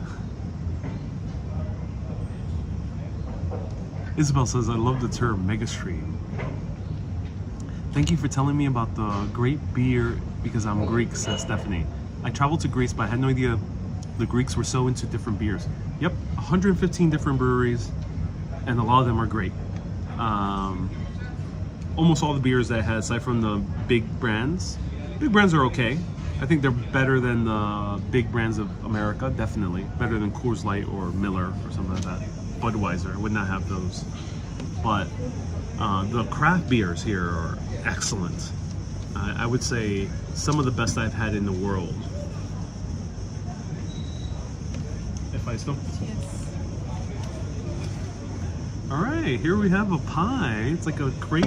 Isabel says, I love the term mega stream. Thank you for telling me about the great beer because I'm Greek, says Stephanie. I traveled to Greece, but I had no idea the Greeks were so into different beers. Yep, 115 different breweries, and a lot of them are great. Almost all the beers that I had, aside from the big brands are okay. I think they're better than the big brands of America, definitely. Better than Coors Light or Miller or something like that. Budweiser, I would not have those. But the craft beers here are excellent. I would say some of the best I've had in the world. If I still... All right, here we have a pie. It's like a crepe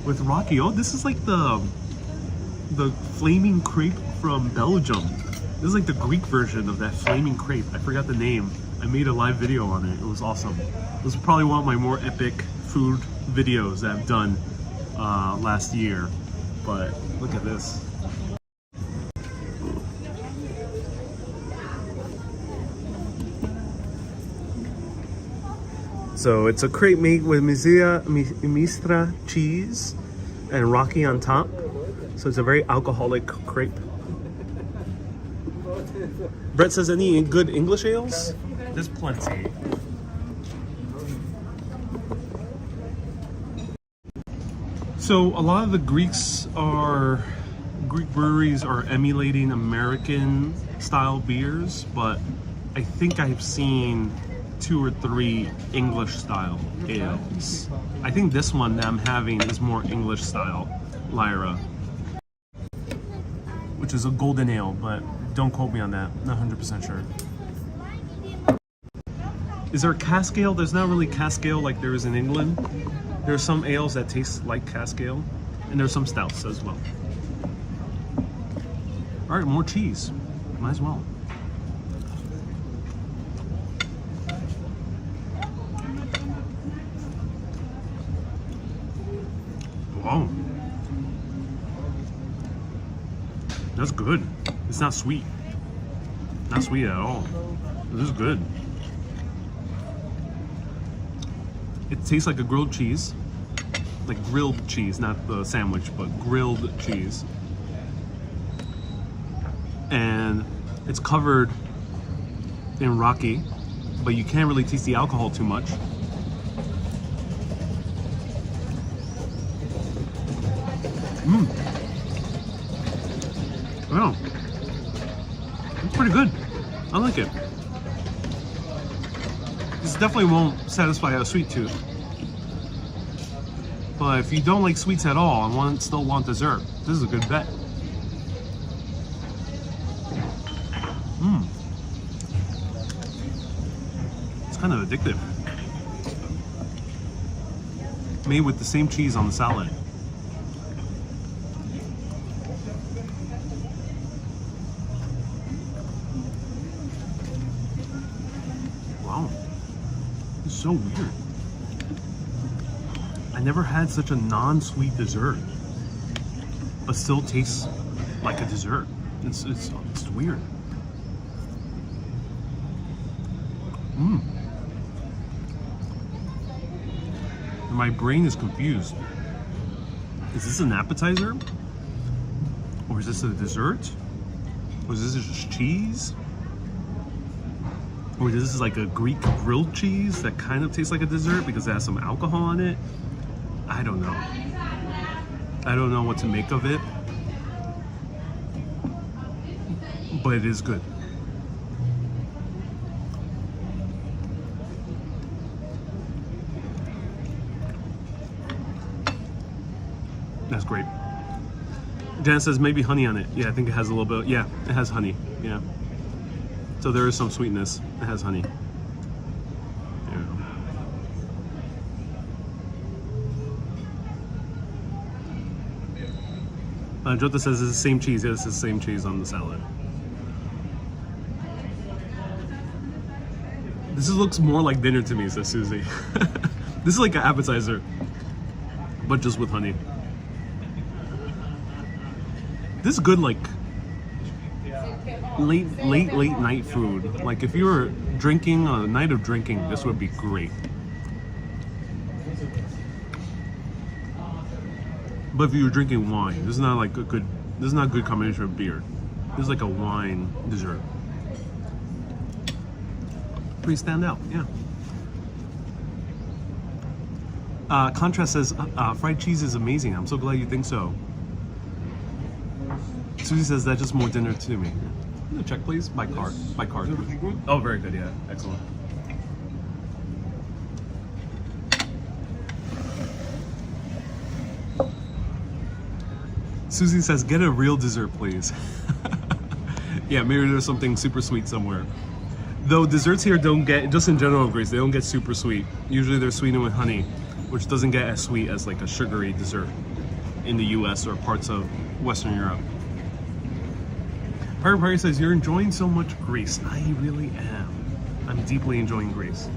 with Rocky. Oh, this is like the the flaming crepe from Belgium. This is like the Greek version of that flaming crepe. I forgot the name. I made a live video on it. It was awesome. This is probably one of my more epic food videos that I've done last year. But look at this. So it's a crepe made with mistra cheese and rocky on top. So it's a very alcoholic crepe. Brett says, any good English ales? There's plenty. So a lot of the Greek breweries are emulating American style beers, but I think I've seen 2 or 3 English style ales. I think this one that I'm having is more English style, Lyra, which is a golden ale, but don't quote me on that. Not 100% sure. Is there a cask ale? There's not really cask ale like there is in England. There are some ales that taste like cask ale, and there's some stouts as well. All right, more cheese. Might as well. Wow. That's good. It's not sweet. Not sweet at all. This is good. It tastes like a grilled cheese. Like grilled cheese, not the sandwich, but grilled cheese. And it's covered in rocky, but you can't really taste the alcohol too much. Wow. It's pretty good. I like it. This definitely won't satisfy a sweet tooth. But if you don't like sweets at all and still want dessert, this is a good bet. It's kind of addictive. Made with the same cheese on the salad. Wow. It's so weird. I never had such a non-sweet dessert, but still tastes like a dessert. It's weird. My brain is confused. Is this an appetizer? Or is this a dessert? Or is this just cheese? Or this is like a Greek grilled cheese that kind of tastes like a dessert because it has some alcohol in it? I don't know. I don't know what to make of it. But it is good. That's great. Jan says maybe honey on it. Yeah, I think it has a little bit. Yeah, it has honey. Yeah. So there is some sweetness. It has honey. Yeah. Jota says it's the same cheese. Yeah, it's the same cheese on the salad. This looks more like dinner to me, says Susie. This is like an appetizer, but just with honey. This is good, like late night food. Like if you were drinking on a night of drinking, this would be great. But if you were drinking wine, this is not like a good. This is not a good combination of beer. This is like a wine dessert. Pretty stand out, yeah. Contrast says fried cheese is amazing. I'm so glad you think so. Susie says that's just more dinner to me. Check please. By card. By card. Oh, very good. Yeah, excellent. Susie says, get a real dessert, please. Yeah, maybe there's something super sweet somewhere. Though desserts here don't get, just in general in Greece, they don't get super sweet. Usually they're sweetened with honey, which doesn't get as sweet as like a sugary dessert. in the US or parts of Western Europe. Pirate Party says, you're enjoying so much Greece. I really am. I'm deeply enjoying Greece.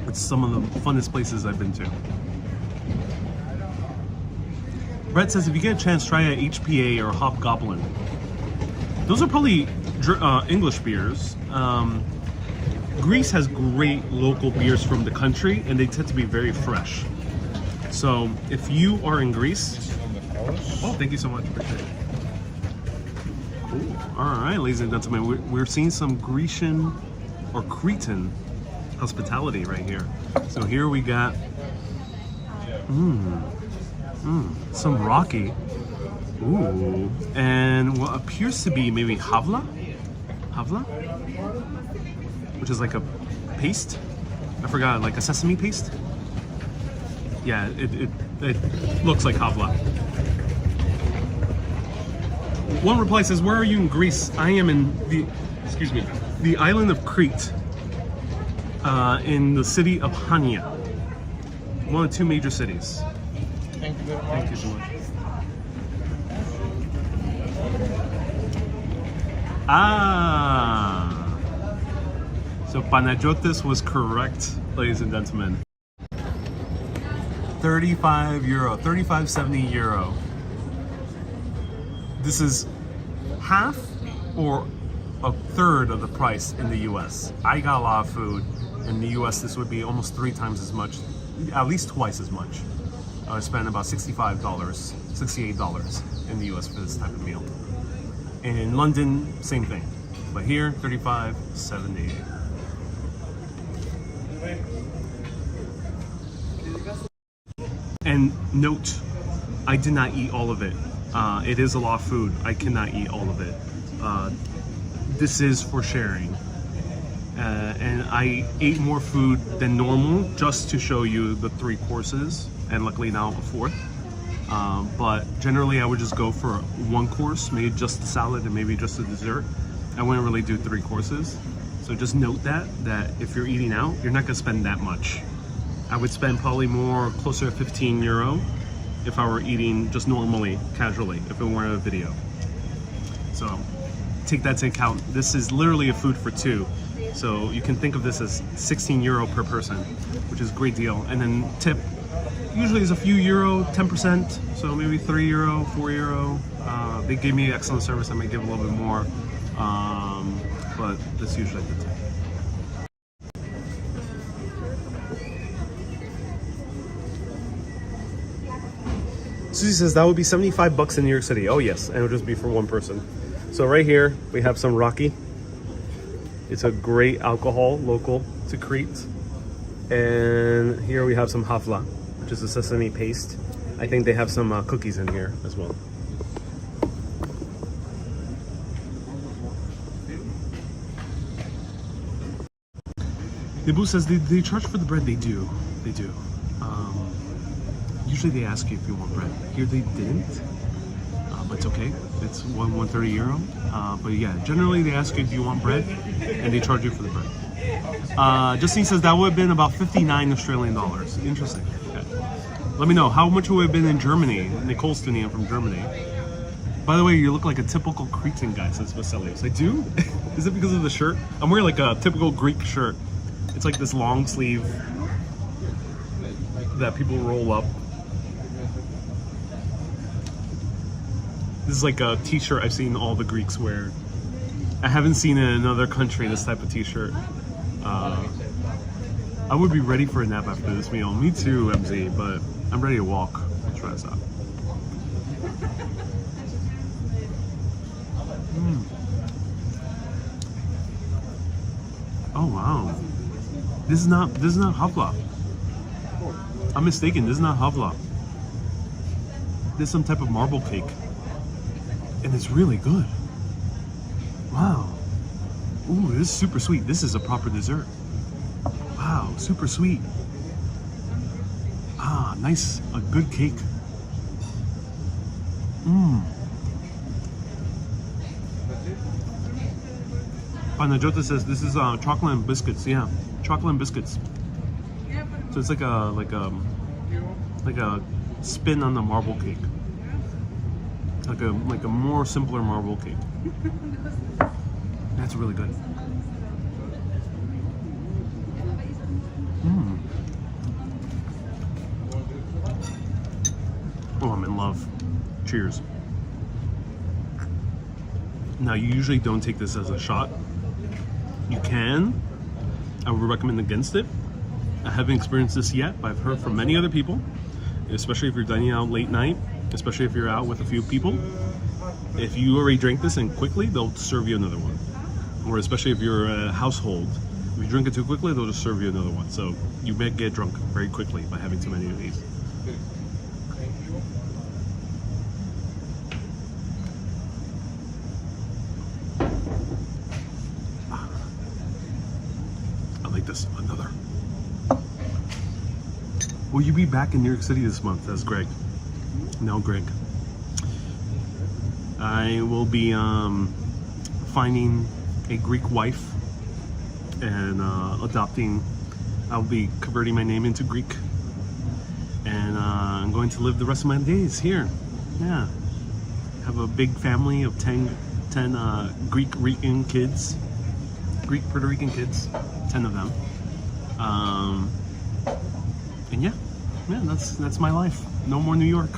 It's some of the funnest places I've been to. Brett says, if you get a chance, try a HPA or Hobgoblin. Those are probably English beers. Greece has great local beers from the country, and they tend to be very fresh. So if you are in Greece, oh, thank you so much. Appreciate it. Cool. All right, ladies and gentlemen, we're seeing some Grecian or Cretan hospitality right here. So here we got some rocky, ooh, and what appears to be maybe havla, which is like a paste. I forgot, like a sesame paste. Yeah, it looks like havla. One reply says, where are you in Greece? I am in the island of Crete, in the city of Hanya, one of two major cities. Thank you very much. Thank you so much. Ah, so Panagiotis was correct, ladies and gentlemen. 35 euro, 35.70 euro. This is half or a third of the price in the US. I got a lot of food. In the US, this would be almost 3 times as much, at least twice as much. I spent about $65, $68 in the US for this type of meal. And in London, same thing. But here, $35.78. And note, I did not eat all of it. It is a lot of food. I cannot eat all of it. This is for sharing. And I ate more food than normal just to show you the 3 courses, and luckily now a 4th. But generally I would just go for 1 course, maybe just the salad and maybe just the dessert. I wouldn't really do 3 courses. So just note that if you're eating out, you're not gonna spend that much. I would spend probably more, closer to 15 euro if I were eating just normally, casually, if it weren't a video. So take that into account. This is literally a food for 2. So you can think of this as 16 euro per person, which is a great deal. And then tip usually is a few euro, 10%. So maybe 3 euro, 4 euro. They gave me excellent service. I might give a little bit more, but that's usually the tip. Susie says that would be 75 bucks in New York City. Oh yes, and it would just be for 1 person. So right here we have some Rocky. It's a great alcohol, local to Crete. And here we have some havla, which is a sesame paste. I think they have some cookies in here as well. Nibu says they charge for the bread. They do. Usually they ask you if you want bread. Here they didn't, but it's okay. It's 130 euro. But yeah, generally they ask you if you want bread, and they charge you for the bread. Justine says that would have been about 59 Australian dollars. Interesting. Okay. Let me know how much would have been in Germany. Nicole's tuning in from Germany. By the way, you look like a typical Cretan guy, says Vasilios. I do? Is it because of the shirt? I'm wearing like a typical Greek shirt. It's like this long sleeve that people roll up. This is like a t-shirt I've seen all the Greeks wear. I haven't seen in another country this type of t-shirt. I would be ready for a nap after this meal. Me too, MZ, but I'm ready to walk. Let's try this out. Oh wow. This is not havla. I'm mistaken, this is not havla. This is some type of marble cake. And it's really good. Wow. Ooh, this is super sweet. This is a proper dessert. Wow, super sweet. Ah, nice, a good cake. Panagiotis says this is chocolate and biscuits. Yeah, chocolate and biscuits. So it's like a spin on the marble cake. Like a more simpler marble cake. That's really good. Oh, I'm in love. Cheers. Now, you usually don't take this as a shot. You can. I would recommend against it. I haven't experienced this yet, but I've heard from many other people, especially if you're dining out late night, especially if you're out with a few people. If you already drank this and quickly, they'll serve you another one. Or especially if you're a household, if you drink it too quickly, they'll just serve you another one. So you may get drunk very quickly by having too many of these. I like this. Another. Will you be back in New York City this month as Greg? No, Greg. I will be finding a Greek wife and adopting. I'll be converting my name into Greek, and I'm going to live the rest of my days here. Yeah, have a big family of 10 Greek Puerto Rican kids, 10 of them. And yeah, that's my life. No more New York.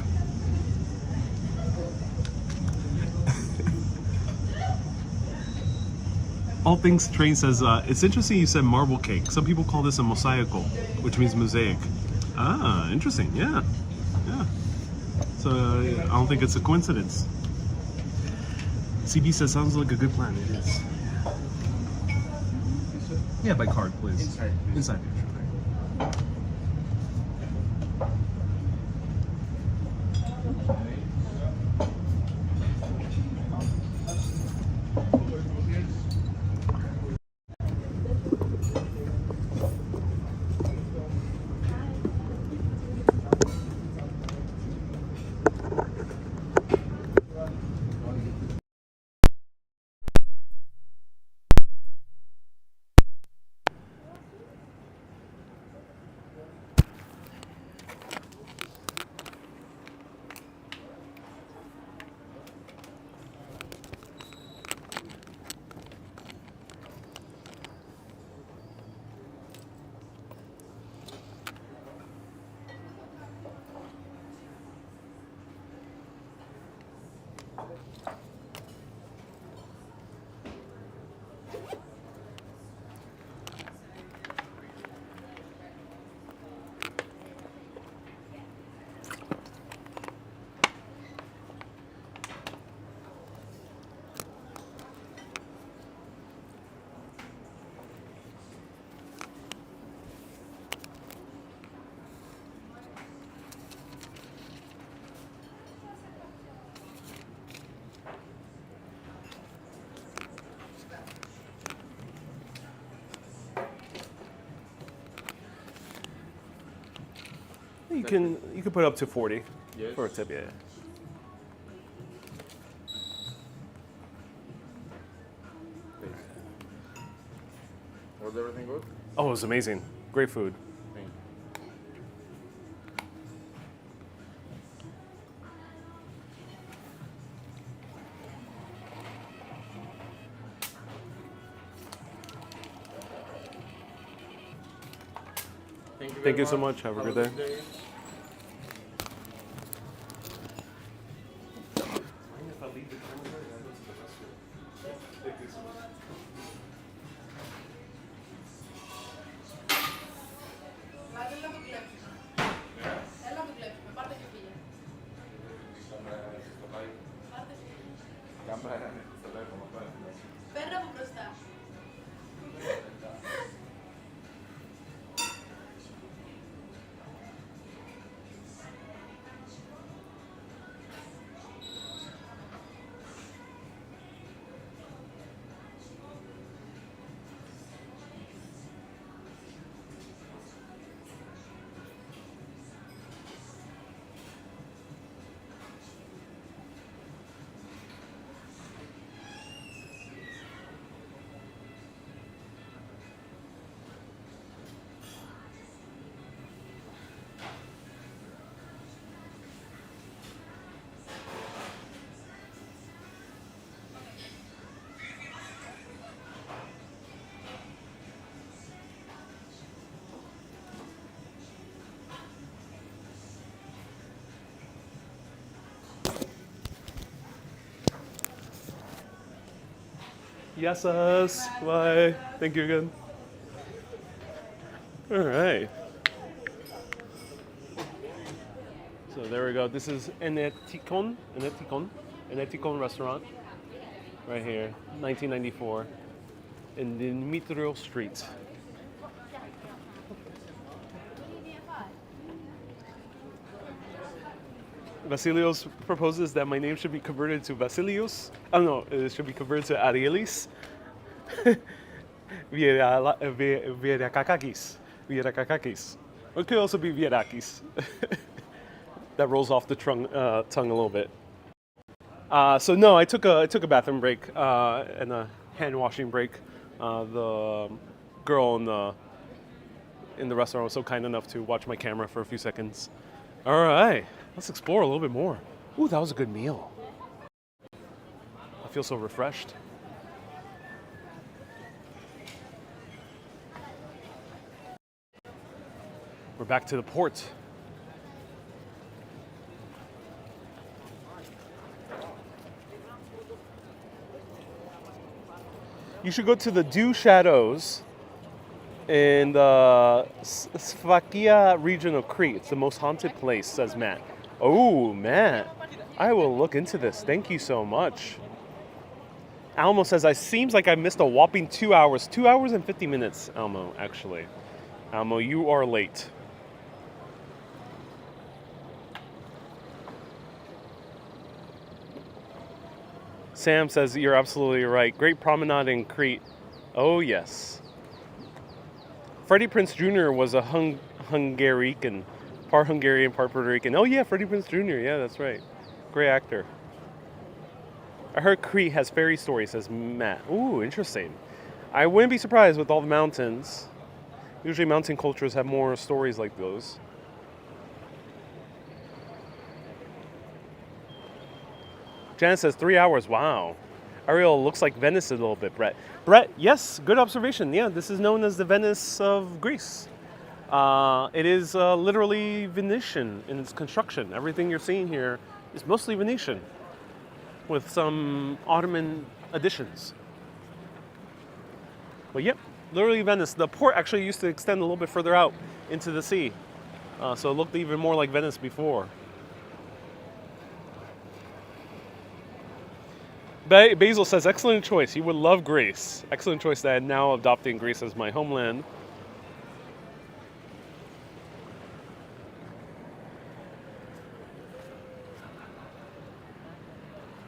All Things Train says, it's interesting you said marble cake. Some people call this a mosaico, which means mosaic. Ah, interesting. Yeah. So I don't think it's a coincidence. CB says, sounds like a good plan. It is. Yeah, by card, please. Inside. You can put up to 40 for a tip, yeah. Was everything good? Oh, it was amazing. Great food. Thank you. Thank you so much. Have a good day. Yes, us. Bye. Thank you again. All right. So there we go. This is Enetikon restaurant. Right here, 1994. In Dimitrios Street. Vasilios proposes that my name should be converted to Vasilios. Oh no, it should be converted to Arielis. Vierakakakis. Vierakakakis. It could also be Vierakis. That rolls off the tongue a little bit. So no, I took a bathroom break and a hand washing break. The girl in the restaurant was so kind enough to watch my camera for a few seconds. All right, let's explore a little bit more. Ooh, that was a good meal. I feel so refreshed. We're back to the port. You should go to the Dew Shadows in the Sphakia region of Crete. It's the most haunted place, says Matt. Oh, Matt. I will look into this. Thank you so much. Almo says, it seems like I missed a whopping 2 hours. 2 hours and 50 minutes, Almo, actually. Almo, you are late. Sam says, you're absolutely right. Great promenade in Crete. Oh, yes. Freddie Prinze Jr. was a Hungarian, part Hungarian, part Puerto Rican. Oh, yeah, Freddie Prinze Jr. Yeah, that's right. Great actor. I heard Crete has fairy stories, says Matt. Ooh, interesting. I wouldn't be surprised with all the mountains. Usually mountain cultures have more stories like those. Janet says 3 hours. Wow. Ariel looks like Venice a little bit, Brett. Brett, yes, good observation. Yeah, this is known as the Venice of Greece. It is literally Venetian in its construction. Everything you're seeing here is mostly Venetian, with some Ottoman additions. But yep, literally Venice. The port actually used to extend a little bit further out into the sea. So it looked even more like Venice before. Basil says, excellent choice. He would love Greece. Excellent choice that I'm now adopting Greece as my homeland.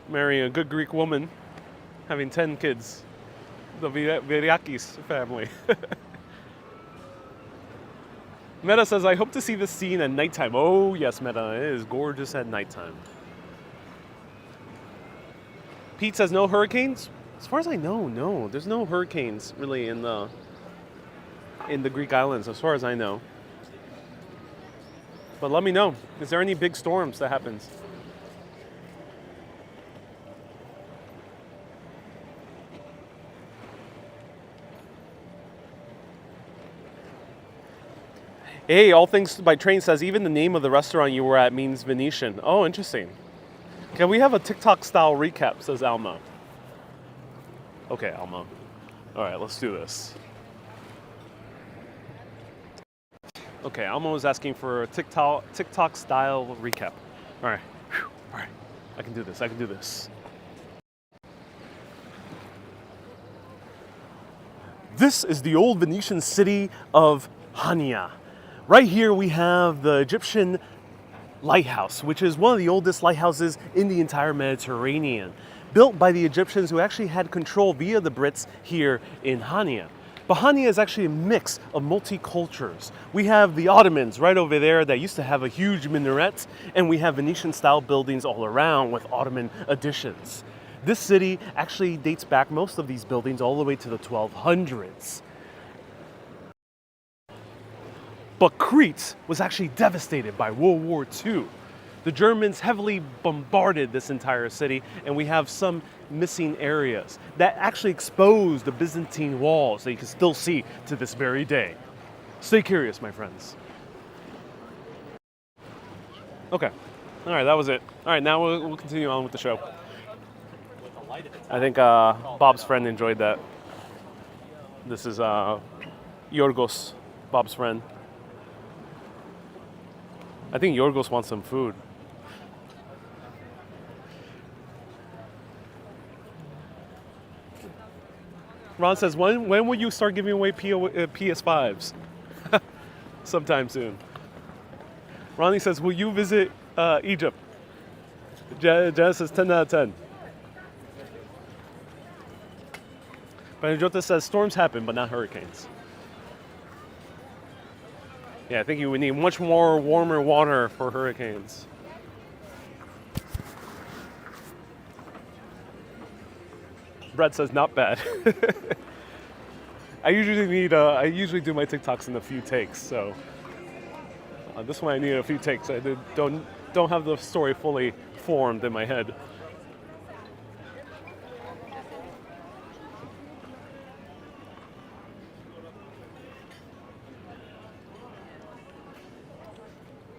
Marrying a good Greek woman, having 10 kids. The Viriakis family. Meta says, I hope to see this scene at nighttime. Oh, yes, Meta. It is gorgeous at nighttime. Pete says, no hurricanes? As far as I know, no. There's no hurricanes, really, in the Greek islands, as far as I know. But let me know. Is there any big storms that happens? Hey, All Things by Train says, even the name of the restaurant you were at means Venetian. Oh, interesting. Can we have a TikTok-style recap, says Alma. Okay, Alma. All right, let's do this. Okay, Alma was asking for a TikTok-style recap. All right. Whew. All right. I can do this. I can do this. This is the old Venetian city of Hanya. Right here we have the Egyptian lighthouse, which is one of the oldest lighthouses in the entire Mediterranean, built by the Egyptians who actually had control via the Brits here in Hanya. But Hanya is actually a mix of multi-cultures. We have the Ottomans right over there that used to have a huge minaret, and we have Venetian-style buildings all around with Ottoman additions. This city actually dates back, most of these buildings, all the way to the 1200s. But Crete was actually devastated by World War II. The Germans heavily bombarded this entire city, and we have some missing areas that actually expose the Byzantine walls that you can still see to this very day. Stay curious, my friends. Okay. All right, that was it. All right, now we'll continue on with the show. I think Bob's friend enjoyed that. This is Yorgos, Bob's friend. I think Yorgos wants some food. Ron says, when will you start giving away PS5s? Sometime soon. Ronnie says, will you visit Egypt? Janice says 10 out of 10. Benjota says storms happen, but not hurricanes. Yeah, I think you would need much more warmer water for hurricanes. Brett says not bad. I usually do my TikToks in a few takes, so this one I needed a few takes. I don't have the story fully formed in my head.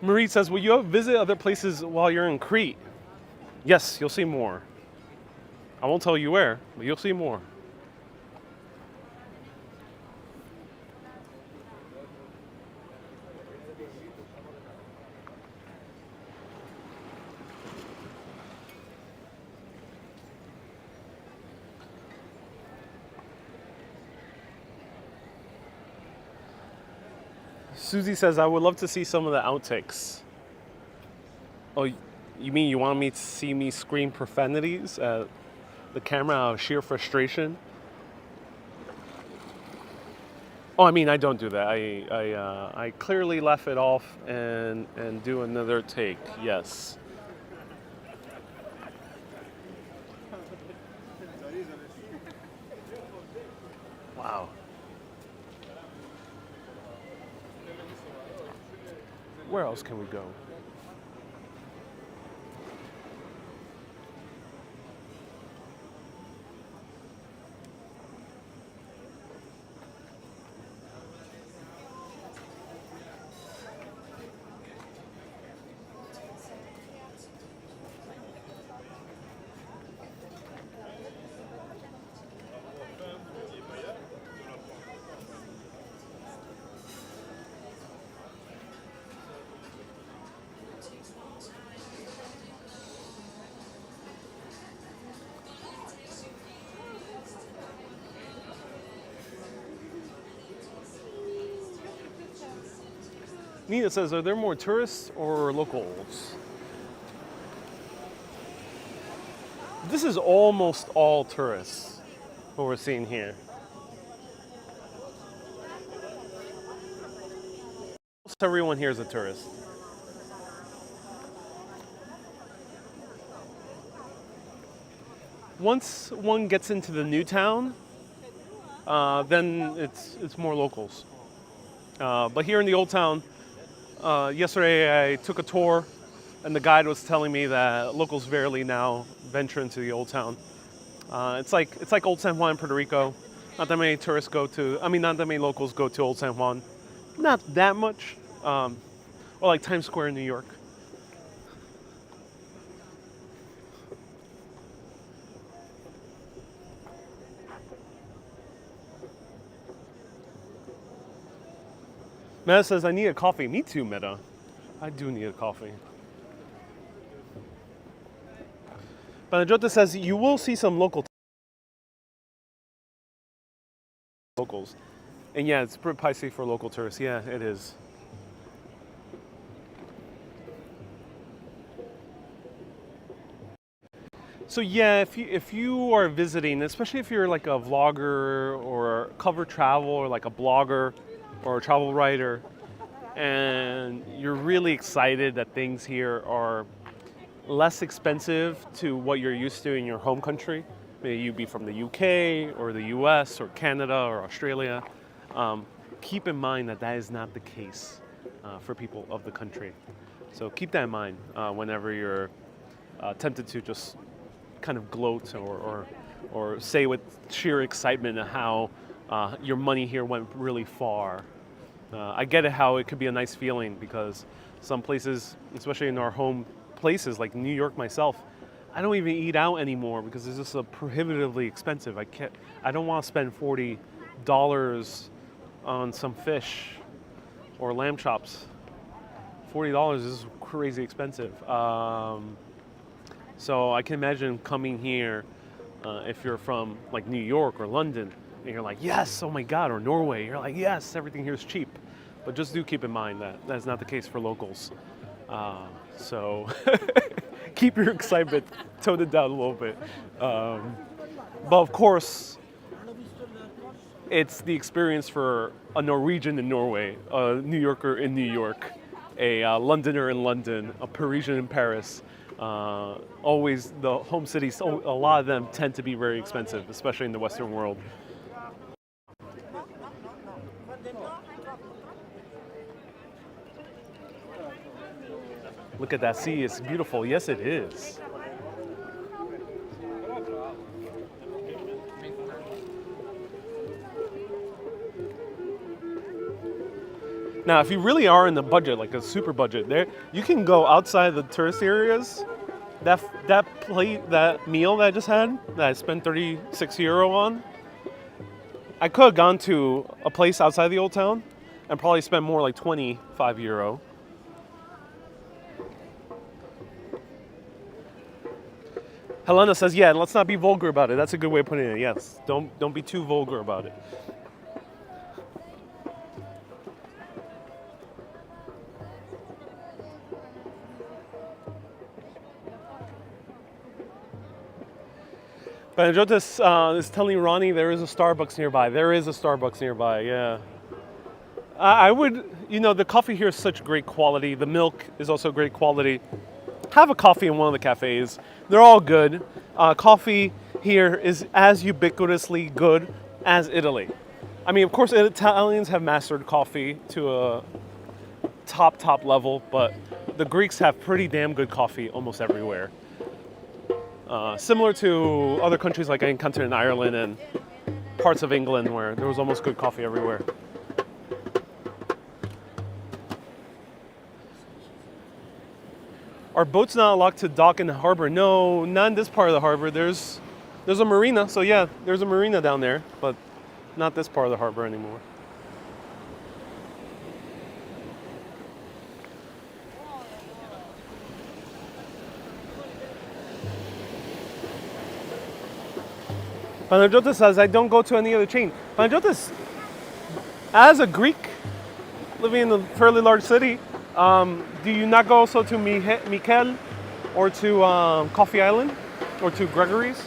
Marie says, will you visit other places while you're in Crete? Yes, you'll see more. I won't tell you where, but you'll see more. Susie says, I would love to see some of the outtakes. Oh, you mean you want me to see me scream profanities at the camera out of sheer frustration? Oh, I mean, I don't do that. I clearly laugh it off and do another take, yes. Wow. Where else can we go? Nina says, are there more tourists or locals? This is almost all tourists, what we're seeing here. Almost everyone here is a tourist. Once one gets into the new town, then it's more locals. But here in the old town, yesterday I took a tour, and the guide was telling me that locals rarely now venture into the old town. It's like Old San Juan, Puerto Rico. Not that many tourists go to. I mean, not that many locals go to Old San Juan. Not that much. Or like Times Square in New York. Meta says, I need a coffee. Me too, Meta. I do need a coffee. Banajota says, you will see some locals. And yeah, it's pretty pricey for local tourists. Yeah, it is. So yeah, if you are visiting, especially if you're like a vlogger or cover travel or like a blogger or a travel writer, and you're really excited that things here are less expensive to what you're used to in your home country, maybe you be from the UK or the US or Canada or Australia, keep in mind that that is not the case for people of the country. So keep that in mind whenever you're tempted to just kind of gloat or say with sheer excitement how your money here went really far. I get it how it could be a nice feeling because some places, especially in our home places like New York myself, I don't even eat out anymore because it's just so prohibitively expensive. I don't want to spend $40 on some fish or lamb chops. $40 is crazy expensive. So I can imagine coming here if you're from like New York or London and you're like, yes, oh my God, or Norway, you're like, yes, everything here is cheap. But just do keep in mind that that's not the case for locals. So keep your excitement, tone it down a little bit. But of course, it's the experience for a Norwegian in Norway, a New Yorker in New York, a Londoner in London, a Parisian in Paris. Always the home cities, a lot of them tend to be very expensive, especially in the Western world. Look at that sea, it's beautiful. Yes, it is. Now, if you really are in the budget, like a super budget, there you can go outside the tourist areas. That meal that I just had, that I spent €36 on, I could have gone to a place outside the old town and probably spent more like €25. Helena says, yeah, let's not be vulgar about it. That's a good way of putting it. Yes, don't be too vulgar about it. Panajotis is telling Ronnie there is a Starbucks nearby. There is a Starbucks nearby, yeah. I would, the coffee here is such great quality. The milk is also great quality. Have a coffee in one of the cafes. They're all good. Coffee here is as ubiquitously good as Italy. I mean, of course, Italians have mastered coffee to a top level, but the Greeks have pretty damn good coffee almost everywhere. Similar to other countries like I encountered in Ireland and parts of England where there was almost good coffee everywhere. Are boats not allowed to dock in the harbor? No, not in this part of the harbor. There's a marina, so yeah, there's a marina down there, but not this part of the harbor anymore. Panajotis says, I don't go to any other chain. Panajotis, as a Greek living in a fairly large city, do you not go also to Mikel or to Coffee Island or to Gregory's?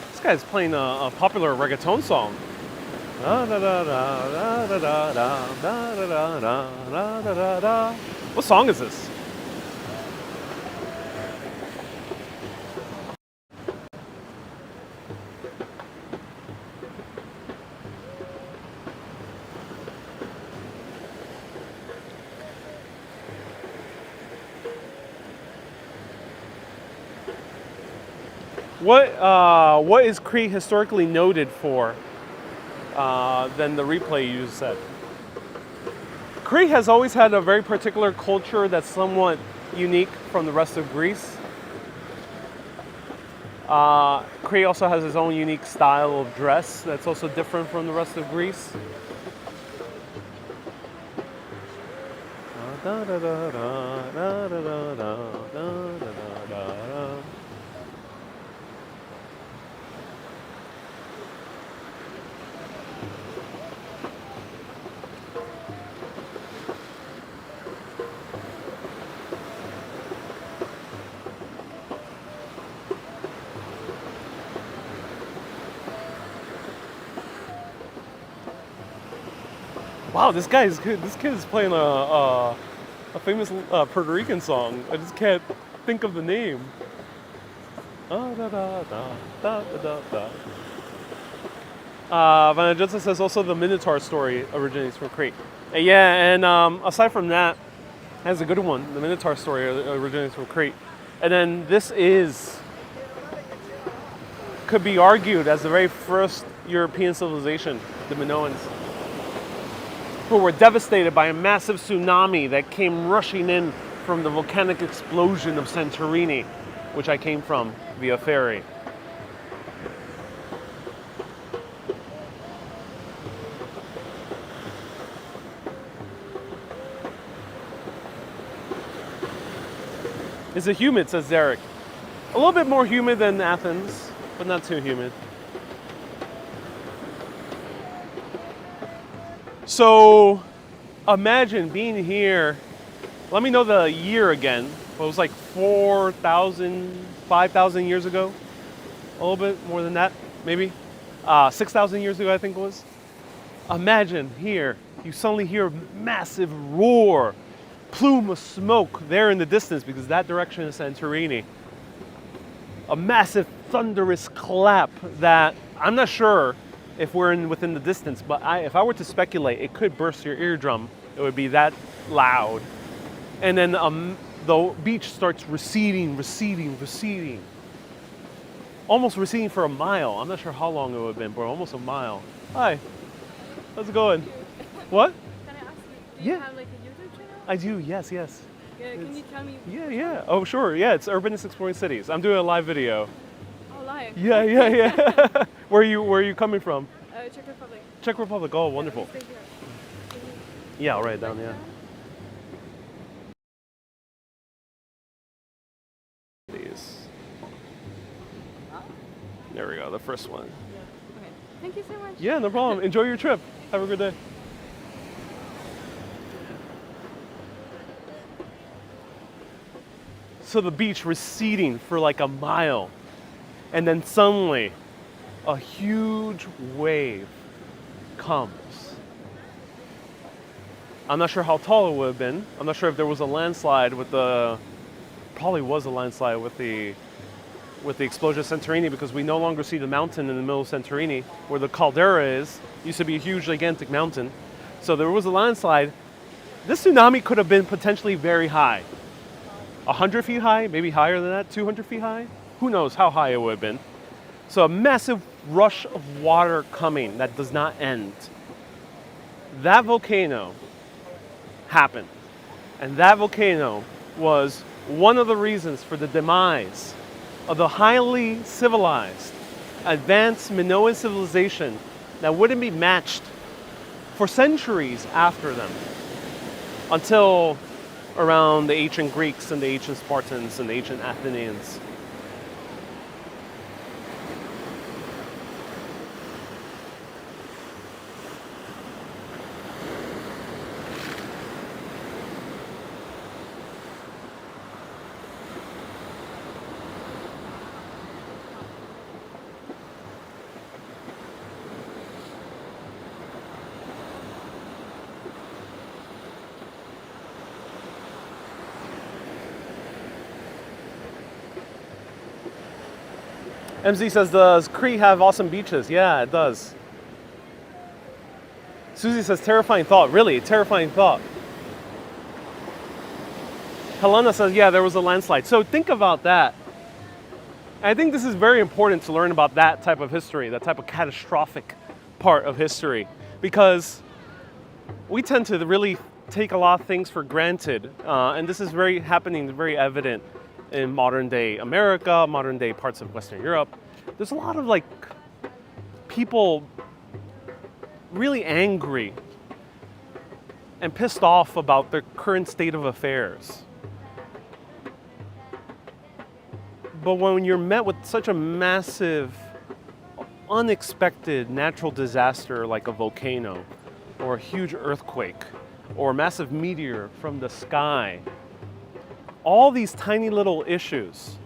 This guy's playing a popular reggaeton song. What song is this? What is Crete historically noted for than the replay you just said? Crete has always had a very particular culture that's somewhat unique from the rest of Greece. Crete also has its own unique style of dress that's also different from the rest of Greece. Wow, this guy is good. This kid is playing a famous Puerto Rican song. I just can't think of the name. Vanessa says also the Minotaur story originates from Crete. Yeah, and aside from that, that's a good one. The Minotaur story originates from Crete. And then this could be argued as the very first European civilization, the Minoans, who were devastated by a massive tsunami that came rushing in from the volcanic explosion of Santorini, which I came from via ferry. Is it humid, says Derek. A little bit more humid than Athens, but not too humid. So imagine being here. Let me know the year again. It was like 4,000, 5,000 years ago. A little bit more than that, maybe. 6,000 years ago, I think it was. Imagine here, you suddenly hear a massive roar, plume of smoke there in the distance because that direction is Santorini. A massive thunderous clap that I'm not sure if we're within the distance, but if I were to speculate, it could burst your eardrum. It would be that loud. And then the beach starts receding. Almost receding for a mile. I'm not sure how long it would have been, but almost a mile. Hi, how's it going? What? Can I ask you, do you Yeah. have like a YouTube channel? I do, yes. Yeah, can you tell me? Yeah. Oh, sure, yeah, it's Urbanist Exploring Cities. I'm doing a live video. Oh, live. Yeah. Where are you coming from? Czech Republic. Czech Republic, oh, wonderful. Stay here. Yeah, I'll write it down, yeah. These. There we go, the first one. Okay. Thank you so much. Yeah, no problem. Enjoy your trip. Have a good day. So the beach receding for like a mile, and then suddenly a huge wave comes. I'm not sure how tall it would have been. I'm not sure if there was a landslide probably was a landslide with the explosion of Santorini, because we no longer see the mountain in the middle of Santorini where the caldera is. It used to be a huge, gigantic mountain. So there was a landslide. This tsunami could have been potentially very high. 100 feet high, maybe higher than that, 200 feet high. Who knows how high it would have been. So a massive rush of water coming that does not end. That volcano happened. And that volcano was one of the reasons for the demise of the highly civilized, advanced Minoan civilization that wouldn't be matched for centuries after them, until around the ancient Greeks and the ancient Spartans and the ancient Athenians. MZ says, does Crete have awesome beaches? Yeah, it does. Susie says, terrifying thought. Really, terrifying thought. Helena says, yeah, there was a landslide. So think about that. I think this is very important to learn about that type of history, that type of catastrophic part of history, because we tend to really take a lot of things for granted, and this is very evident in modern day America, modern day parts of Western Europe. There's a lot of people really angry and pissed off about the current state of affairs. But when you're met with such a massive, unexpected natural disaster like a volcano, or a huge earthquake, or a massive meteor from the sky, all these tiny little issues,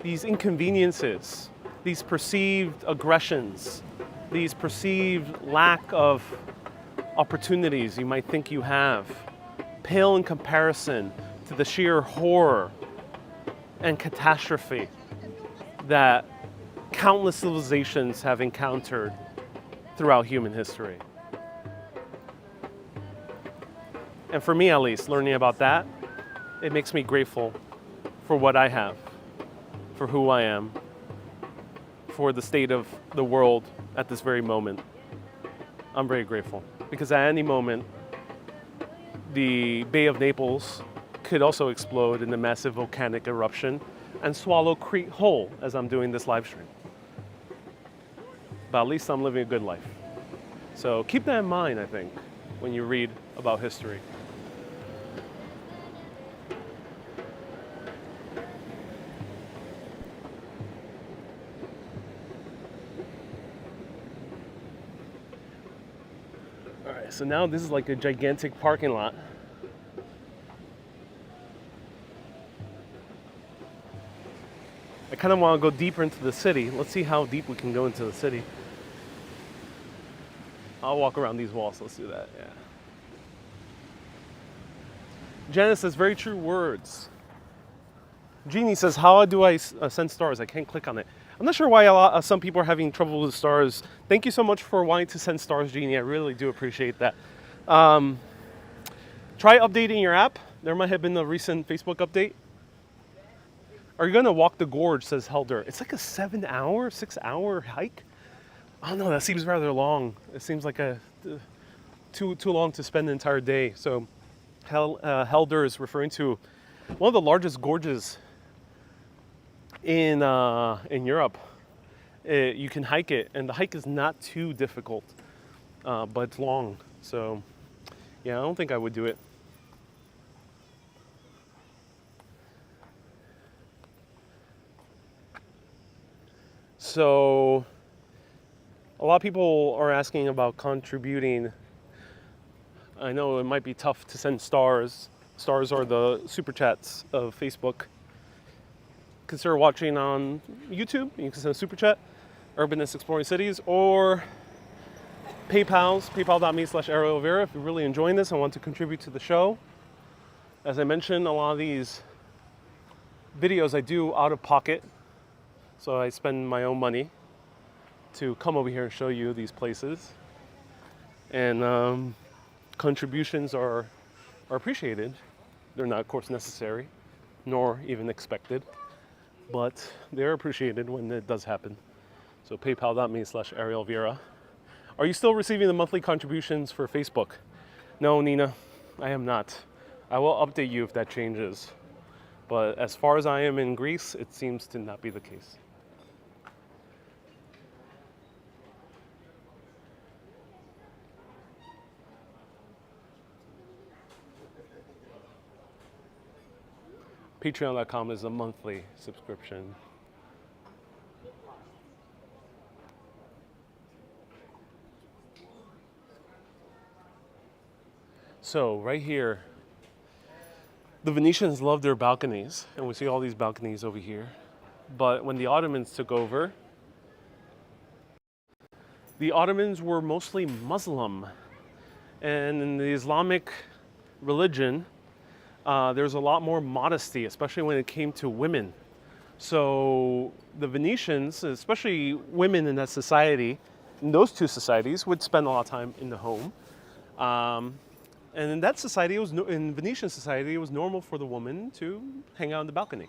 these inconveniences, these perceived aggressions, these perceived lack of opportunities you might think you have, pale in comparison to the sheer horror and catastrophe that countless civilizations have encountered throughout human history. And for me at least, learning about that, it makes me grateful for what I have, for who I am, for the state of the world at this very moment. I'm very grateful because at any moment, the Bay of Naples could also explode in a massive volcanic eruption and swallow Crete whole as I'm doing this live stream. But at least I'm living a good life. So keep that in mind, I think, when you read about history. All right, so now this is like a gigantic parking lot. I kind of want to go deeper into the city. Let's see how deep we can go into the city. I'll walk around these walls. Let's do that, yeah. Janice says very true words. Jeannie says, how do I send stars? I can't click on it. I'm not sure why some people are having trouble with stars. Thank you so much for wanting to send stars, Jeannie. I really do appreciate that. Try updating your app. There might have been a recent Facebook update. Are you going to walk the gorge, says Helder. It's like a 7-hour, 6-hour hike. I don't know, that seems rather long. It seems like too long to spend the entire day. So Helder is referring to one of the largest gorges in Europe. You can hike it, and the hike is not too difficult, but it's long. So yeah, I don't think I would do it. So a lot of people are asking about contributing. I know it might be tough to send stars. Stars are the super chats of Facebook. Consider watching on YouTube. You can send a super chat, Urbanist Exploring Cities, or paypal.me/ArielOlivera if you're really enjoying this and want to contribute to the show. As I mentioned, a lot of these videos I do out of pocket. So I spend my own money to come over here and show you these places. And contributions are appreciated. They're not, of course, necessary, nor even expected, but they're appreciated when it does happen. So paypal.me/ArielOlivera. Are you still receiving the monthly contributions for Facebook? No, Nina, I am not. I will update you if that changes. But as far as I am in Greece, it seems to not be the case. Patreon.com is a monthly subscription. So right here, the Venetians love their balconies, and we see all these balconies over here. But when the Ottomans took over, the Ottomans were mostly Muslim. And in the Islamic religion, there's a lot more modesty, especially when it came to women. So the Venetians, especially women in that society, in those two societies, would spend a lot of time in the home. And in that society, in Venetian society, it was normal for the woman to hang out on the balcony.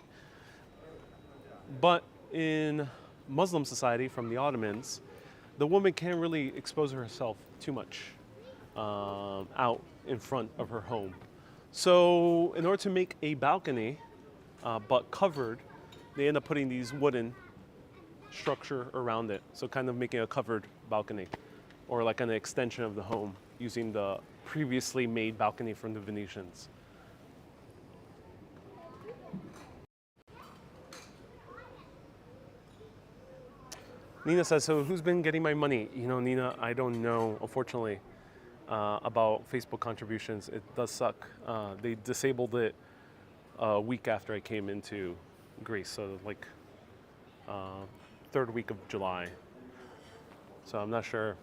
But in Muslim society, from the Ottomans, the woman can't really expose herself too much out in front of her home. So in order to make a balcony, but covered, they end up putting these wooden structure around it. So kind of making a covered balcony, or like an extension of the home, using the previously made balcony from the Venetians. Nina says, so who's been getting my money? You know, Nina, I don't know, unfortunately, about Facebook contributions. It does suck. They disabled it a week after I came into Greece, so like third week of July. So I'm not sure.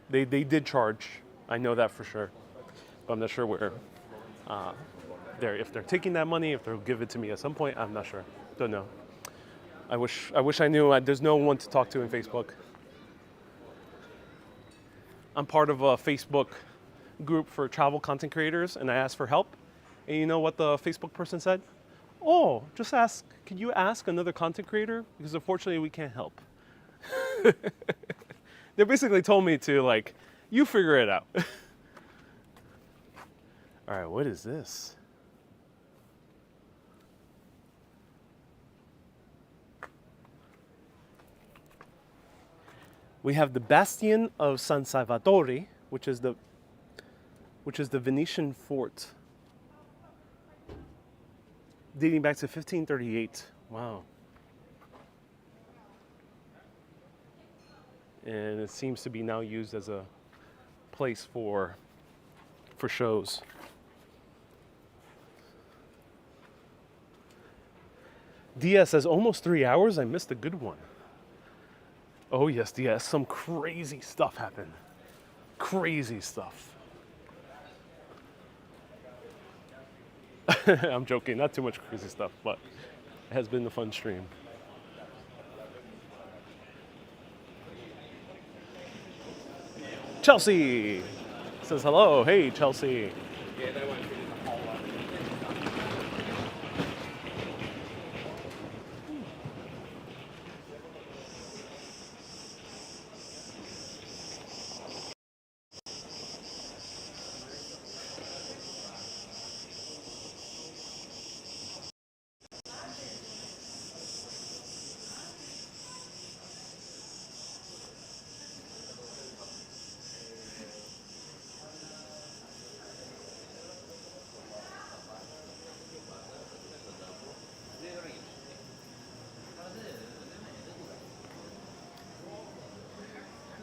They did charge. I know that for sure. But I'm not sure where if they're taking that money, if they'll give it to me at some point. I'm not sure. Don't know. I wish I knew. There's no one to talk to in Facebook. I'm part of a Facebook group for travel content creators, and I asked for help. And you know what the Facebook person said? Oh, just ask. Can you ask another content creator? Because unfortunately, we can't help. They basically told me to, like, you figure it out. All right, what is this? We have the Bastion of San Salvatore, which is the Venetian fort, dating back to 1538. Wow. And it seems to be now used as a place for shows. Diaz says, almost 3 hours? I missed a good one. Oh yes, Diaz, some crazy stuff happened. Crazy stuff. I'm joking, not too much crazy stuff, but it has been a fun stream. Chelsea says hello. Hey, Chelsea.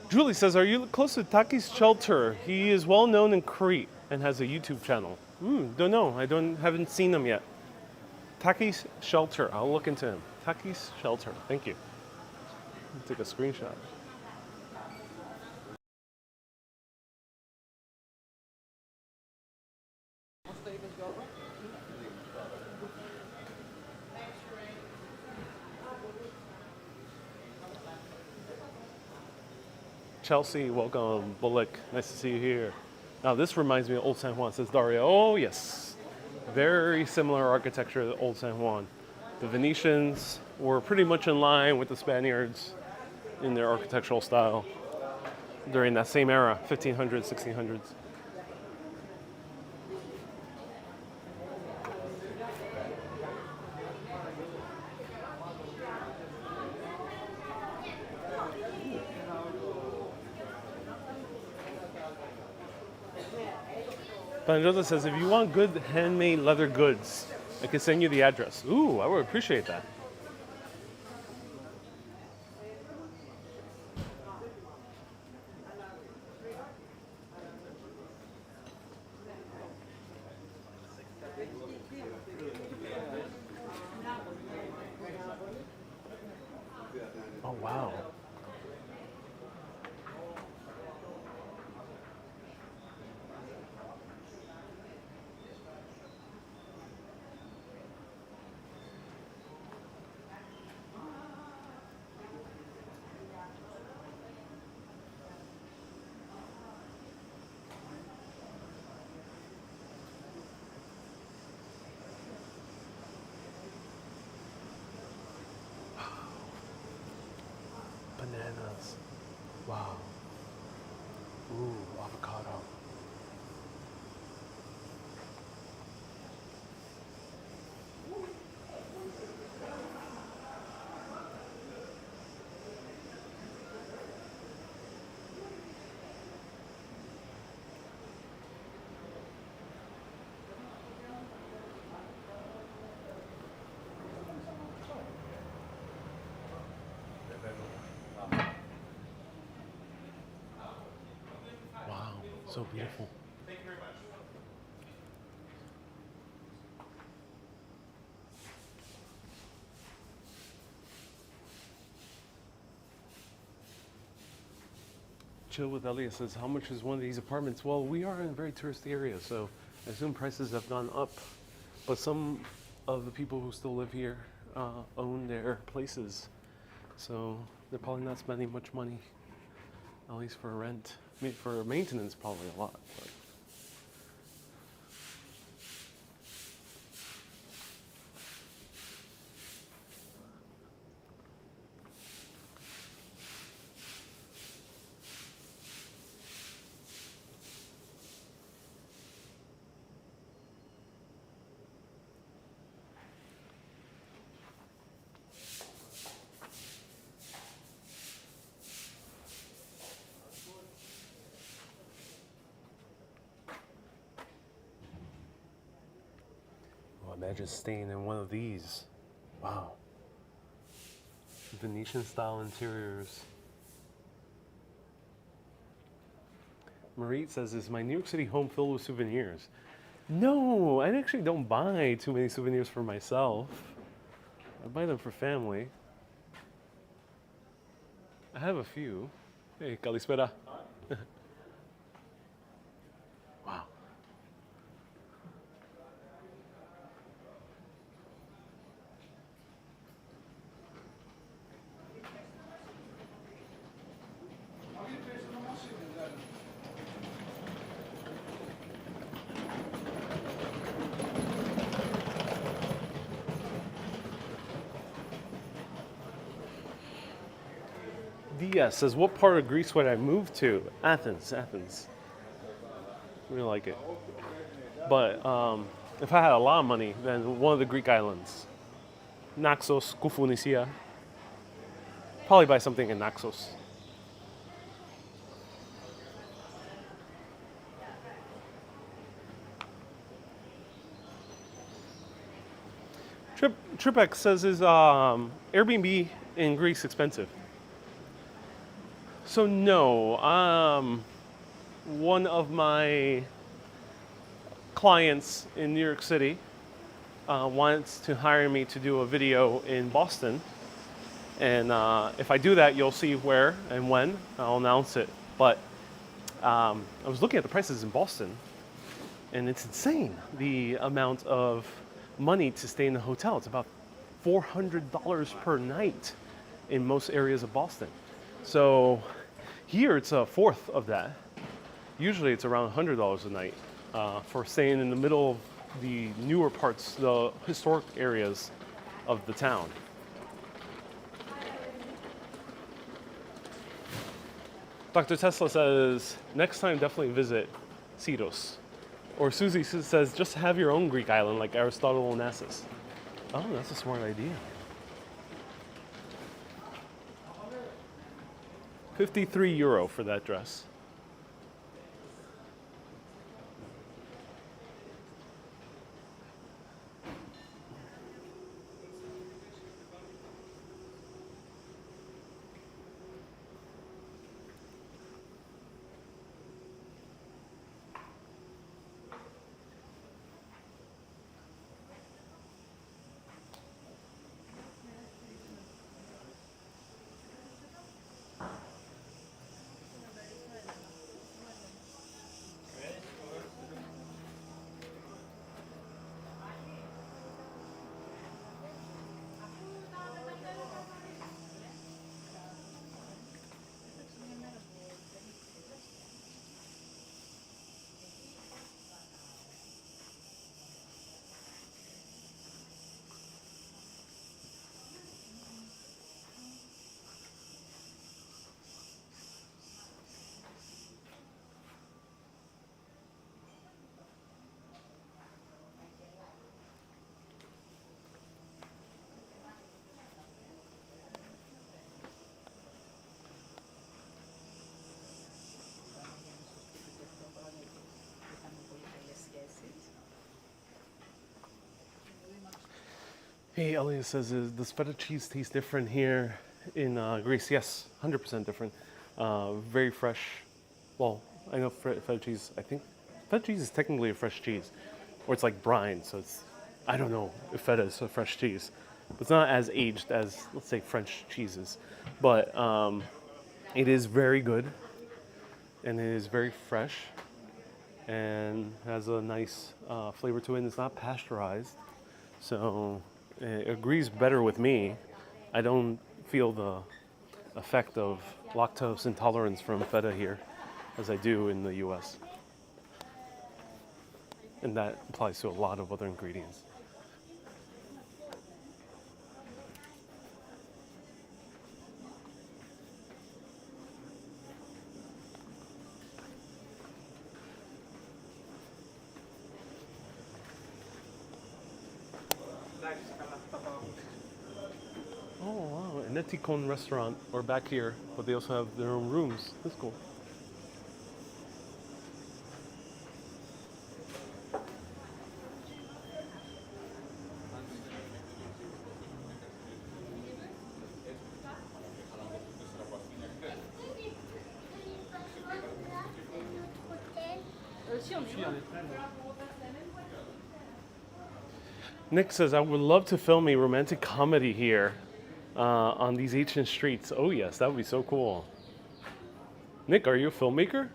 Julie says, are you close to Taki's shelter? He is well known in Crete and has a YouTube channel. Don't know. Haven't seen him yet. Taki's shelter. I'll look into him. Taki's shelter. Thank you. Take a screenshot. Chelsea, welcome. Bullock, nice to see you here. Now this reminds me of Old San Juan, says Dario. Oh yes, very similar architecture to Old San Juan. The Venetians were pretty much in line with the Spaniards in their architectural style during that same era, 1500s, 1600s. Panjota says, if you want good handmade leather goods, I can send you the address. Ooh, I would appreciate that. Oh, wow. Bananas. Wow. Ooh, avocado. So beautiful. Chill with Elliot says, how much is one of these apartments? Well, we are in a very touristy area, so I assume prices have gone up. But some of the people who still live here own their places. So they're probably not spending much money, at least for rent. I mean, for maintenance, probably a lot. But. Imagine staying in one of these. Wow. Venetian style interiors. Marie says, is my New York City home filled with souvenirs? No, I actually don't buy too many souvenirs for myself. I buy them for family. I have a few. Hey, Kalispera. Wow. Diaz says, what part of Greece would I move to? Athens. I really like it. But if I had a lot of money, then one of the Greek islands. Naxos, Koufounisia. Probably buy something in Naxos. Tripex says, is Airbnb in Greece expensive? So no, one of my clients in New York City wants to hire me to do a video in Boston. And if I do that, you'll see where and when. I'll announce it. But I was looking at the prices in Boston, and it's insane, the amount of money to stay in the hotel. It's about $400 per night in most areas of Boston. So here it's a fourth of that. Usually it's around $100 a night for staying in the middle of the newer parts, the historic areas of the town. Dr. Tesla says, next time definitely visit Syros. Or Susie says, just have your own Greek island like Aristotle and Onassis. Oh, that's a smart idea. 53 euro for that dress. Hey, Elliot says, does feta cheese taste different here in Greece? Yes, 100% different. Very fresh. Well, I know feta cheese. I think feta cheese is technically a fresh cheese, or it's like brine. So it's I don't know if feta is a fresh cheese, but it's not as aged as let's say French cheeses. But it is very good, and it is very fresh, and has a nice flavor to it. And it's not pasteurized, so it agrees better with me. I don't feel the effect of lactose intolerance from feta here as I do in the US. And that applies to a lot of other ingredients. Oh wow, an Etikon restaurant, or back here, but they also have their own rooms. That's cool. Nick says, I would love to film a romantic comedy here on these ancient streets. Oh yes, that would be so cool. Nick, are you a filmmaker?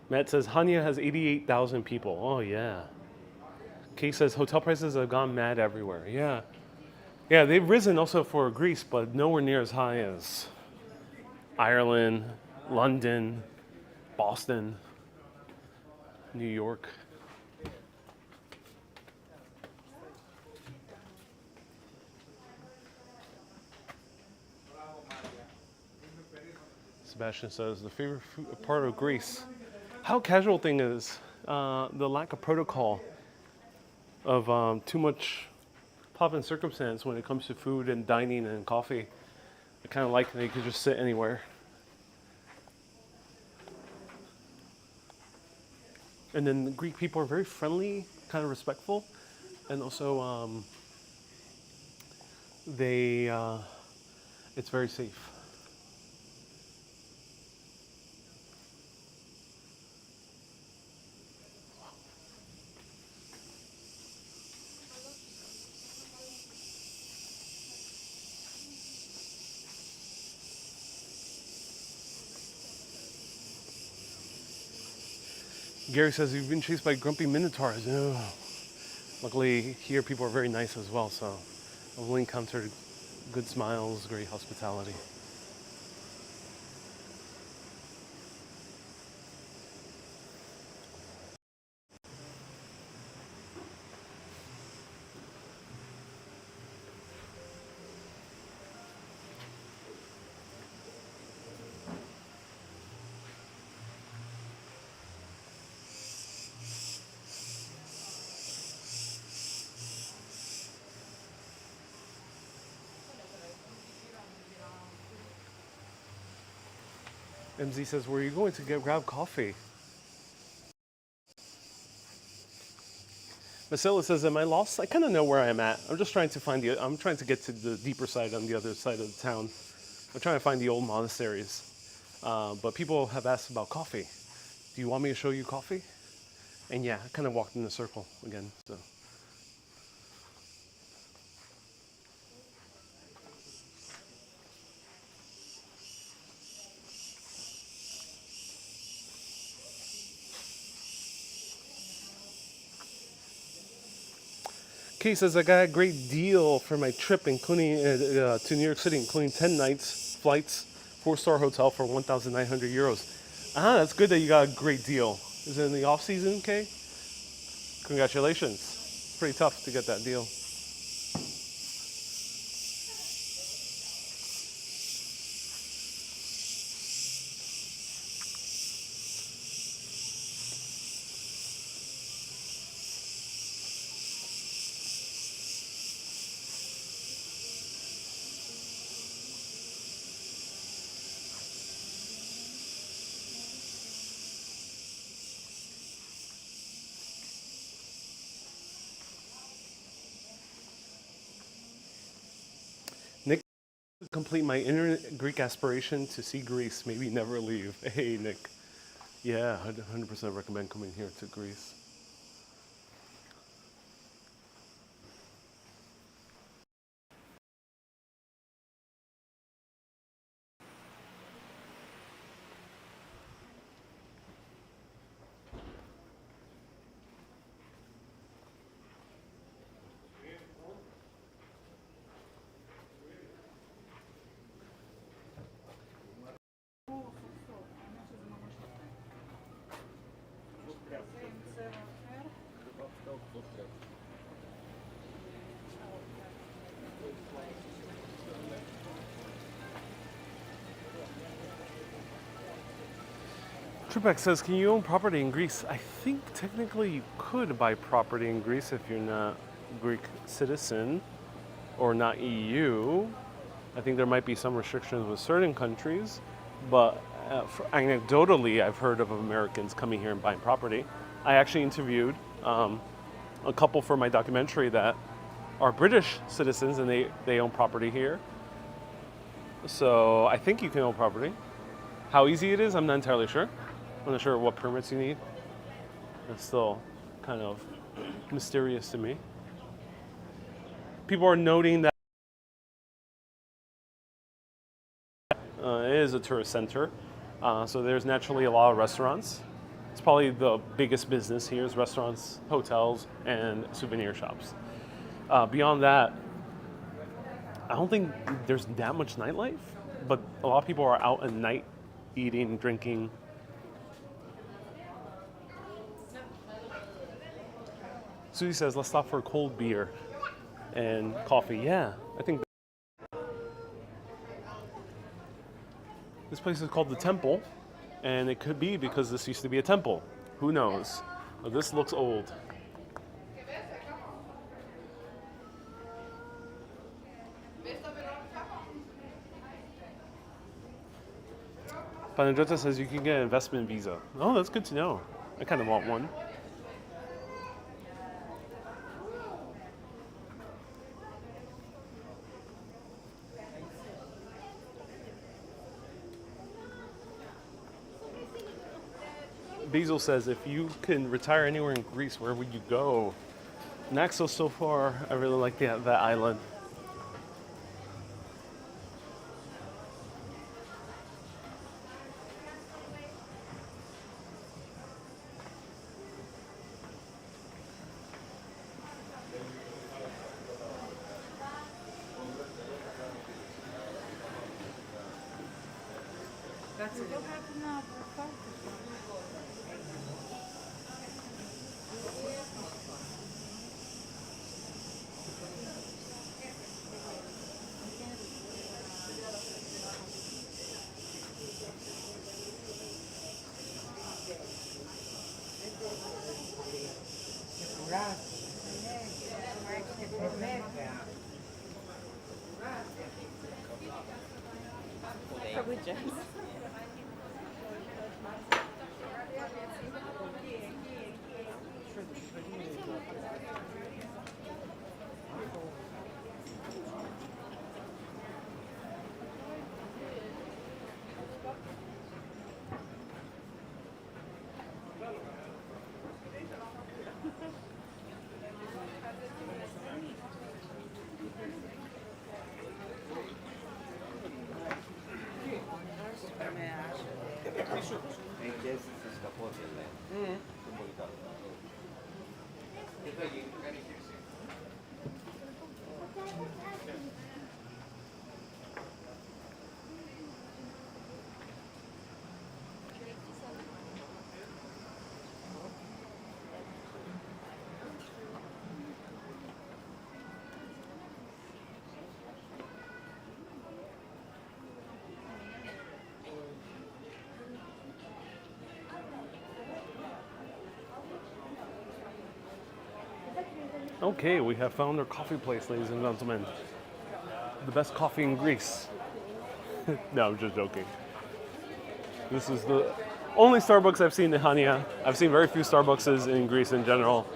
Matt says, Hanya has 88,000 people. Oh yeah. Kay says, hotel prices have gone mad everywhere. Yeah. Yeah, they've risen also for Greece, but nowhere near as high as Ireland, London, Boston, New York. Sebastian says, the favorite part of Greece. How casual thing is the lack of protocol of too much pomp and circumstance when it comes to food and dining and coffee. I kind of like that you could just sit anywhere. And then the Greek people are very friendly, kind of respectful, and also it's very safe. Gary says, you've been chased by grumpy minotaurs. Ugh. Luckily, here people are very nice as well, so I've only encountered good smiles, great hospitality. MZ says, where are you going to grab coffee? Marcella says, am I lost? I kind of know where I'm at. I'm just trying to I'm trying to get to the deeper side on the other side of the town. I'm trying to find the old monasteries. But people have asked about coffee. Do you want me to show you coffee? And yeah, I kind of walked in a circle again, so. Kay says, I got a great deal for my trip, including to New York City, including 10 nights, flights, 4-star hotel for 1,900 euros. Ah, that's good that you got a great deal. Is it in the off season, Kay? Congratulations. It's pretty tough to get that deal. Complete my inner Greek aspiration to see Greece, maybe never leave. Hey, Nick. Yeah, 100% recommend coming here to Greece. Tripex says, can you own property in Greece? I think technically you could buy property in Greece if you're not Greek citizen or not EU. I think there might be some restrictions with certain countries, but anecdotally, I've heard of Americans coming here and buying property. I actually interviewed a couple for my documentary that are British citizens and they own property here. So I think you can own property. How easy it is, I'm not entirely sure. I'm not sure what permits you need. It's still kind of mysterious to me. People are noting that it is a tourist center, so there's naturally a lot of restaurants. It's probably the biggest business here is restaurants, hotels, and souvenir shops. Beyond that, I don't think there's that much nightlife, but a lot of people are out at night eating, drinking. Susie says, let's stop for a cold beer and coffee. Yeah, I think this place is called the Temple, and it could be because this used to be a temple. Who knows? But this looks old. Panajota says you can get an investment visa. Oh, that's good to know. I kind of want one. Basil says, if you can retire anywhere in Greece, where would you go? Naxos so far, I really like that island. That's it. Probably Jess. Okay, we have found our coffee place, ladies and gentlemen. The best coffee in Greece. No, I'm just joking. This is the only Starbucks I've seen in Hanya. I've seen very few Starbucks in Greece in general.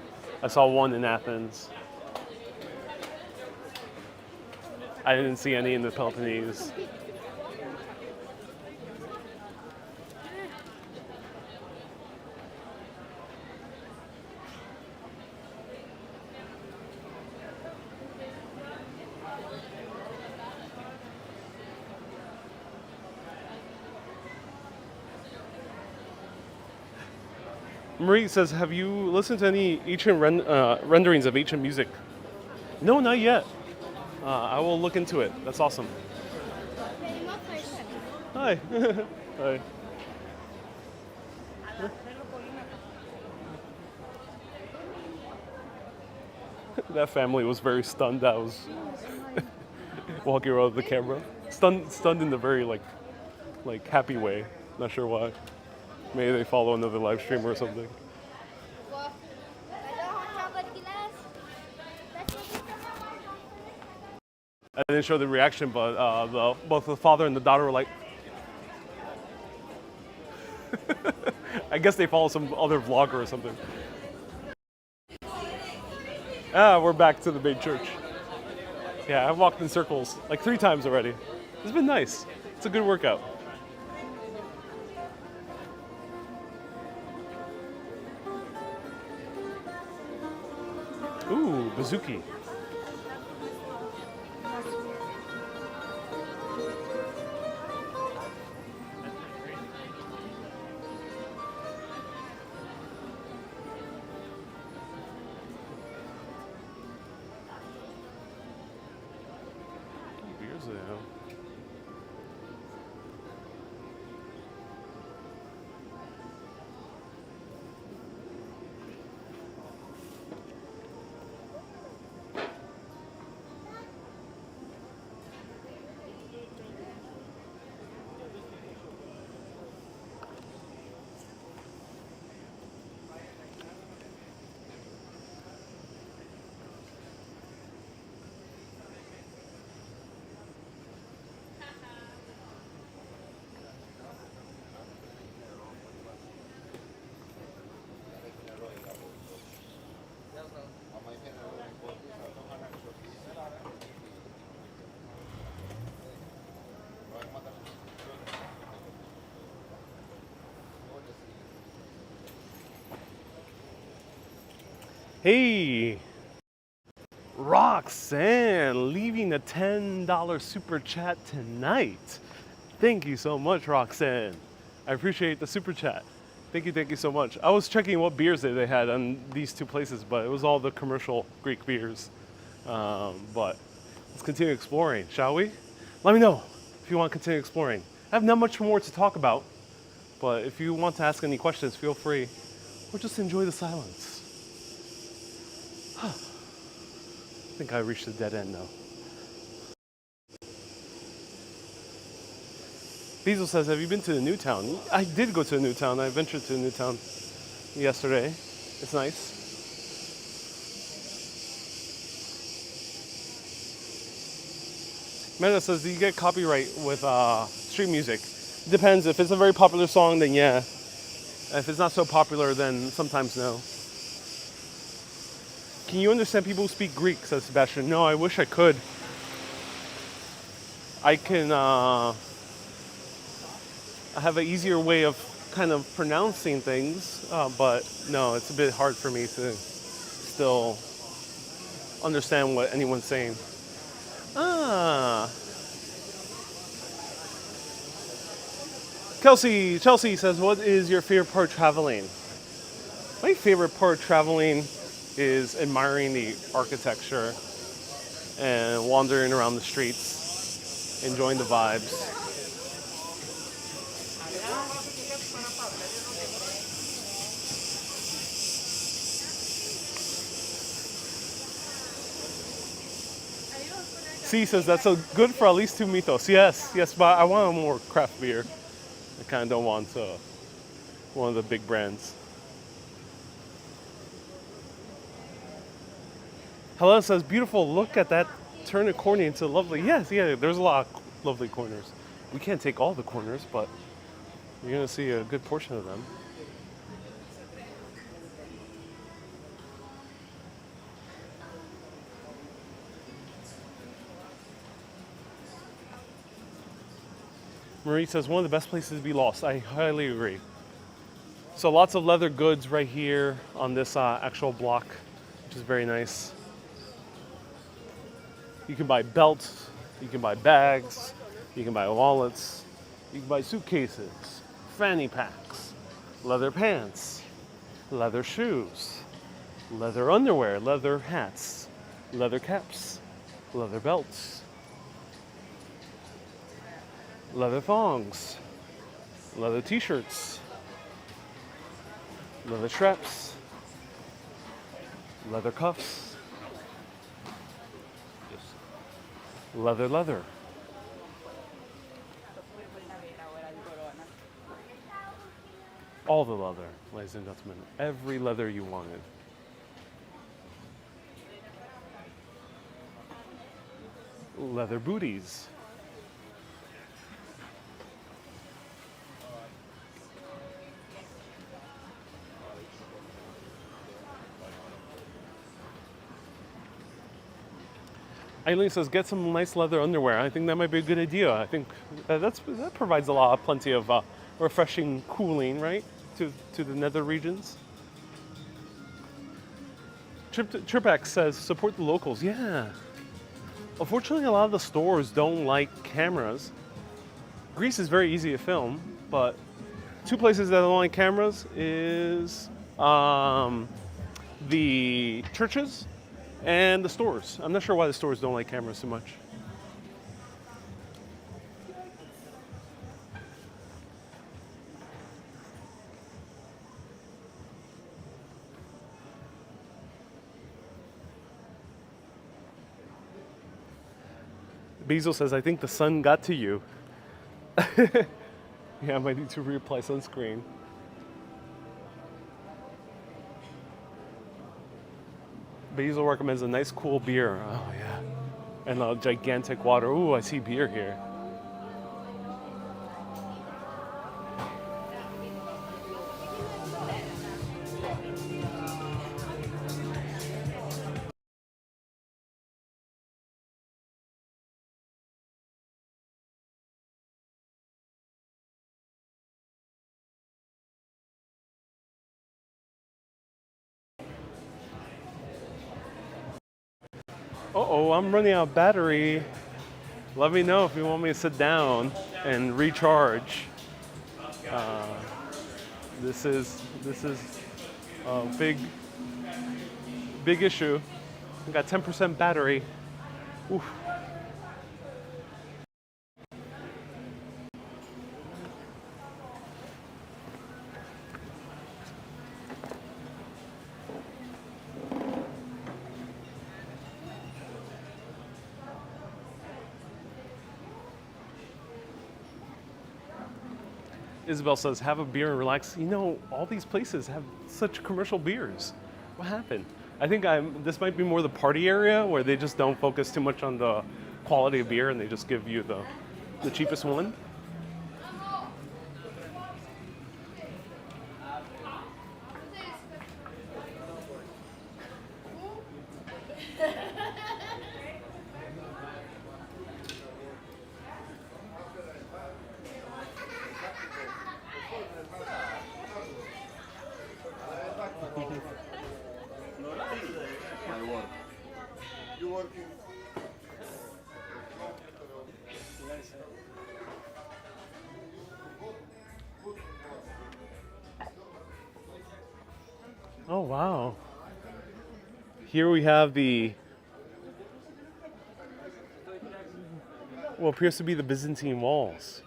I saw one in Athens. I didn't see any in the Peloponnese. Marie says, have you listened to any ancient renderings of ancient music? No, not yet. I will look into it. That's awesome. Hi. Hi. That family was very stunned. I was walking around with the camera. Stunned in the very like happy way. Not sure why. Maybe they follow another live streamer or something. I didn't show the reaction, but both the father and the daughter were like, I guess they follow some other vlogger or something. We're back to the main church. Yeah, I've walked in circles like 3 times already. It's been nice. It's a good workout. Ooh, Bazooki. Beers there. Hey, Roxanne, leaving a $10 super chat tonight. Thank you so much, Roxanne. I appreciate the super chat. Thank you so much. I was checking what beers they had on these 2 places, but it was all the commercial Greek beers. But let's continue exploring, shall we? Let me know if you want to continue exploring. I have not much more to talk about, but if you want to ask any questions, feel free, or just enjoy the silence. I think I reached a dead end now. Bezel says, have you been to the new town? I did go to the new town. I ventured to the new town yesterday. It's nice. Meta says, do you get copyright with street music? Depends. If it's a very popular song, then yeah. If it's not so popular, then sometimes no. Can you understand people who speak Greek, says Sebastian? No, I wish I could. I can, I have an easier way of kind of pronouncing things, but no, it's a bit hard for me to still understand what anyone's saying. Chelsea says, what is your favorite part traveling? My favorite part traveling is admiring the architecture and wandering around the streets, enjoying the vibes. C says that's so good for at least 2 mythos. Yes, but I want more craft beer. I kind of don't want one of the big brands. Helena says, beautiful, look at that, turn a corner into lovely. Yes, yeah, there's a lot of lovely corners. We can't take all the corners, but you're gonna see a good portion of them. Marie says one of the best places to be lost. I highly agree. So lots of leather goods right here on this actual block, which is very nice. You can buy belts, you can buy bags, you can buy wallets, you can buy suitcases, fanny packs, leather pants, leather shoes, leather underwear, leather hats, leather caps, leather belts, leather thongs, leather t-shirts, leather straps, leather cuffs, leather. All the leather, ladies and gentlemen. Every leather you wanted. Leather booties. Eileen says, get some nice leather underwear. I think that might be a good idea. I think that provides plenty of refreshing cooling, right, to the nether regions. Tripax says, support the locals. Yeah. Unfortunately, a lot of the stores don't like cameras. Greece is very easy to film, but two places that don't like cameras is the churches and the stores. I'm not sure why the stores don't like cameras so much. Basil says, I think the sun got to you. Yeah, I might need to reapply sunscreen. Basil recommends a nice cool beer. Oh yeah. And a gigantic water. Ooh, I see beer here. Uh-oh, I'm running out of battery. Let me know if you want me to sit down and recharge. This is a big issue. I got 10% battery. Oof. Isabel says, have a beer and relax. You know, all these places have such commercial beers. What happened? I think this might be more the party area where they just don't focus too much on the quality of beer and they just give you the cheapest one. Oh, wow. Here we have what appears to be the Byzantine walls.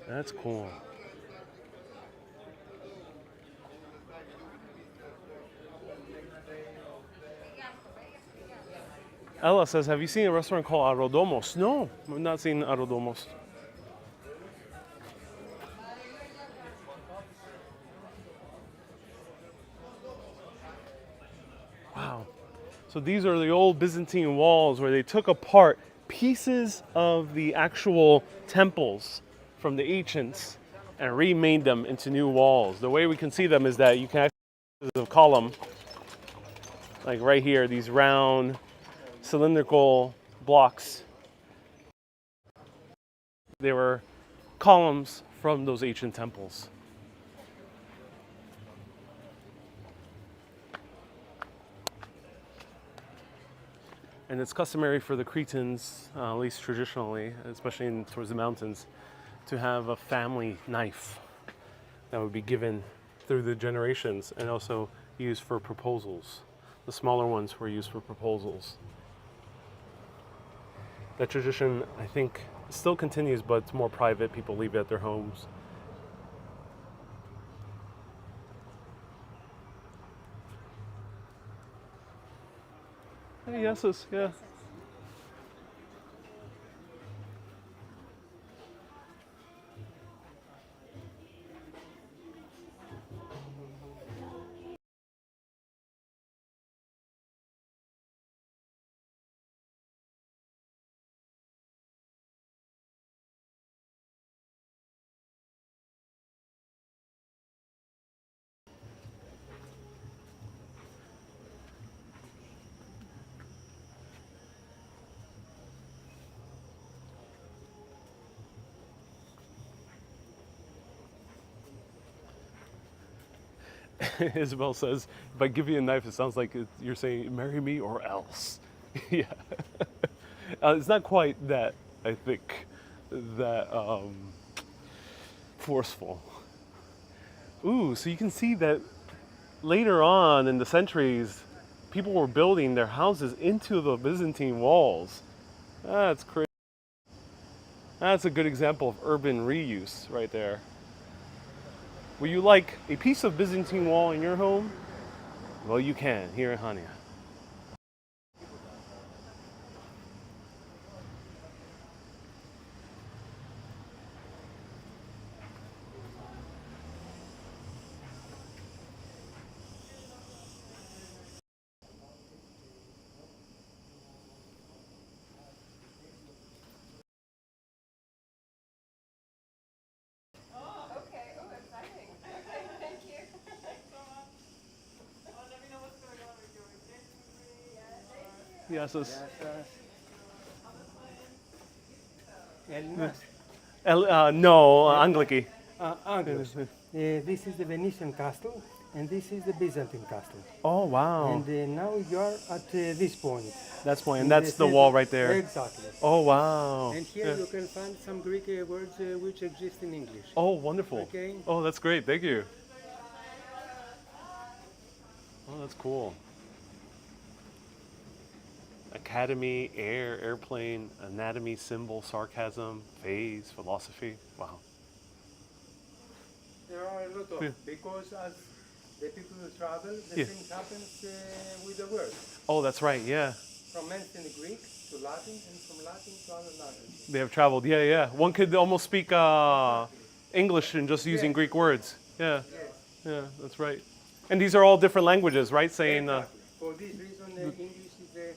That's cool. Ella says, have you seen a restaurant called Arodomos? No, I've not seen Arodomos. Wow. So these are the old Byzantine walls where they took apart pieces of the actual temples from the ancients and remade them into new walls. The way we can see them is that you can actually see a column, like right here, these round cylindrical blocks They were columns from those ancient temples. And it's customary for the Cretans, at least traditionally, especially towards the mountains, to have a family knife that would be given through the generations and also used for proposals. The smaller ones were used for proposals. That tradition, I think, still continues, but it's more private. People leave it at their homes. Hey, yeses, yeah. Isabel says, if I give you a knife, it sounds like you're saying, marry me or else. Yeah. It's not quite that, I think, that forceful. Ooh, so you can see that later on in the centuries, people were building their houses into the Byzantine walls. That's crazy. That's a good example of urban reuse right there. Would you like a piece of Byzantine wall in your home? Well, you can here in Hanya. Yes, it's, no, Angliki. Anglos. This is the Venetian castle, and this is the Byzantine castle. Oh, wow. And now you are at this point. That's one, In and that's the center. wall right there. Exactly. Oh, wow. And here Yeah. you can find some Greek words which exist in English. Oh, wonderful. Okay. Oh, that's great. Thank you. Oh, that's cool. Academy, air, airplane, anatomy, symbol, sarcasm, phase, philosophy. Wow. There are a lot of, Yeah. because as the people who travel, the Yeah. thing happens with the words. Oh, that's right. Yeah. From ancient Greek to Latin, and from Latin to other languages. They have traveled. Yeah, yeah. One could almost speak English and just using Greek words. Yeah. Yes. Yeah, that's right. And these are all different languages, right? Saying, Exactly. For this reason, English is a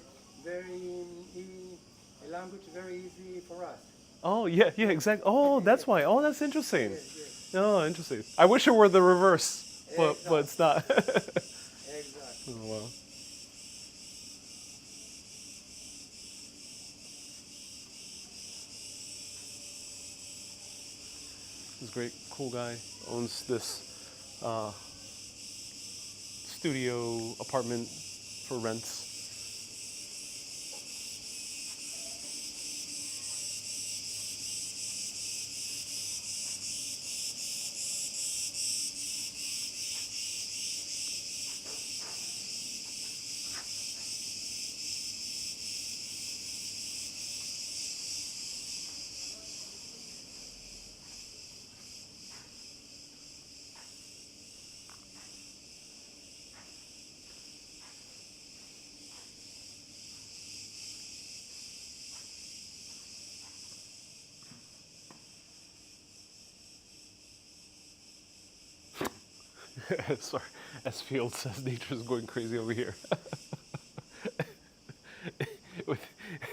a language very easy for us. oh, yeah, yeah, exactly. Oh, that's why. Oh, that's interesting. Yes, yes. Oh, interesting. I wish it were the reverse, but it's not. Exactly. Oh, wow. This great, cool guy owns this studio apartment for rents. Sorry, as Field says, nature's going crazy over here.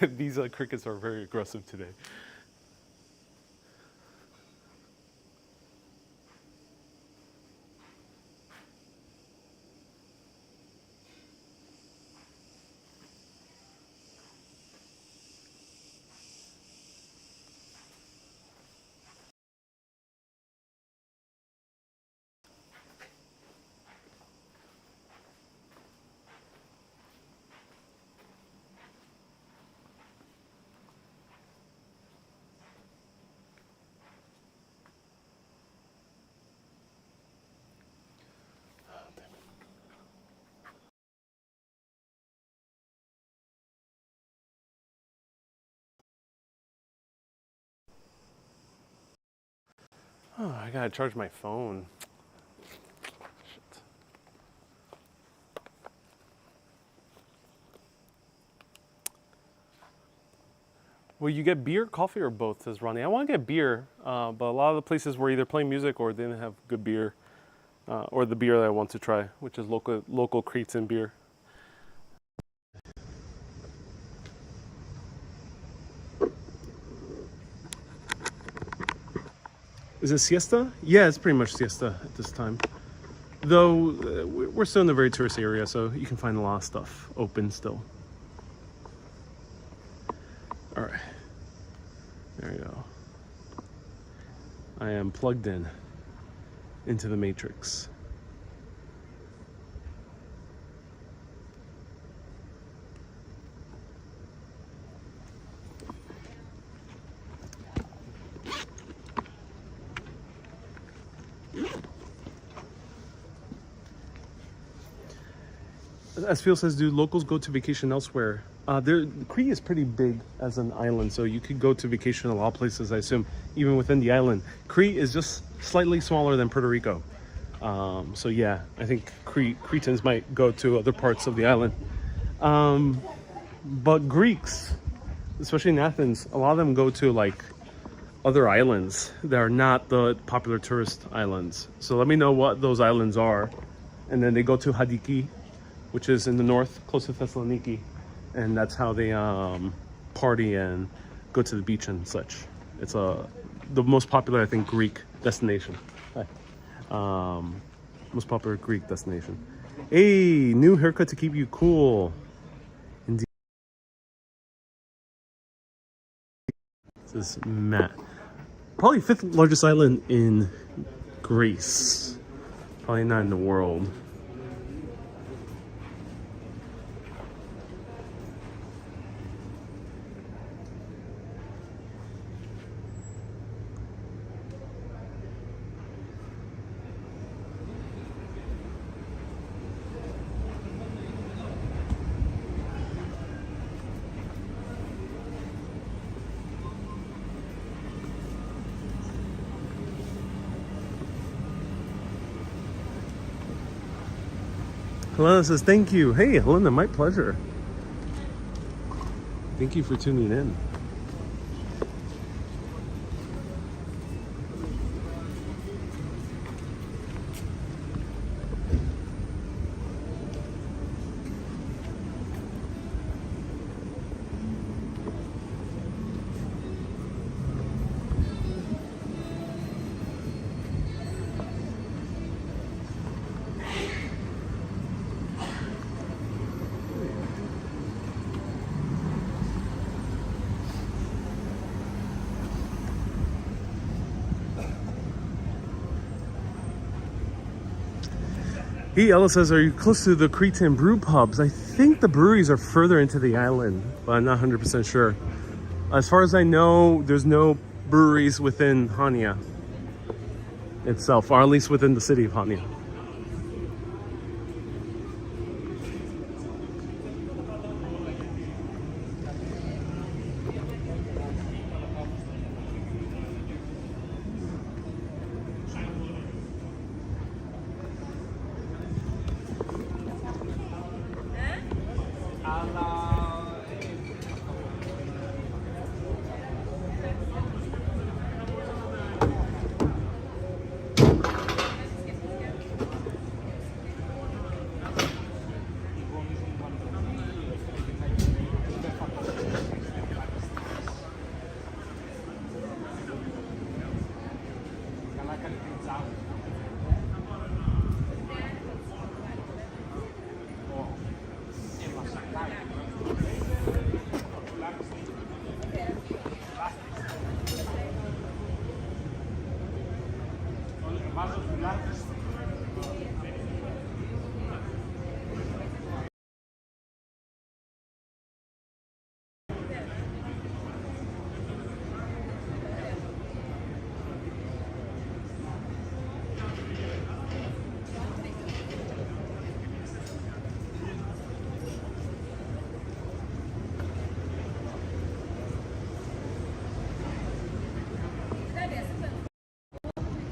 These crickets are very aggressive today. Oh, I gotta charge my phone. Shit. Will you get beer, coffee, or both? Says Ronnie. I want to get beer, but a lot of the places were either playing music or they didn't have good beer, or the beer that I want to try, which is local Cretan beer. Is it siesta? Yeah, it's pretty much siesta at this time. Though we're still in a very touristy area, so you can find a lot of stuff open still. All right, there you go. I am plugged in into the matrix. As Phil says, do locals go to vacation elsewhere? Crete is pretty big as an island, so you could go to vacation in a lot of places, I assume, even within the island. Crete is just slightly smaller than Puerto Rico. So yeah, I think Cretans might go to other parts of the island. But Greeks, especially in Athens, a lot of them go to like other islands that are not the popular tourist islands. So let me know what those islands are. And then they go to Hadiki, which is in the north, close to Thessaloniki, and that's how they party and go to the beach and such. It's the most popular, I think, Greek destination. Most popular Greek destination. Hey, new haircut to keep you cool. Indeed. This is Matt. Probably 5th largest island in Greece. Probably not in the world. Helena says, thank you. Hey, Helena, my pleasure. Thank you for tuning in. Hey, Ella says, are you close to the Cretan brew pubs? I think the breweries are further into the island, but I'm not 100% sure. As far as I know, there's no breweries within Hanya itself, or at least within the city of Hanya.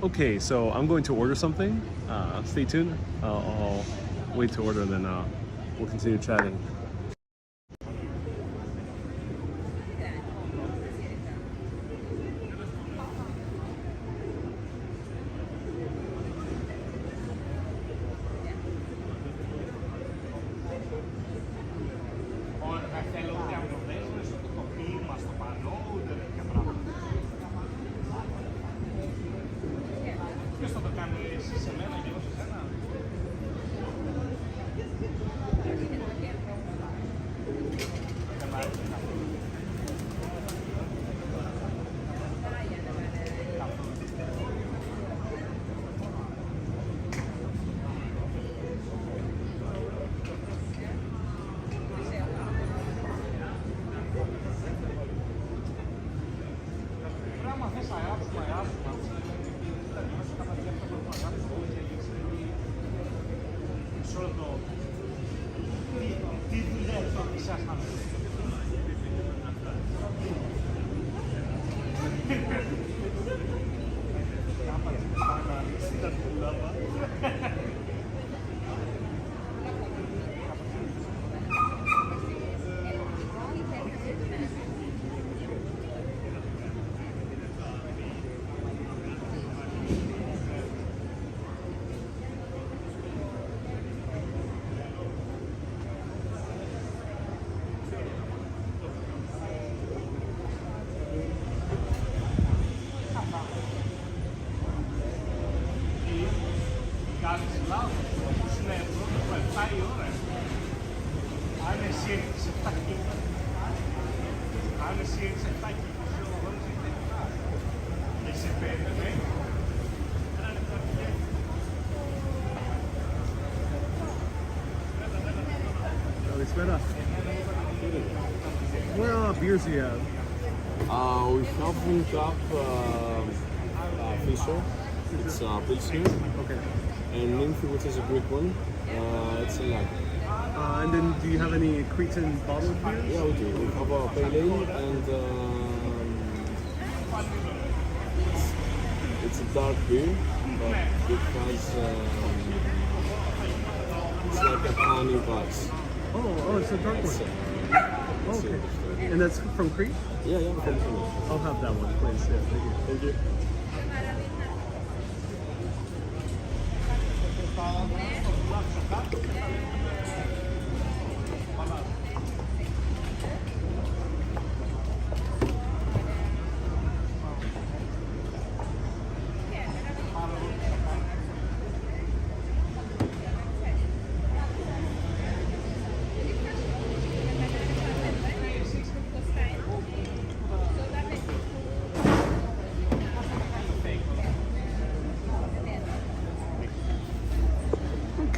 Okay, so I'm going to order something. Stay tuned. I'll wait to order, then we'll continue chatting. What beers do you have? We have one cup Fisher. It's Pilsner. Okay. And Nymphy, which is a Greek one. It's a lager. And then do you have any Cretan bottled beers? Yeah, we do. We have a pale ale and it's a dark beer, but it has it's like a honey buzz. Oh, it's a dark one. Okay. And that's from Crete? Yeah, yeah. Okay. I'll have that one, please. Yeah, thank you. Thank you.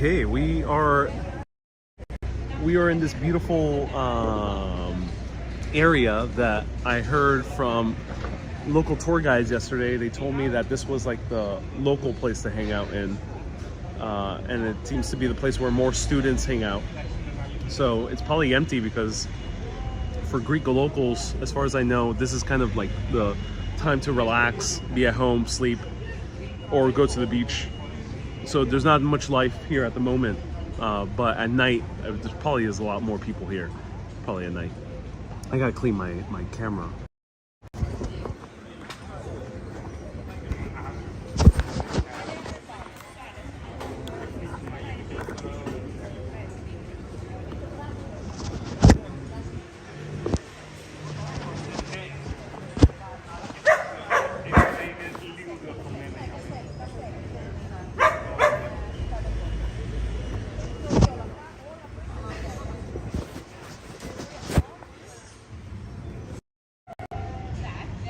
Okay, we are in this beautiful area that I heard from local tour guides yesterday. They told me that this was like the local place to hang out in, and it seems to be the place where more students hang out. So it's probably empty because for Greek locals, as far as I know, this is kind of like the time to relax, be at home, sleep, or go to the beach. So there's not much life here at the moment, but at night, there probably is a lot more people here, probably at night. I gotta clean my camera.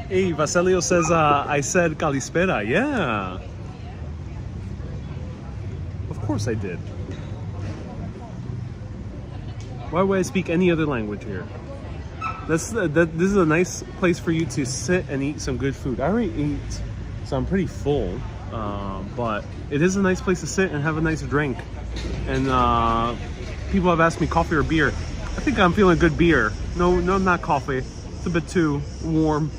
Hey, Vasilio says, I said Kalispera. Yeah. Of course I did. Why would I speak any other language here? This is a nice place for you to sit and eat some good food. I already ate, so I'm pretty full. But it is a nice place to sit and have a nice drink. And people have asked me coffee or beer. I think I'm feeling good beer. No, not coffee. It's a bit too warm.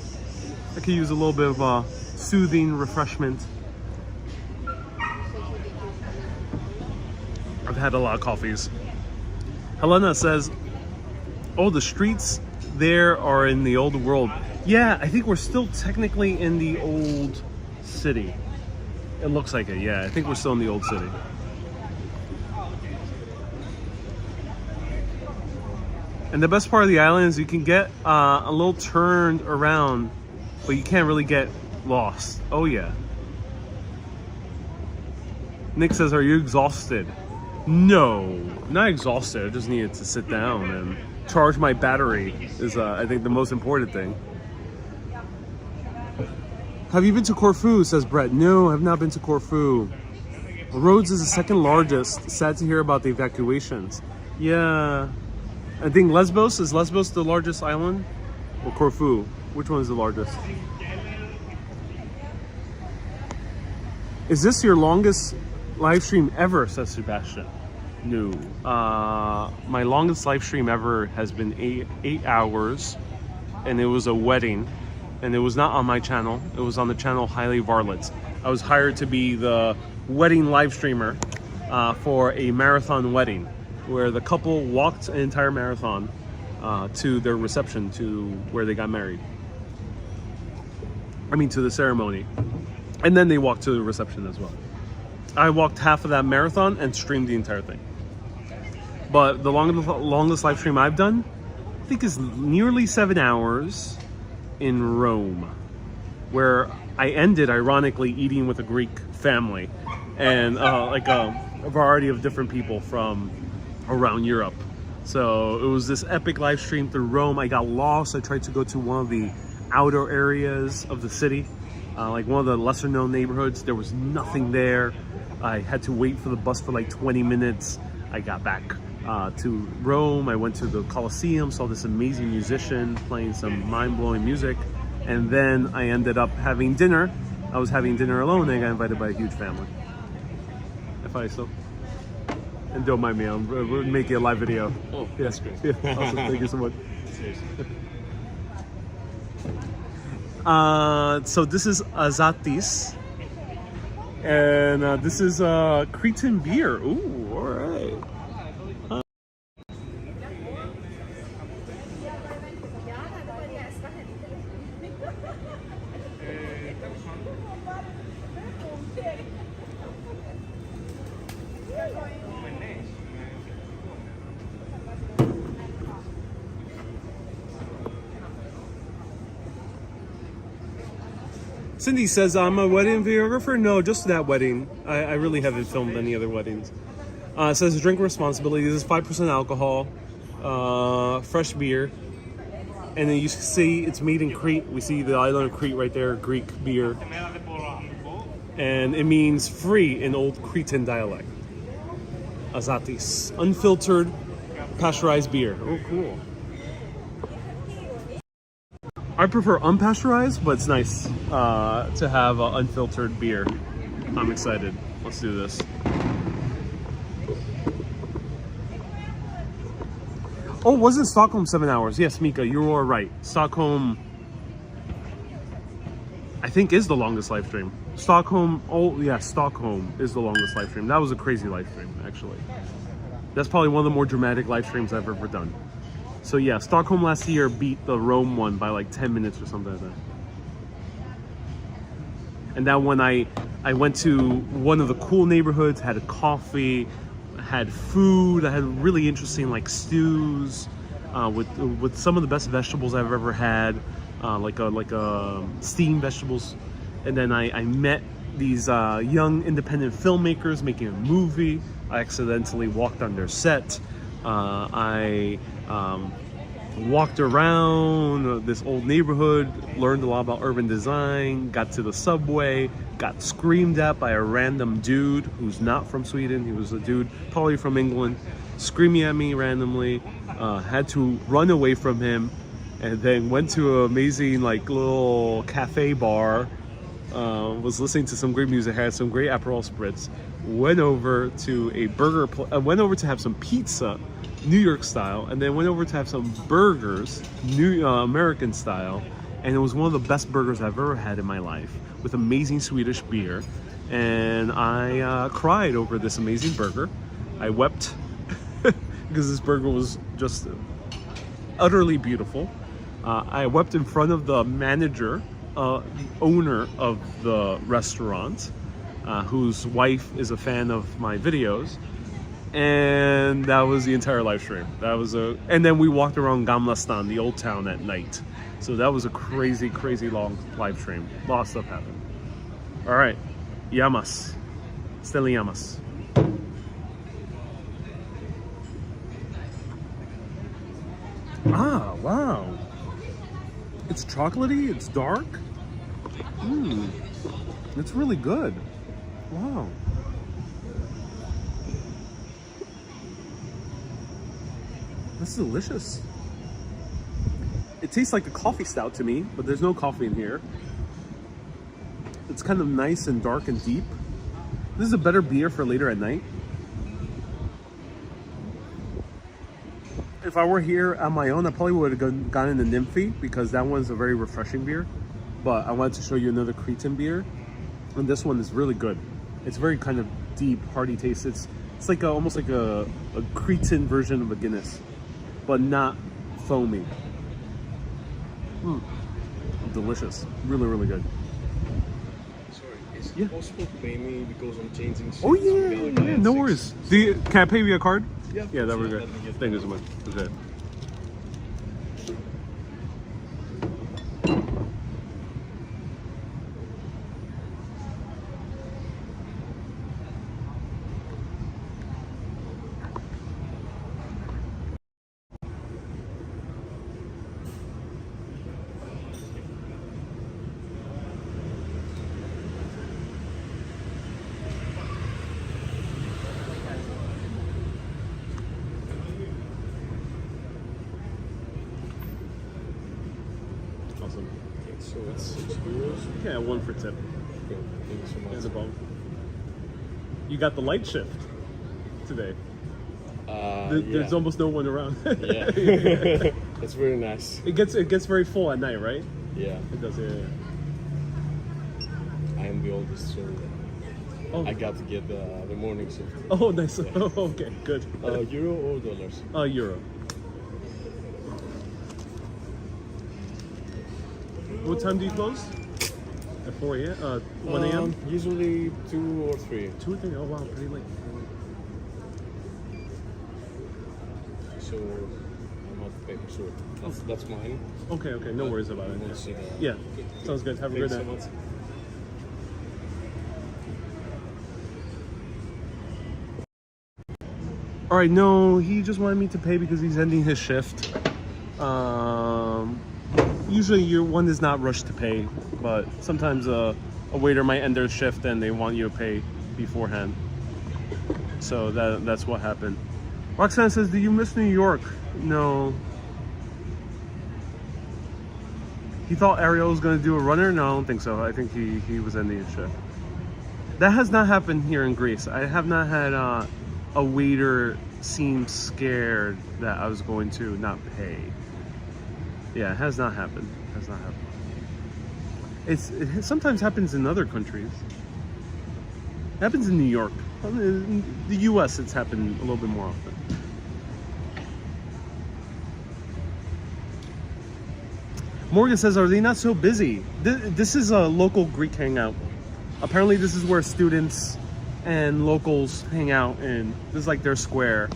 I could use a little bit of soothing refreshment. I've had a lot of coffees. Helena says, oh, the streets there are in the old world. Yeah, I think we're still technically in the old city. It looks like it, yeah. I think we're still in the old city. And the best part of the island is you can get a little turned around, but you can't really get lost. Oh yeah. Nick says, are you exhausted? No, not exhausted. I just needed to sit down and charge my battery is, I think, the most important thing. Have you been to Corfu, says Brett. No, I have not been to Corfu. Rhodes is the second largest. Sad to hear about the evacuations. Yeah. I think Lesbos, is Lesbos the largest island? Or Corfu? Which one is the largest? Is this your longest live stream ever, says Sebastian? No. My longest live stream ever has been eight hours, and it was a wedding, and it was not on my channel. It was on the channel Highly Varlets. I was hired to be the wedding live streamer for a marathon wedding, where the couple walked an entire marathon to their reception, to where they got married. I mean, to the ceremony. And then they walked to the reception as well. I walked half of that marathon and streamed the entire thing. But the longest live stream I've done, I think, is nearly 7 hours in Rome, where I ended, ironically, eating with a Greek family and like a variety of different people from around Europe. So it was this epic live stream through Rome. I got lost. I tried to go to one of the outer areas of the city, like one of the lesser known neighborhoods. There was nothing there. I had to wait for the bus for like 20 minutes. I got back to Rome. I went to the Colosseum, saw this amazing musician playing some mind-blowing music, and then I ended up having dinner. I was having dinner alone, and I got invited by a huge family. If I so. And don't mind me, we're making a live video. Oh, yeah. that's great. Yeah, awesome. Thank you so much. So this is Azatis, and this is Cretan beer. Ooh, all right. Cindy says, I'm a wedding videographer. No, just that wedding. I really haven't filmed any other weddings. It says drink responsibility. This is 5% alcohol, fresh beer. And then you see it's made in Crete. We see the island of Crete right there, Greek beer. And it means free in old Cretan dialect. Azatis. Unfiltered, pasteurized beer. Oh, cool. I prefer unpasteurized, but it's nice to have unfiltered beer. I'm excited. Let's do this. Oh, wasn't Stockholm 7 hours? Yes, Mika, you are right. Stockholm, I think, is the longest live stream. Stockholm, oh yeah, Stockholm is the longest live stream. That was a crazy live stream, actually. That's probably one of the more dramatic live streams I've ever done. So yeah, Stockholm last year beat the Rome one by like 10 minutes or something like that. And that one, I went to one of the cool neighborhoods, had a coffee, had food. I had really interesting like stews with some of the best vegetables I've ever had, like steamed vegetables. And then I met these young independent filmmakers making a movie. I accidentally walked on their set. I walked around this old neighborhood, learned a lot about urban design, got to the subway, got screamed at by a random dude who's not from Sweden. He was a dude probably from England, screaming at me randomly. Had to run away from him, and then went to an amazing like little cafe bar. Was listening to some great music, had some great Aperol spritz. Went over to a burger went over to have some pizza, New York style, and then went over to have some burgers, American style, and it was one of the best burgers I've ever had in my life, with amazing Swedish beer. And I cried over this amazing burger. I wept because this burger was just utterly beautiful. I wept in front of the manager, the owner of the restaurant, whose wife is a fan of my videos. And that was the entire live stream. And then we walked around Gamlastan, the old town, at night. So that was a crazy, crazy long live stream. A lot of stuff happened. All right, Yamas, Steli Yamas. Ah, wow. It's chocolatey, it's dark. It's really good. Wow. This is delicious. It tastes like a coffee stout to me, but there's no coffee in here. It's kind of nice and dark and deep. This is a better beer for later at night. If I were here on my own, I probably would have gotten the Nymphy because that one's a very refreshing beer. But I wanted to show you another Cretan beer. And this one is really good. It's very kind of deep, hearty taste. It's like almost like a Cretan version of a Guinness, but not foamy. Delicious. Really, really good. Sorry, is it possible to pay me because I'm changing seats? Oh yeah, no worries. Can I pay via card? Yeah. Yeah, that would be great. Thank you so much. Okay. Awesome. So it's 6 euros. Yeah, one for tip. Okay, thank you so much. Yeah, no problem. You got the light shift today. There's almost no one around. Yeah. That's very nice. It gets very full at night, right? Yeah. It does. Yeah. I am the oldest, so I got to get the morning shift. Oh, nice. Oh, okay, good. Euro or dollars? Euro. What time do you close? At 4 a.m. 1 a.m. Usually 2 or 3. 2 or 3. Oh wow, pretty late. So I'm out of paper. So that's mine. Okay, no worries about it. Want to see the- Yeah, sounds good. Have a good Thanks night. so much. All right, no, he just wanted me to pay because he's ending his shift. Usually one is not rushed to pay, but sometimes a waiter might end their shift and they want you to pay beforehand. So that's what happened. Roxanne says, do you miss New York? No. He thought Ariel was going to do a runner? No, I don't think so. I think he was ending his shift. That has not happened here in Greece. I have not had a waiter seem scared that I was going to not pay. Yeah, it has not happened. It has not happened. It sometimes happens in other countries. It happens in New York. In the US, it's happened a little bit more often. Morgan says, are they not so busy? This is a local Greek hangout. Apparently this is where students and locals hang out, and this is like their square.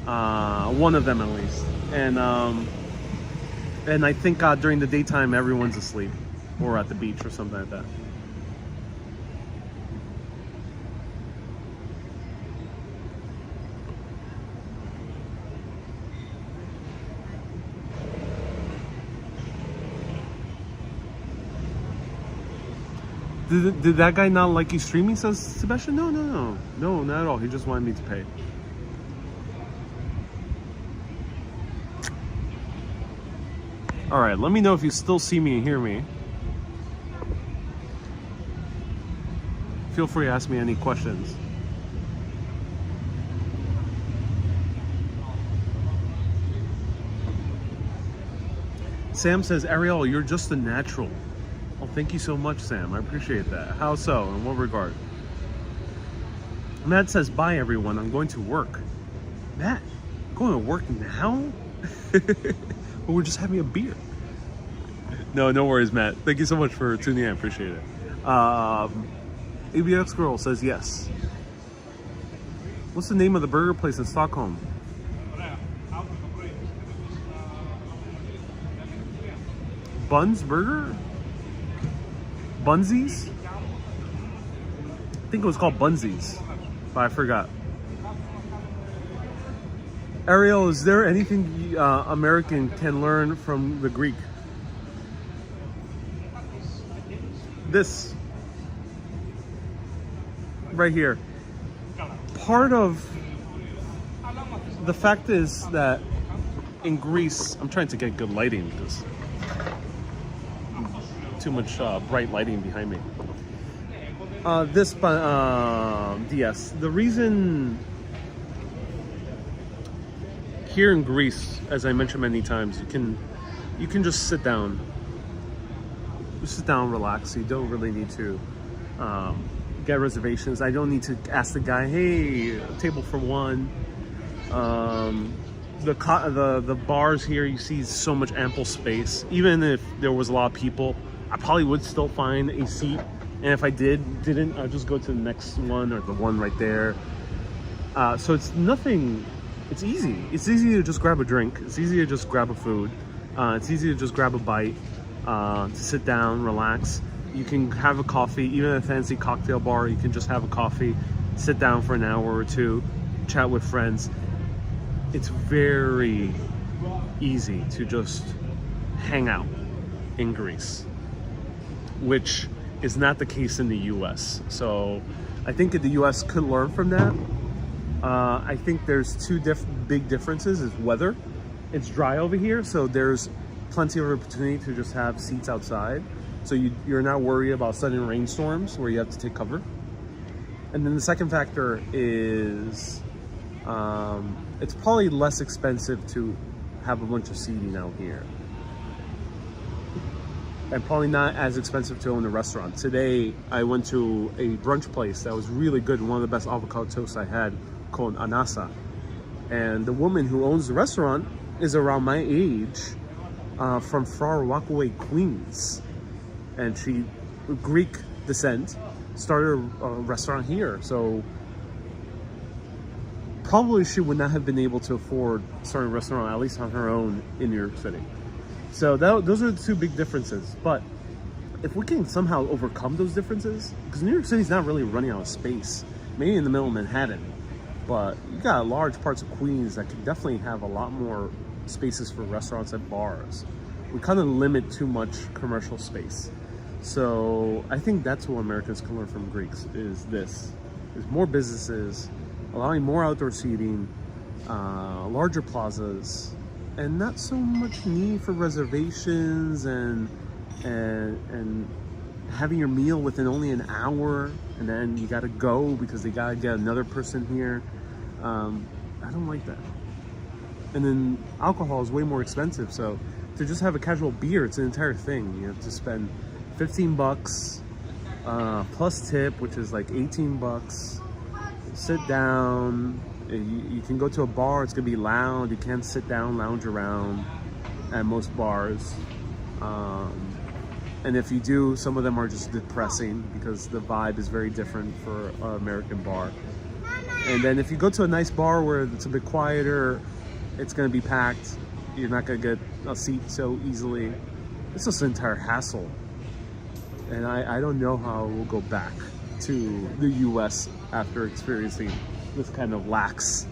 One of them at least. And I think during the daytime everyone's asleep or at the beach or something like that. Did that guy not like you streaming, says Sebastian? No, not at all. He just wanted me to pay. All right, let me know if you still see me and hear me. Feel free to ask me any questions. Sam says, Ariel, you're just a natural. Oh, thank you so much, Sam. I appreciate that. How so? In what regard? Matt says, bye everyone, I'm going to work. Matt, going to work now? But we're just having a beer. No worries, Matt. Thank you so much for tuning in. I appreciate it. ABX Girl says yes. What's the name of the burger place in Stockholm? Buns Burger? Bunsies? I think it was called Bunsies, but I forgot. Ariel, is there anything American can learn from the Greek? This. Right here. Part of the fact is that in Greece, I'm trying to get good lighting because too much bright lighting behind me. DS. The reason here in Greece, as I mentioned many times, you can just sit down, relax. You don't really need to get reservations. I don't need to ask the guy, hey, table for one. The bars here, you see so much ample space. Even if there was a lot of people, I probably would still find a seat. And if I didn't, I'd just go to the next one or the one right there. So it's nothing, it's easy. It's easy to just grab a drink. It's easy to just grab a food. It's easy to just grab a bite, to sit down, relax. You can have a coffee, even at a fancy cocktail bar, you can just have a coffee, sit down for an hour or two, chat with friends. It's very easy to just hang out in Greece, which is not the case in the US. So I think the US could learn from that. I think there's two big differences is weather. It's dry over here, so there's plenty of opportunity to just have seats outside. So you're not worried about sudden rainstorms where you have to take cover. And then the second factor is it's probably less expensive to have a bunch of seating out here. And probably not as expensive to own a restaurant. Today, I went to a brunch place that was really good. One of the best avocado toasts I had, called Anasa. And the woman who owns the restaurant is around my age, from Far Rockaway, Queens. And she, Greek descent, started a restaurant here. So probably she would not have been able to afford starting a restaurant, at least on her own, in New York City. So those are the two big differences. But if we can somehow overcome those differences, because New York City's not really running out of space, maybe in the middle of Manhattan, but you got large parts of Queens that could definitely have a lot more spaces for restaurants and bars. We kind of limit too much commercial space. So I think that's what Americans can learn from Greeks is more businesses, allowing more outdoor seating, larger plazas, and not so much need for reservations and having your meal within only an hour, and then you gotta go because they gotta get another person here. I don't like that. And then alcohol is way more expensive, so to just have a casual beer, it's an entire thing. You have to spend $15 plus tip, which is like $18. Sit down. You can go to a bar, it's gonna be loud. You can't sit down, lounge around at most bars. And if you do, some of them are just depressing because the vibe is very different for an American bar. And then if you go to a nice bar where it's a bit quieter, it's gonna be packed. You're not gonna get a seat so easily. It's just an entire hassle. And I don't know how we'll go back to the US after experiencing this kind of lax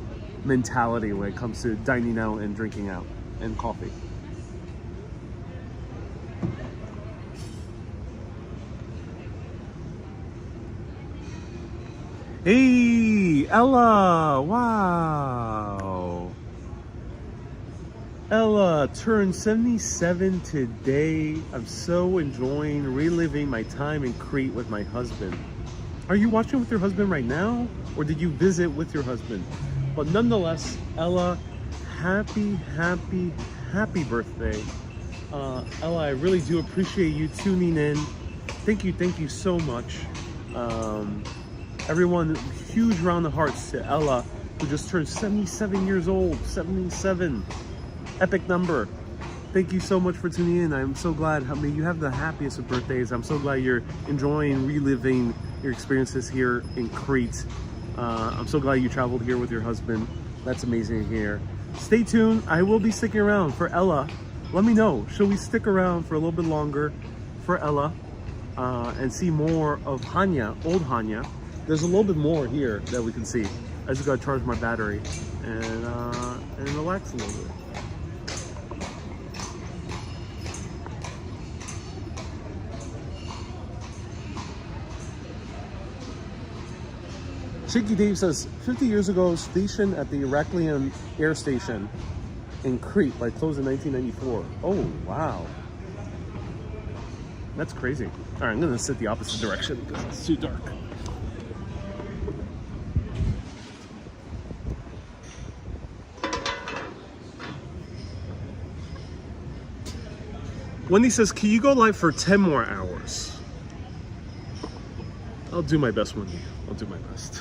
mentality when it comes to dining out and drinking out and coffee. Hey, Ella, wow. Ella turned 77 today. I'm so enjoying reliving my time in Crete with my husband. Are you watching with your husband right now? Or did you visit with your husband? But nonetheless, Ella, happy birthday. Ella, I really do appreciate you tuning in. Thank you so much. Everyone, huge round of hearts to Ella, who just turned 77 years old. 77. Epic number. Thank you so much for tuning in. I'm so glad. I mean, you have the happiest of birthdays. I'm so glad you're enjoying, reliving your experiences here in Crete. I'm so glad you traveled here with your husband. That's amazing here. Stay tuned. I will be sticking around for Ella. Let me know. Should we stick around for a little bit longer for Ella and see more of Hanya, old Hanya? There's a little bit more here that we can see. I just gotta charge my battery and relax a little bit. Shaky Dave says, 50 years ago, stationed at the Heraklion Air Station in Crete, like closed in 1994. Oh, wow. That's crazy. All right, I'm gonna sit the opposite direction because it's too dark. Wendy says, can you go live for 10 more hours? I'll do my best, Wendy. I'll do my best.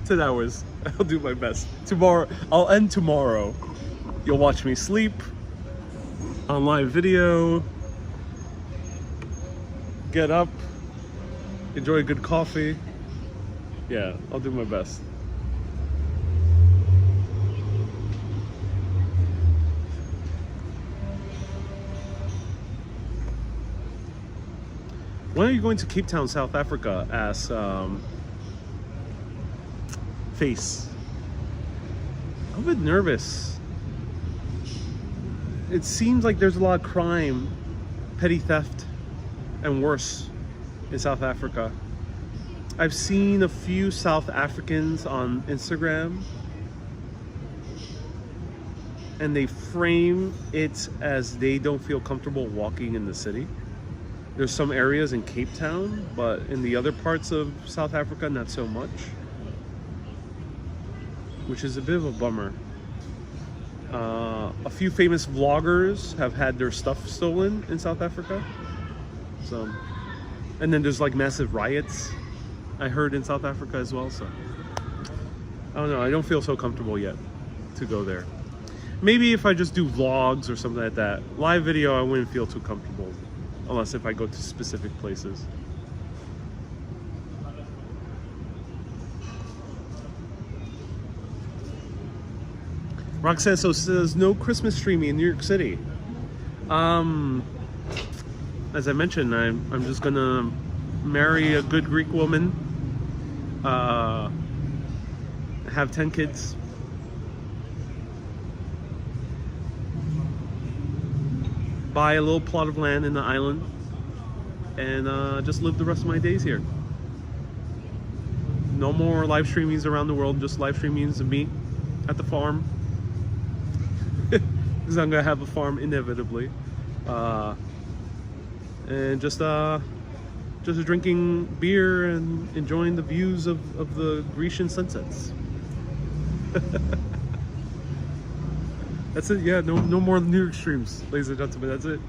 10 hours. I'll do my best. Tomorrow, I'll end tomorrow. You'll watch me sleep on live video, get up, enjoy a good coffee. Yeah, I'll do my best. When are you going to Cape Town, South Africa? Asks Face. I'm a bit nervous. It seems like there's a lot of crime, petty theft, and worse in South Africa. I've seen a few South Africans on Instagram, and they frame it as they don't feel comfortable walking in the city. There's some areas in Cape Town, but in the other parts of South Africa, not so much. Which is a bit of a bummer. A few famous vloggers have had their stuff stolen in South Africa. So, and then there's like massive riots, I heard, in South Africa as well. So, I don't know. I don't feel so comfortable yet to go there. Maybe if I just do vlogs or something like that. Live video, I wouldn't feel too comfortable. Unless if I go to specific places. Roxanne says no Christmas streaming in New York City. As I mentioned, I'm just gonna marry a good Greek woman, have 10 kids, buy a little plot of land in the island, and just live the rest of my days here. No more live streamings around the world, just live streamings of me at the farm. Because I'm gonna have a farm inevitably. And just drinking beer and enjoying the views of the Grecian sunsets. That's it. Yeah, no more New York streams, ladies and gentlemen. That's it.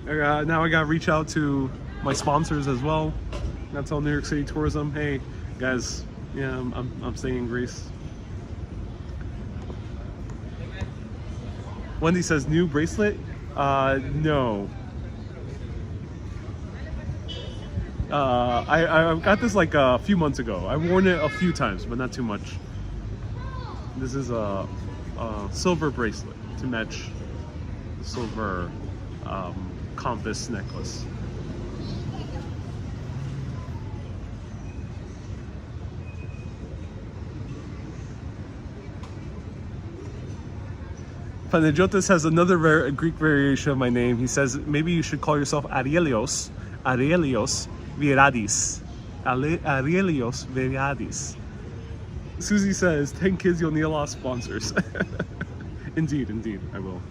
Now I gotta reach out to my sponsors as well. That's all New York City Tourism. Hey guys, yeah, I'm staying in Greece. Wendy says new bracelet. No. I got this like a few months ago. I've worn it a few times, but not too much. This is a silver bracelet to match the silver compass necklace. Panagiotis has another Greek variation of my name. He says maybe you should call yourself Arielios Viradis. Arielios Viradis. Susie says 10 kids, you'll need a lot of sponsors. Indeed, I will.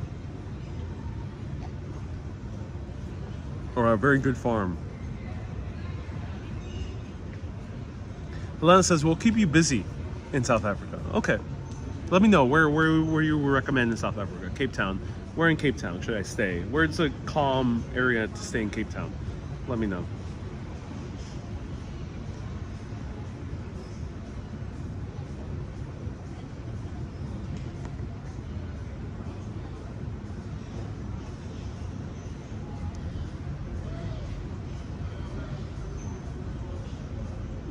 Or a very good farm. Helena says we'll keep you busy in South Africa. Okay. Let me know where you recommend in South Africa. Cape Town. Where in Cape Town should I stay? Where's a calm area to stay in Cape Town? Let me know.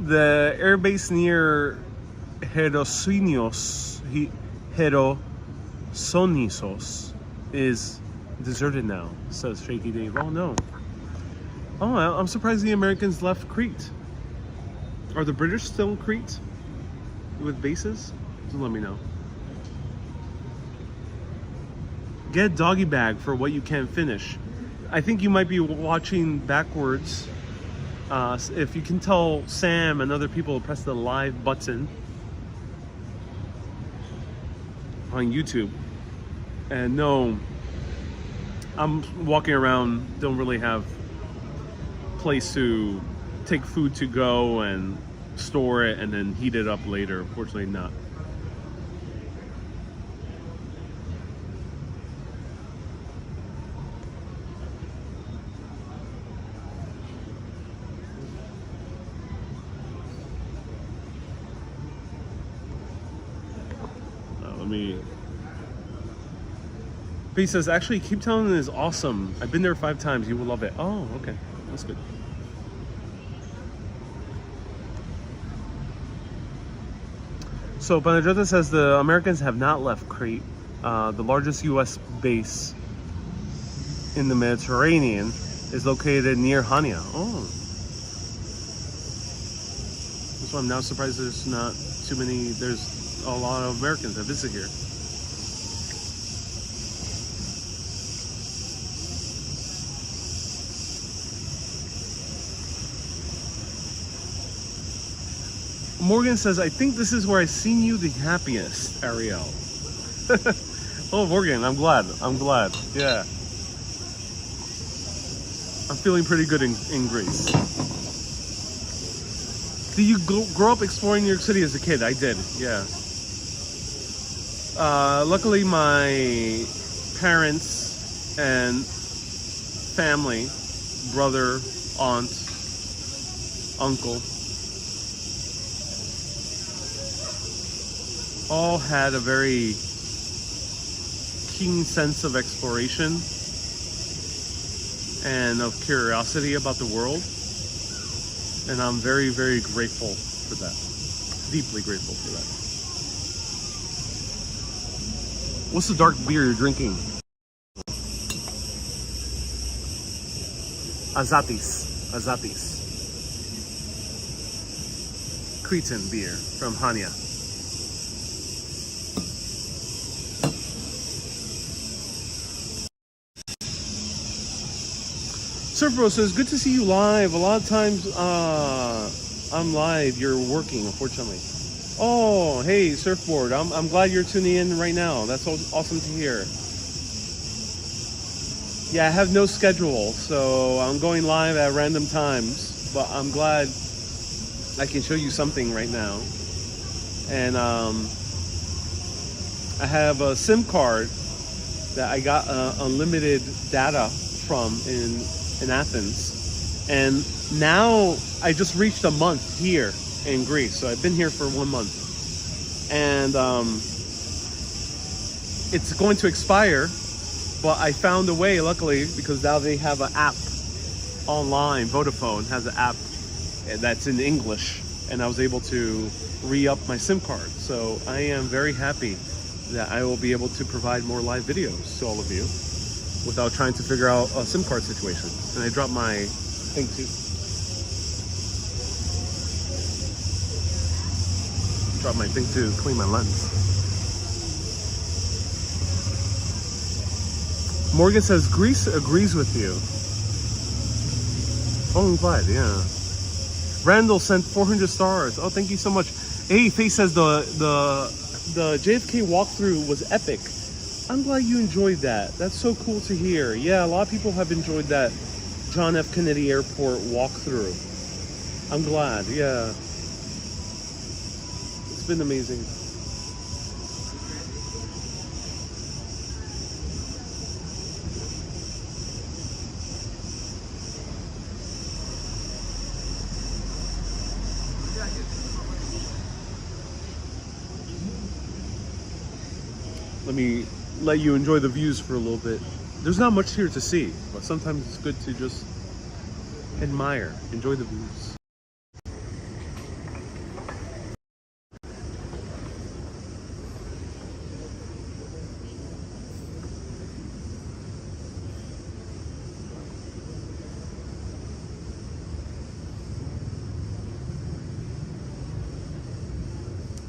The airbase near Herosonisos is deserted now, says Shaky Dave. Oh no. Oh, I'm surprised the Americans left Crete. Are the British still in Crete with bases? So let me know. Get doggy bag for what you can't finish. I think you might be watching backwards. If you can tell Sam and other people to press the live button on YouTube. And no, I'm walking around, don't really have place to take food to go and store it and then heat it up later. Unfortunately not. Let me. He says, actually, Cape Town is awesome. I've been there 5 times. You will love it. Oh, okay. That's good. So Panagiotis says the Americans have not left Crete, the largest U.S. base in the Mediterranean is located near Hanya. Oh, that's why I'm now surprised there's not too many. There's a lot of Americans that visit here. Morgan says, I think this is where I've seen you the happiest, Ariel. Oh, Morgan, I'm glad. I'm glad. Yeah. I'm feeling pretty good in Greece. Did you grow up exploring New York City as a kid? I did, yeah. Luckily, my parents and family, brother, aunt, uncle, all had a very keen sense of exploration and of curiosity about the world. And I'm very, very grateful for that. Deeply grateful for that. What's the dark beer you're drinking? Azatis. Cretan beer from Hanya. Surfbro says, good to see you live. A lot of times I'm live, you're working, unfortunately. Oh, hey, Surfboard. I'm glad you're tuning in right now. That's awesome to hear. Yeah, I have no schedule, so I'm going live at random times, but I'm glad I can show you something right now. And I have a SIM card that I got unlimited data from in Athens, and now I just reached a month here in Greece, so I've been here for 1 month, and it's going to expire, but I found a way, luckily, because now they have an app online. Vodafone has an app that's in English, and I was able to re-up my SIM card, so I am very happy that I will be able to provide more live videos to all of you without trying to figure out a SIM card situation. And I dropped my thing too. Dropped my thing to clean my lens. Morgan says, Greece agrees with you. Oh, I'm glad, yeah. Randall sent 400 stars. Oh, thank you so much. Hey, Faye says the JFK walkthrough was epic. I'm glad you enjoyed that. That's so cool to hear. Yeah, a lot of people have enjoyed that John F. Kennedy Airport walkthrough. I'm glad, yeah. It's been amazing. Let me let you enjoy the views for a little bit. There's not much here to see, but sometimes it's good to just admire, enjoy the views.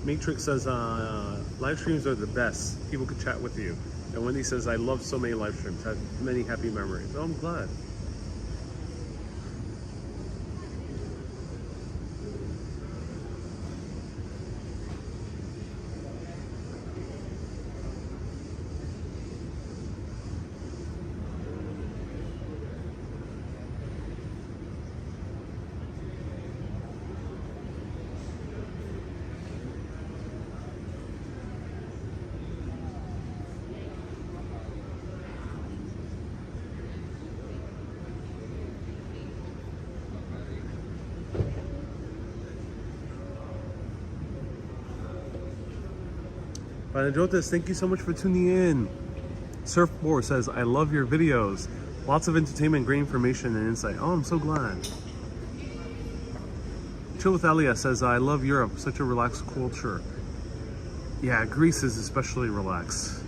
Matrix says live streams are the best. People could chat with you. And Wendy says, I love so many live streams. Had many happy memories. Oh, I'm glad. Panajotis, thank you so much for tuning in. Surfboard says, I love your videos. Lots of entertainment, great information and insight. Oh, I'm so glad. Chill with Elia says, I love Europe, such a relaxed culture. Yeah, Greece is especially relaxed.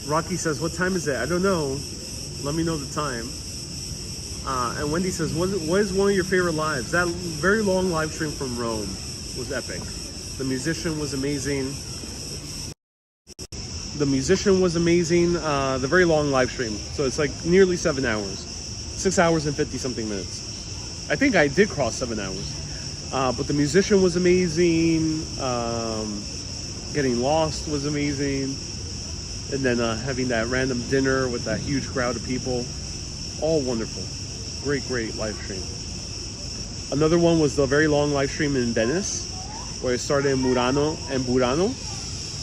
Rocky says, what time is it? I don't know. Let me know the time. And Wendy says, what is one of your favorite lives? That very long live stream from Rome was epic. The musician was amazing. The very long live stream. So it's like nearly 7 hours. 6 hours and 50 something minutes. I think I did cross 7 hours. But the musician was amazing. Getting lost was amazing. And then having that random dinner with that huge crowd of people. All wonderful. Great live stream. Another one was the very long live stream in Venice, where it started in Murano and Burano.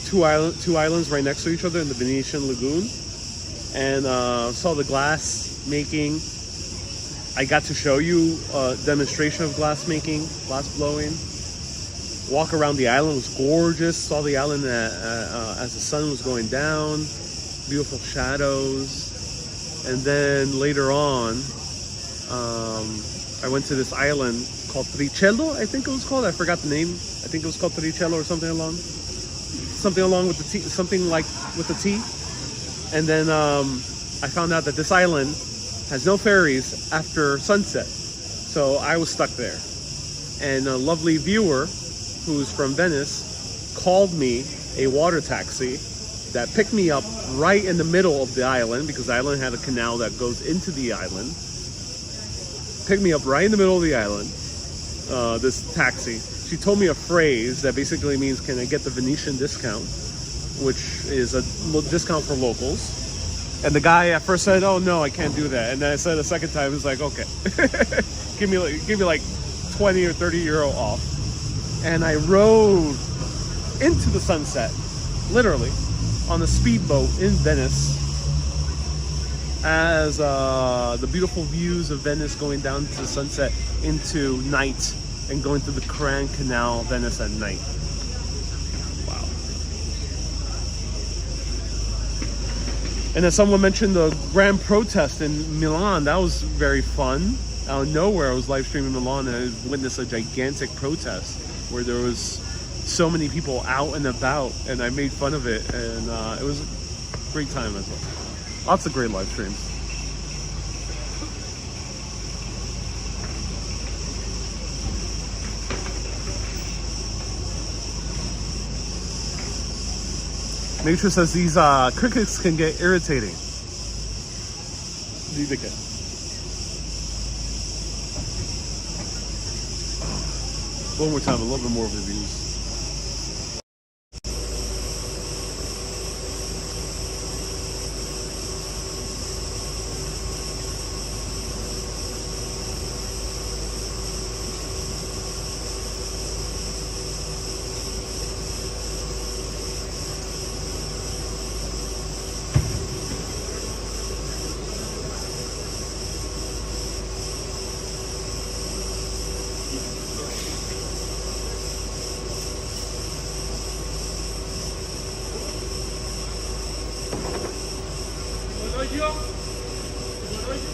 Two islands right next to each other in the Venetian lagoon. And saw the glass making. I got to show you a demonstration of glass making, glass blowing. Walk around the island was gorgeous. Saw the island as the sun was going down. Beautiful shadows. And then later on, I went to this island called Tricello, I think it was called. I forgot the name. I think it was called Tricello or something along with the T, something like with the T. And then I found out that this island has no ferries after sunset. So I was stuck there. And a lovely viewer who's from Venice called me a water taxi that picked me up right in the middle of the island, because the island had a canal that goes into the island. Picked me up right in the middle of the island, this taxi. She told me a phrase that basically means, can I get the Venetian discount, which is a discount for locals. And the guy at first said, oh no, I can't do that. And then I said a second time, it's like, okay, give me like 20 or 30 euro off. And I rode into the sunset, literally, on a speedboat in Venice, as the beautiful views of Venice going down to the sunset into night and going through the Grand Canal, Venice at night. Wow. And then someone mentioned the grand protest in Milan. That was very fun. Out of nowhere, I was live streaming Milan and I witnessed a gigantic protest where there was so many people out and about, and I made fun of it, and it was a great time as well. Lots of great live streams. Nature says these crickets can get irritating. One more time, a little bit more of the views. noite, ó. Boa noite.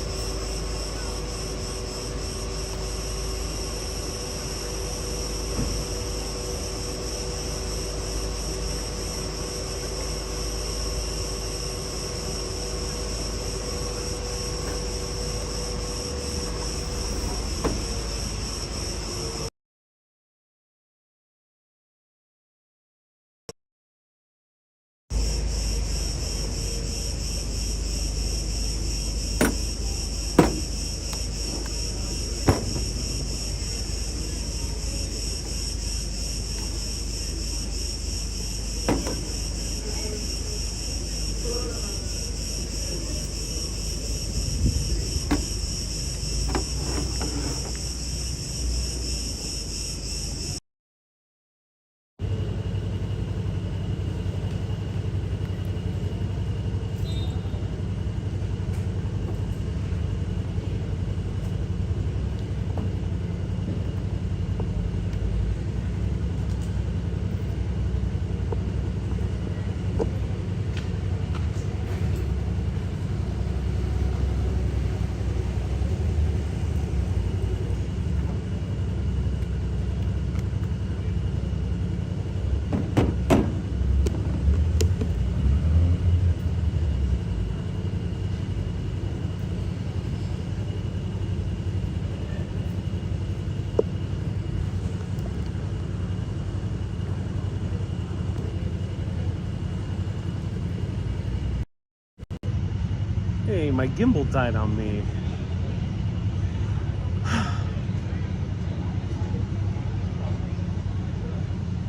Hey, my gimbal died on me.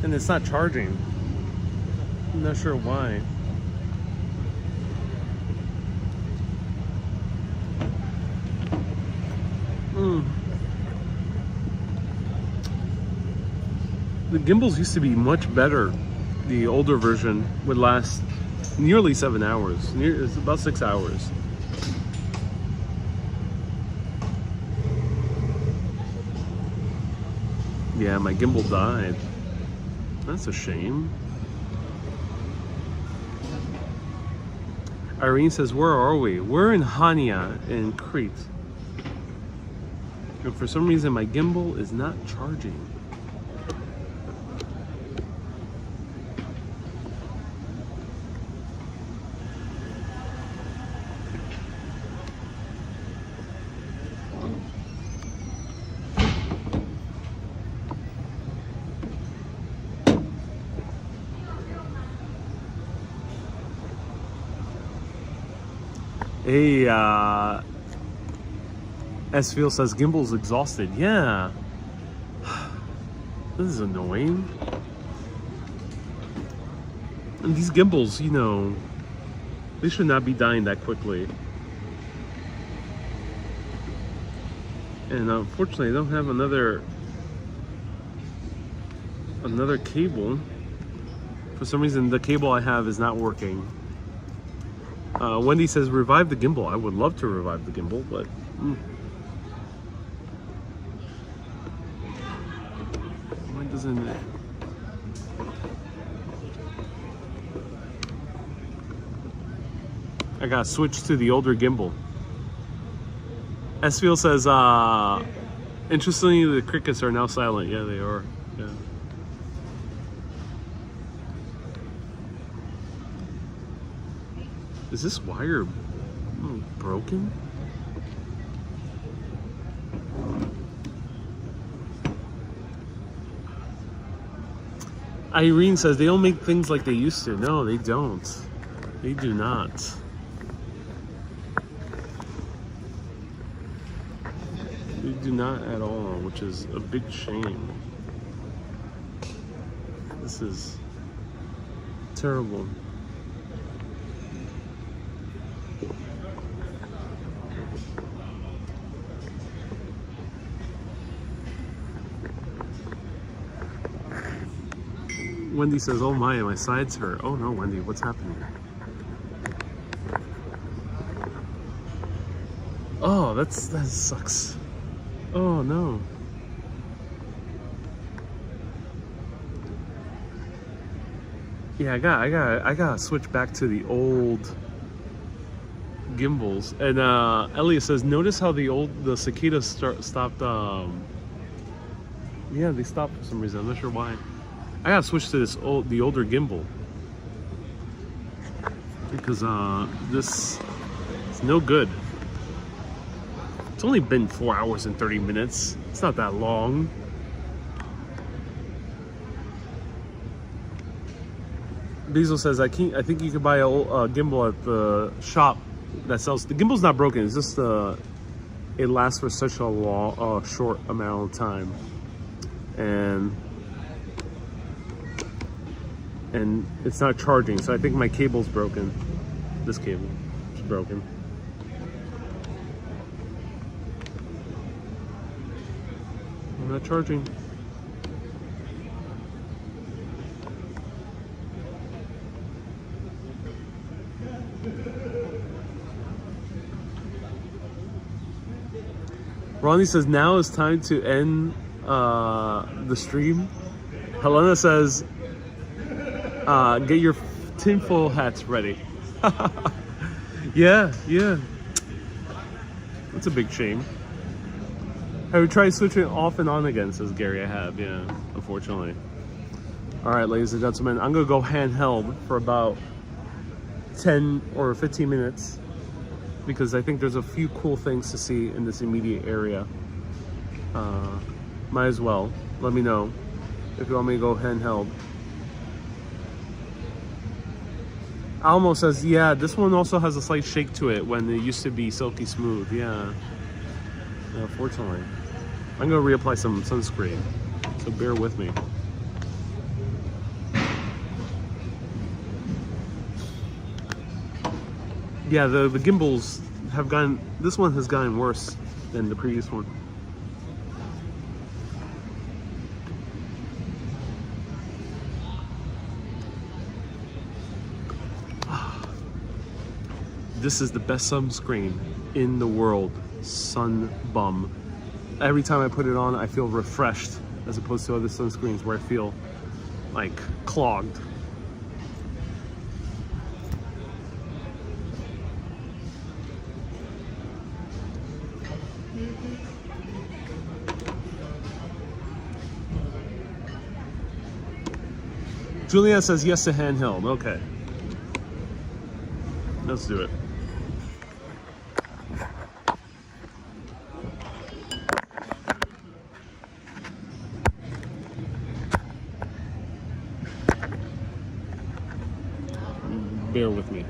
And it's not charging. I'm not sure why. The gimbals used to be much better. The older version would last nearly 7 hours. It's about 6 hours. Yeah, my gimbal died. That's a shame. Irene says, where are we? We're in Hanya in Crete. And for some reason my gimbal is not charging. Hey, Sfiel says gimbal's exhausted. Yeah. This is annoying. And these gimbals, you know, they should not be dying that quickly. And unfortunately, I don't have another cable. For some reason, the cable I have is not working. Wendy says, revive the gimbal. I would love to revive the gimbal, but... Why doesn't it... I gotta switch to the older gimbal. Sfiel says, interestingly, the crickets are now silent. Yeah, they are. Yeah. Is this wire broken? Irene says they don't make things like they used to. No, they don't. They do not. They do not at all, which is a big shame. This is terrible. Wendy says, oh my sides hurt. Oh no, Wendy, what's happening? Oh, that sucks. Oh no. Yeah, I gotta switch back to the old gimbals. And Elliot says, notice how the cicadas stopped. Yeah, they stopped for some reason. I'm not sure why. I gotta switch to the older gimbal because this is no good. It's only been 4 hours and 30 minutes. It's not that long. Bezel says, I think you could buy a gimbal at the shop that sells. The gimbal's not broken. It's just it lasts for such a short amount of time, and it's not charging. So I think my cable's broken. This cable is broken. I'm not charging. Ronnie says, now is time to end the stream. Helena says, get your tinfoil hats ready. Yeah. That's a big shame. Have you tried switching off and on again, says Gary. I have, yeah, unfortunately. All right, ladies and gentlemen, I'm gonna go handheld for about 10 or 15 minutes because I think there's a few cool things to see in this immediate area. Might as well. Let me know if you want me to go handheld. Almo says, yeah, this one also has a slight shake to it when it used to be silky smooth. Yeah, fortunately. I'm gonna reapply some sunscreen, so bear with me. Yeah, the gimbals have gotten, this one has gotten worse than the previous one. This is the best sunscreen in the world, Sun Bum. Every time I put it on, I feel refreshed as opposed to other sunscreens where I feel like clogged. Juliet says yes to handheld. Okay. Let's do it. Bear with me.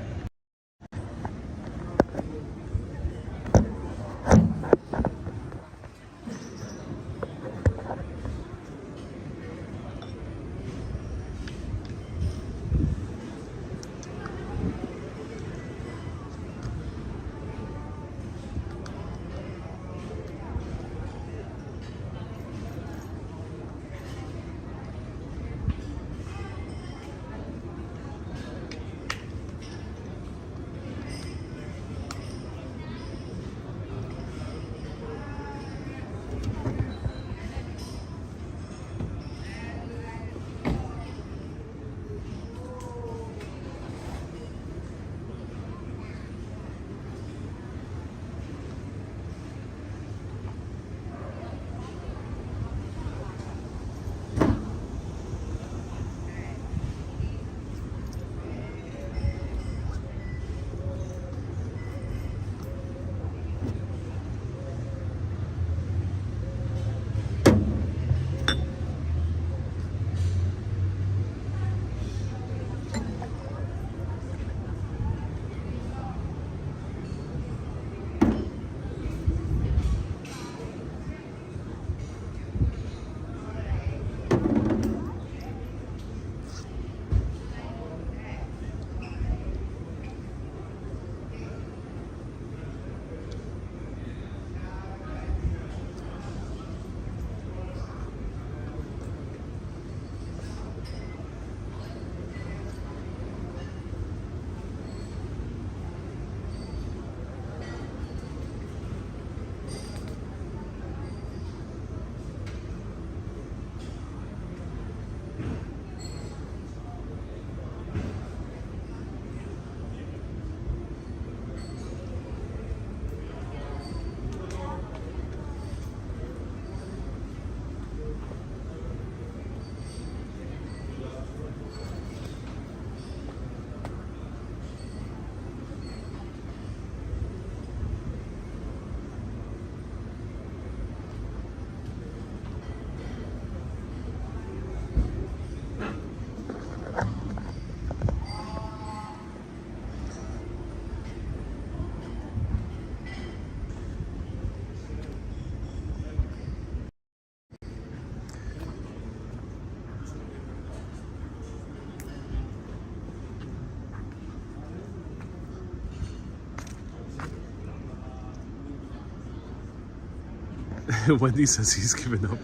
Wendy says he's given up.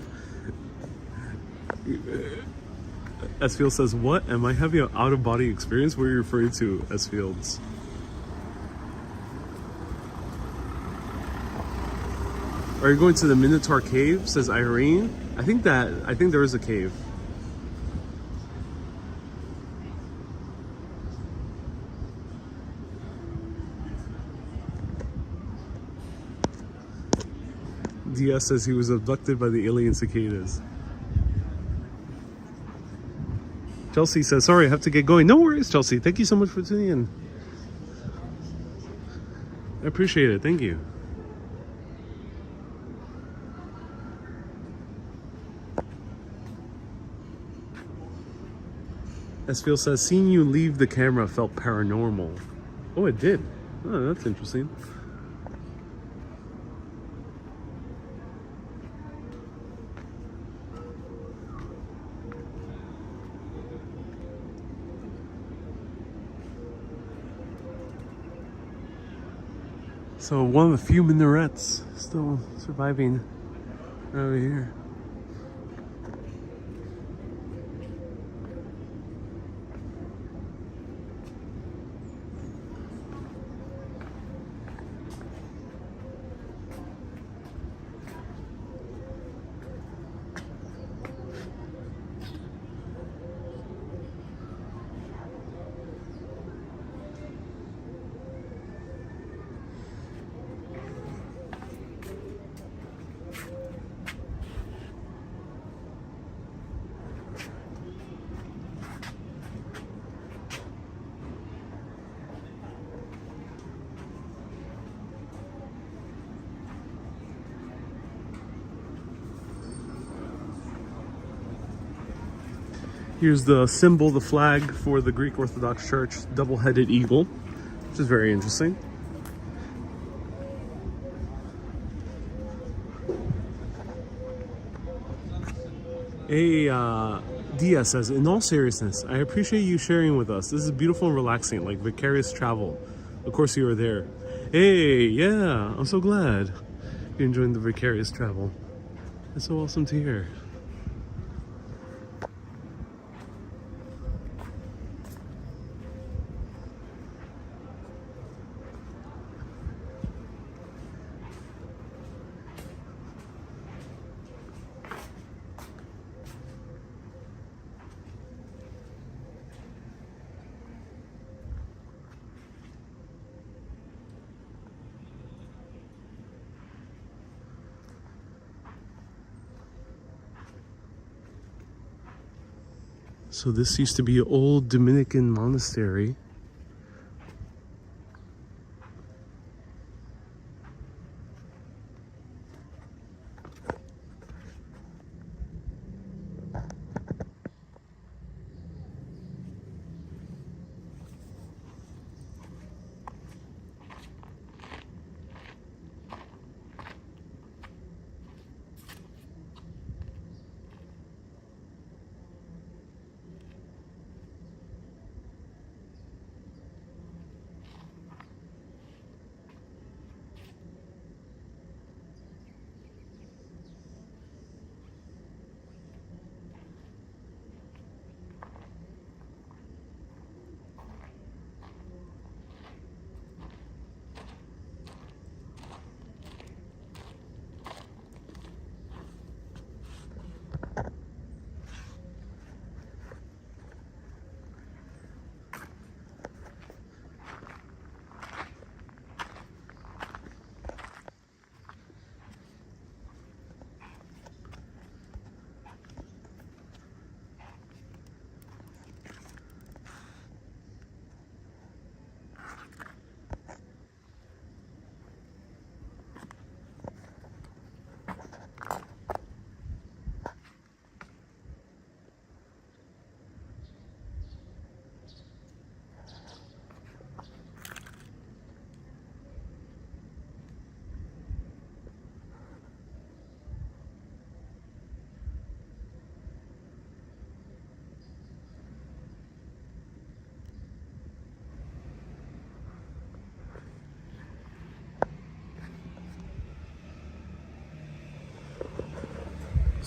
Esfield says, what? Am I having an out-of-body experience? What are you referring to, Esfields? Are you going to the Minotaur Cave? Says Irene. I think there is a cave. DS says he was abducted by the alien cicadas. Chelsea says, sorry, I have to get going. No worries, Chelsea. Thank you so much for tuning in. I appreciate it. Thank you. Esfield says, seeing you leave the camera felt paranormal. Oh, it did. Oh, that's interesting. So one of the few minarets still surviving over here. Here's the symbol, the flag for the Greek Orthodox Church, double-headed eagle, which is very interesting. Hey, Dia says, in all seriousness, I appreciate you sharing with us. This is beautiful and relaxing, like vicarious travel. Of course you were there. Hey, yeah, I'm so glad you're enjoying the vicarious travel. It's so awesome to hear. So this used to be an old Dominican monastery.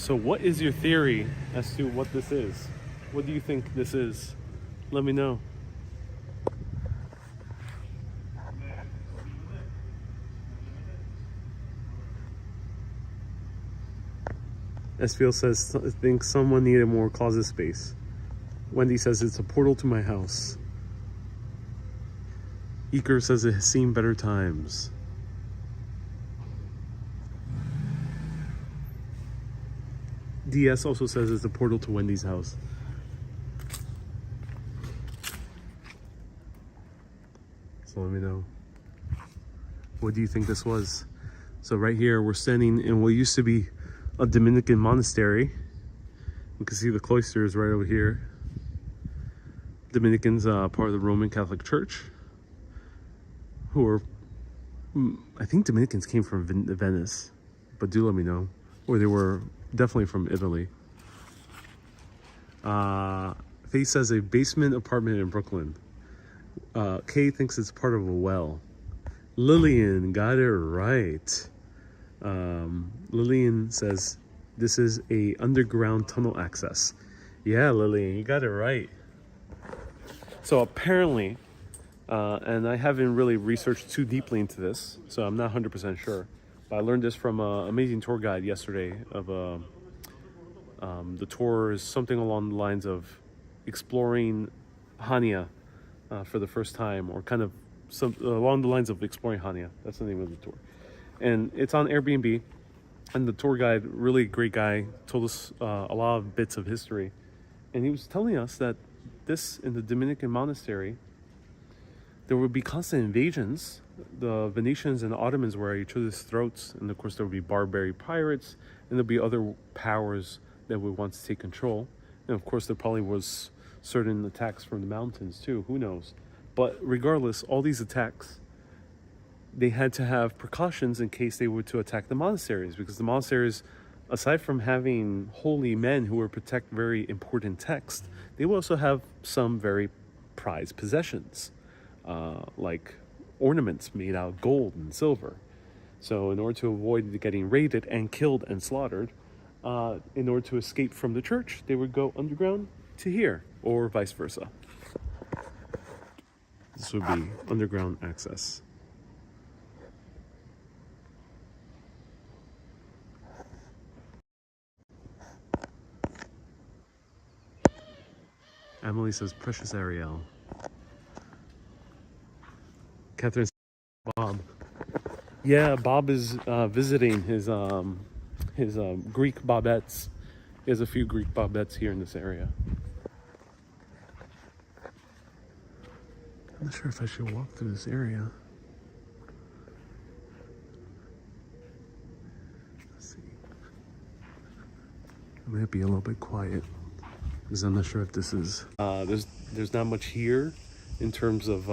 So what is your theory as to what this is? What do you think this is? Let me know. Esfiel says, thinks someone needed more closet space. Wendy says it's a portal to my house. Eker says it has seen better times. DS also says it's a portal to Wendy's house. So let me know. What do you think this was? So right here we're standing in what used to be a Dominican monastery. You can see the cloisters right over here. Dominicans, part of the Roman Catholic Church, who are, I think Dominicans came from Venice, but do let me know. Or they were definitely from Italy. Faye says a basement apartment in Brooklyn. Kay thinks it's part of a well. Lillian got it right. Lillian says this is a underground tunnel access. Yeah, Lillian, you got it right. So apparently, and I haven't really researched too deeply into this, so I'm not 100% sure. But I learned this from an amazing tour guide yesterday. Of the tour is something along the lines of exploring Hanya for the first time, or kind of along the lines of exploring Hanya. That's the name of the tour, and it's on Airbnb. And the tour guide, really great guy, told us a lot of bits of history, and he was telling us that this in the Dominican monastery, there would be constant invasions. The Venetians and the Ottomans were at each other's throats, and of course there would be barbarian pirates, and there'd be other powers that would want to take control. And of course there probably was certain attacks from the mountains too, who knows. But regardless, all these attacks, they had to have precautions in case they were to attack the monasteries, because the monasteries, aside from having holy men who would protect very important texts, they will also have some very prized possessions, like ornaments made out of gold and silver. So in order to avoid getting raided and killed and slaughtered, in order to escape from the church, they would go underground to here, or vice versa. This would be underground access. Emily says, precious Ariel. Catherine says, Bob. Yeah, Bob is visiting his Greek Bobettes. He has a few Greek Bobettes here in this area. I'm not sure if I should walk through this area. Let's see. It might be a little bit quiet, because I'm not sure if this is there's not much here in terms of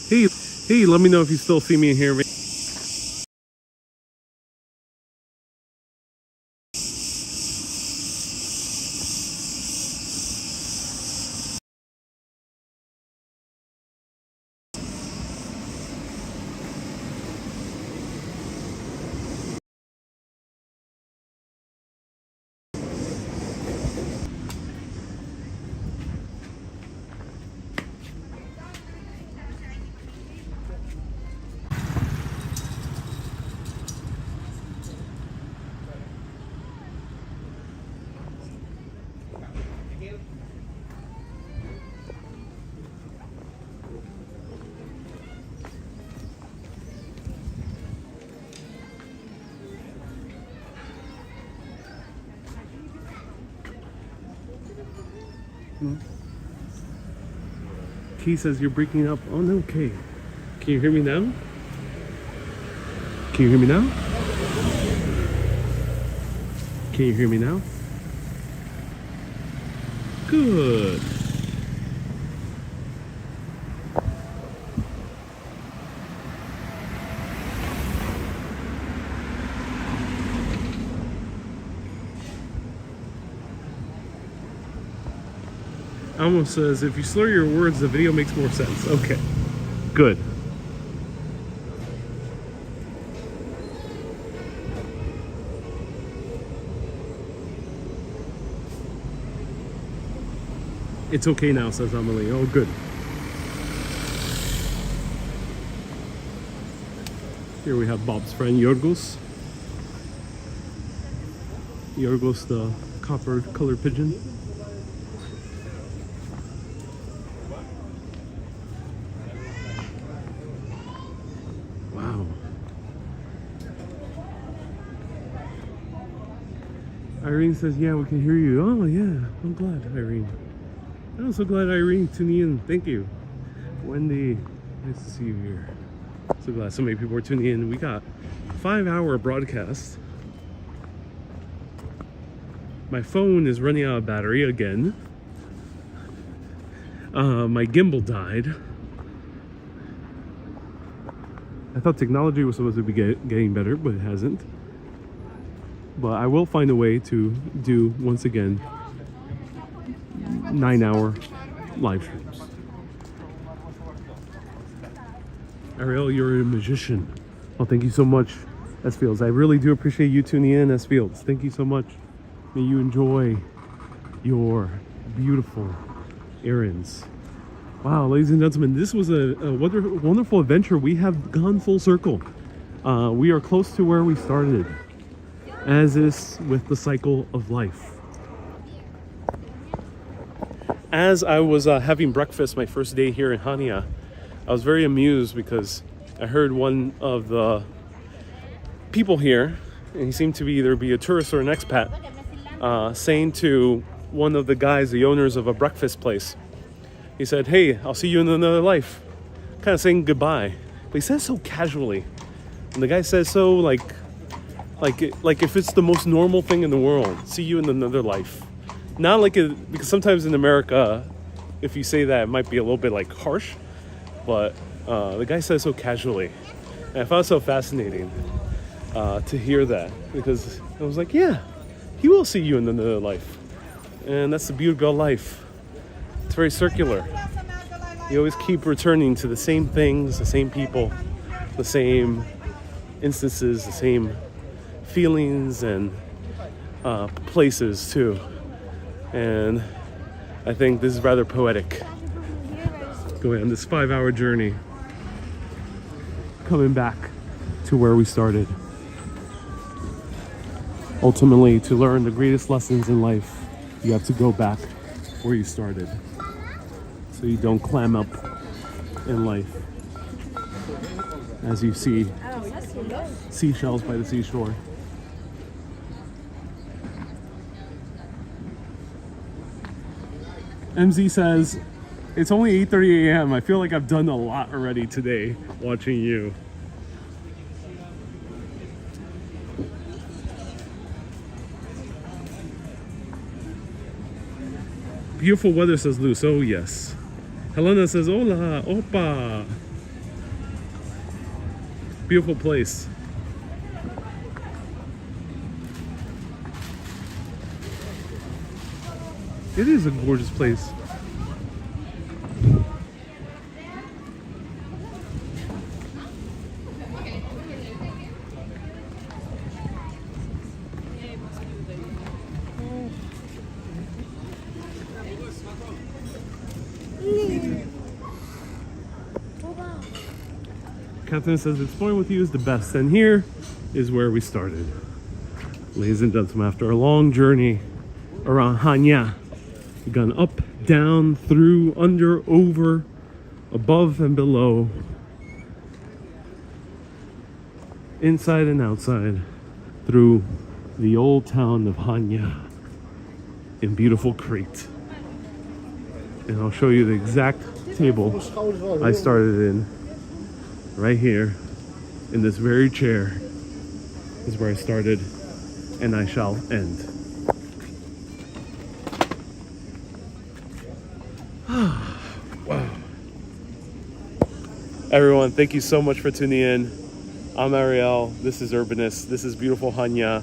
hey, let me know if you still see me and hear me. Key says you're breaking up. Oh no, Kay. Can you hear me now? Can you hear me now? Can you hear me now? Good. Almost says, if you slur your words, the video makes more sense. Okay, good. It's okay now, says Emily. Oh, good. Here we have Bob's friend Yorgos. Yorgos, the copper colored pigeon. Wow. Irene says, yeah, we can hear you. Oh, yeah. I'm glad, Irene. I'm so glad Irene tuned in. Thank you. Wendy, nice to see you here. So glad so many people are tuning in. We got a 5-hour broadcast. My phone is running out of battery again. My gimbal died. I thought technology was supposed to be getting better, but it hasn't. But I will find a way to do, once again, 9-hour live streams. Ariel, you're a magician. Well, thank you so much, S Fields. I really do appreciate you tuning in, S Fields. Thank you so much. May you enjoy your beautiful errands. Wow, ladies and gentlemen, this was a wonderful adventure. We have gone full circle. We are close to where we started, as is with the cycle of life. As I was having breakfast my first day here in Hanya, I was very amused because I heard one of the people here, and he seemed to be either be a tourist or an expat, saying to one of the guys, the owners of a breakfast place, he said, hey, I'll see you in another life. Kind of saying goodbye. But he says so casually. And the guy says so like if it's the most normal thing in the world, see you in another life. Not like it, because sometimes in America, if you say that, it might be a little bit like harsh, but the guy says so casually. And I found it so fascinating to hear that, because I was like, yeah, he will see you in another life. And that's the beauty of life. It's very circular. You always keep returning to the same things, the same people, the same instances, the same feelings and places too. And I think this is rather poetic. Going on this 5-hour journey, coming back to where we started. Ultimately, to learn the greatest lessons in life, you have to go back where you started, so you don't clam up in life. As you see seashells by the seashore. MZ says, it's only 8:30 a.m. I feel like I've done a lot already today watching you. Beautiful weather, says Luz. Oh, yes. Helena says, hola, opa. Beautiful place. It is a gorgeous place. Catherine says, exploring with you is the best, and here is where we started. Ladies and gentlemen, after a long journey around Hanya, we've gone up, down, through, under, over, above and below, inside and outside, through the old town of Hanya in beautiful Crete. And I'll show you the exact table I started in. Right here, in this very chair, is where I started, and I shall end. Wow. Everyone, thank you so much for tuning in. I'm Ariel, this is Urbanist, this is beautiful Hanya.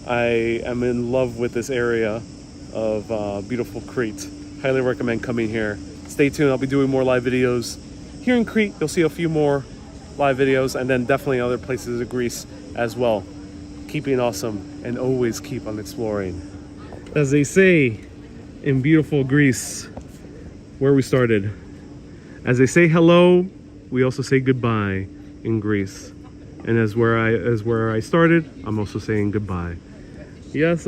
I am in love with this area of beautiful Crete. Highly recommend coming here. Stay tuned, I'll be doing more live videos. here in Crete, you'll see a few more live videos, and then definitely other places of Greece as well. Keep being awesome and always keep on exploring. As they say in beautiful Greece, where we started, as they say hello, we also say goodbye in Greece. And as where I started, I'm also saying goodbye. Yes.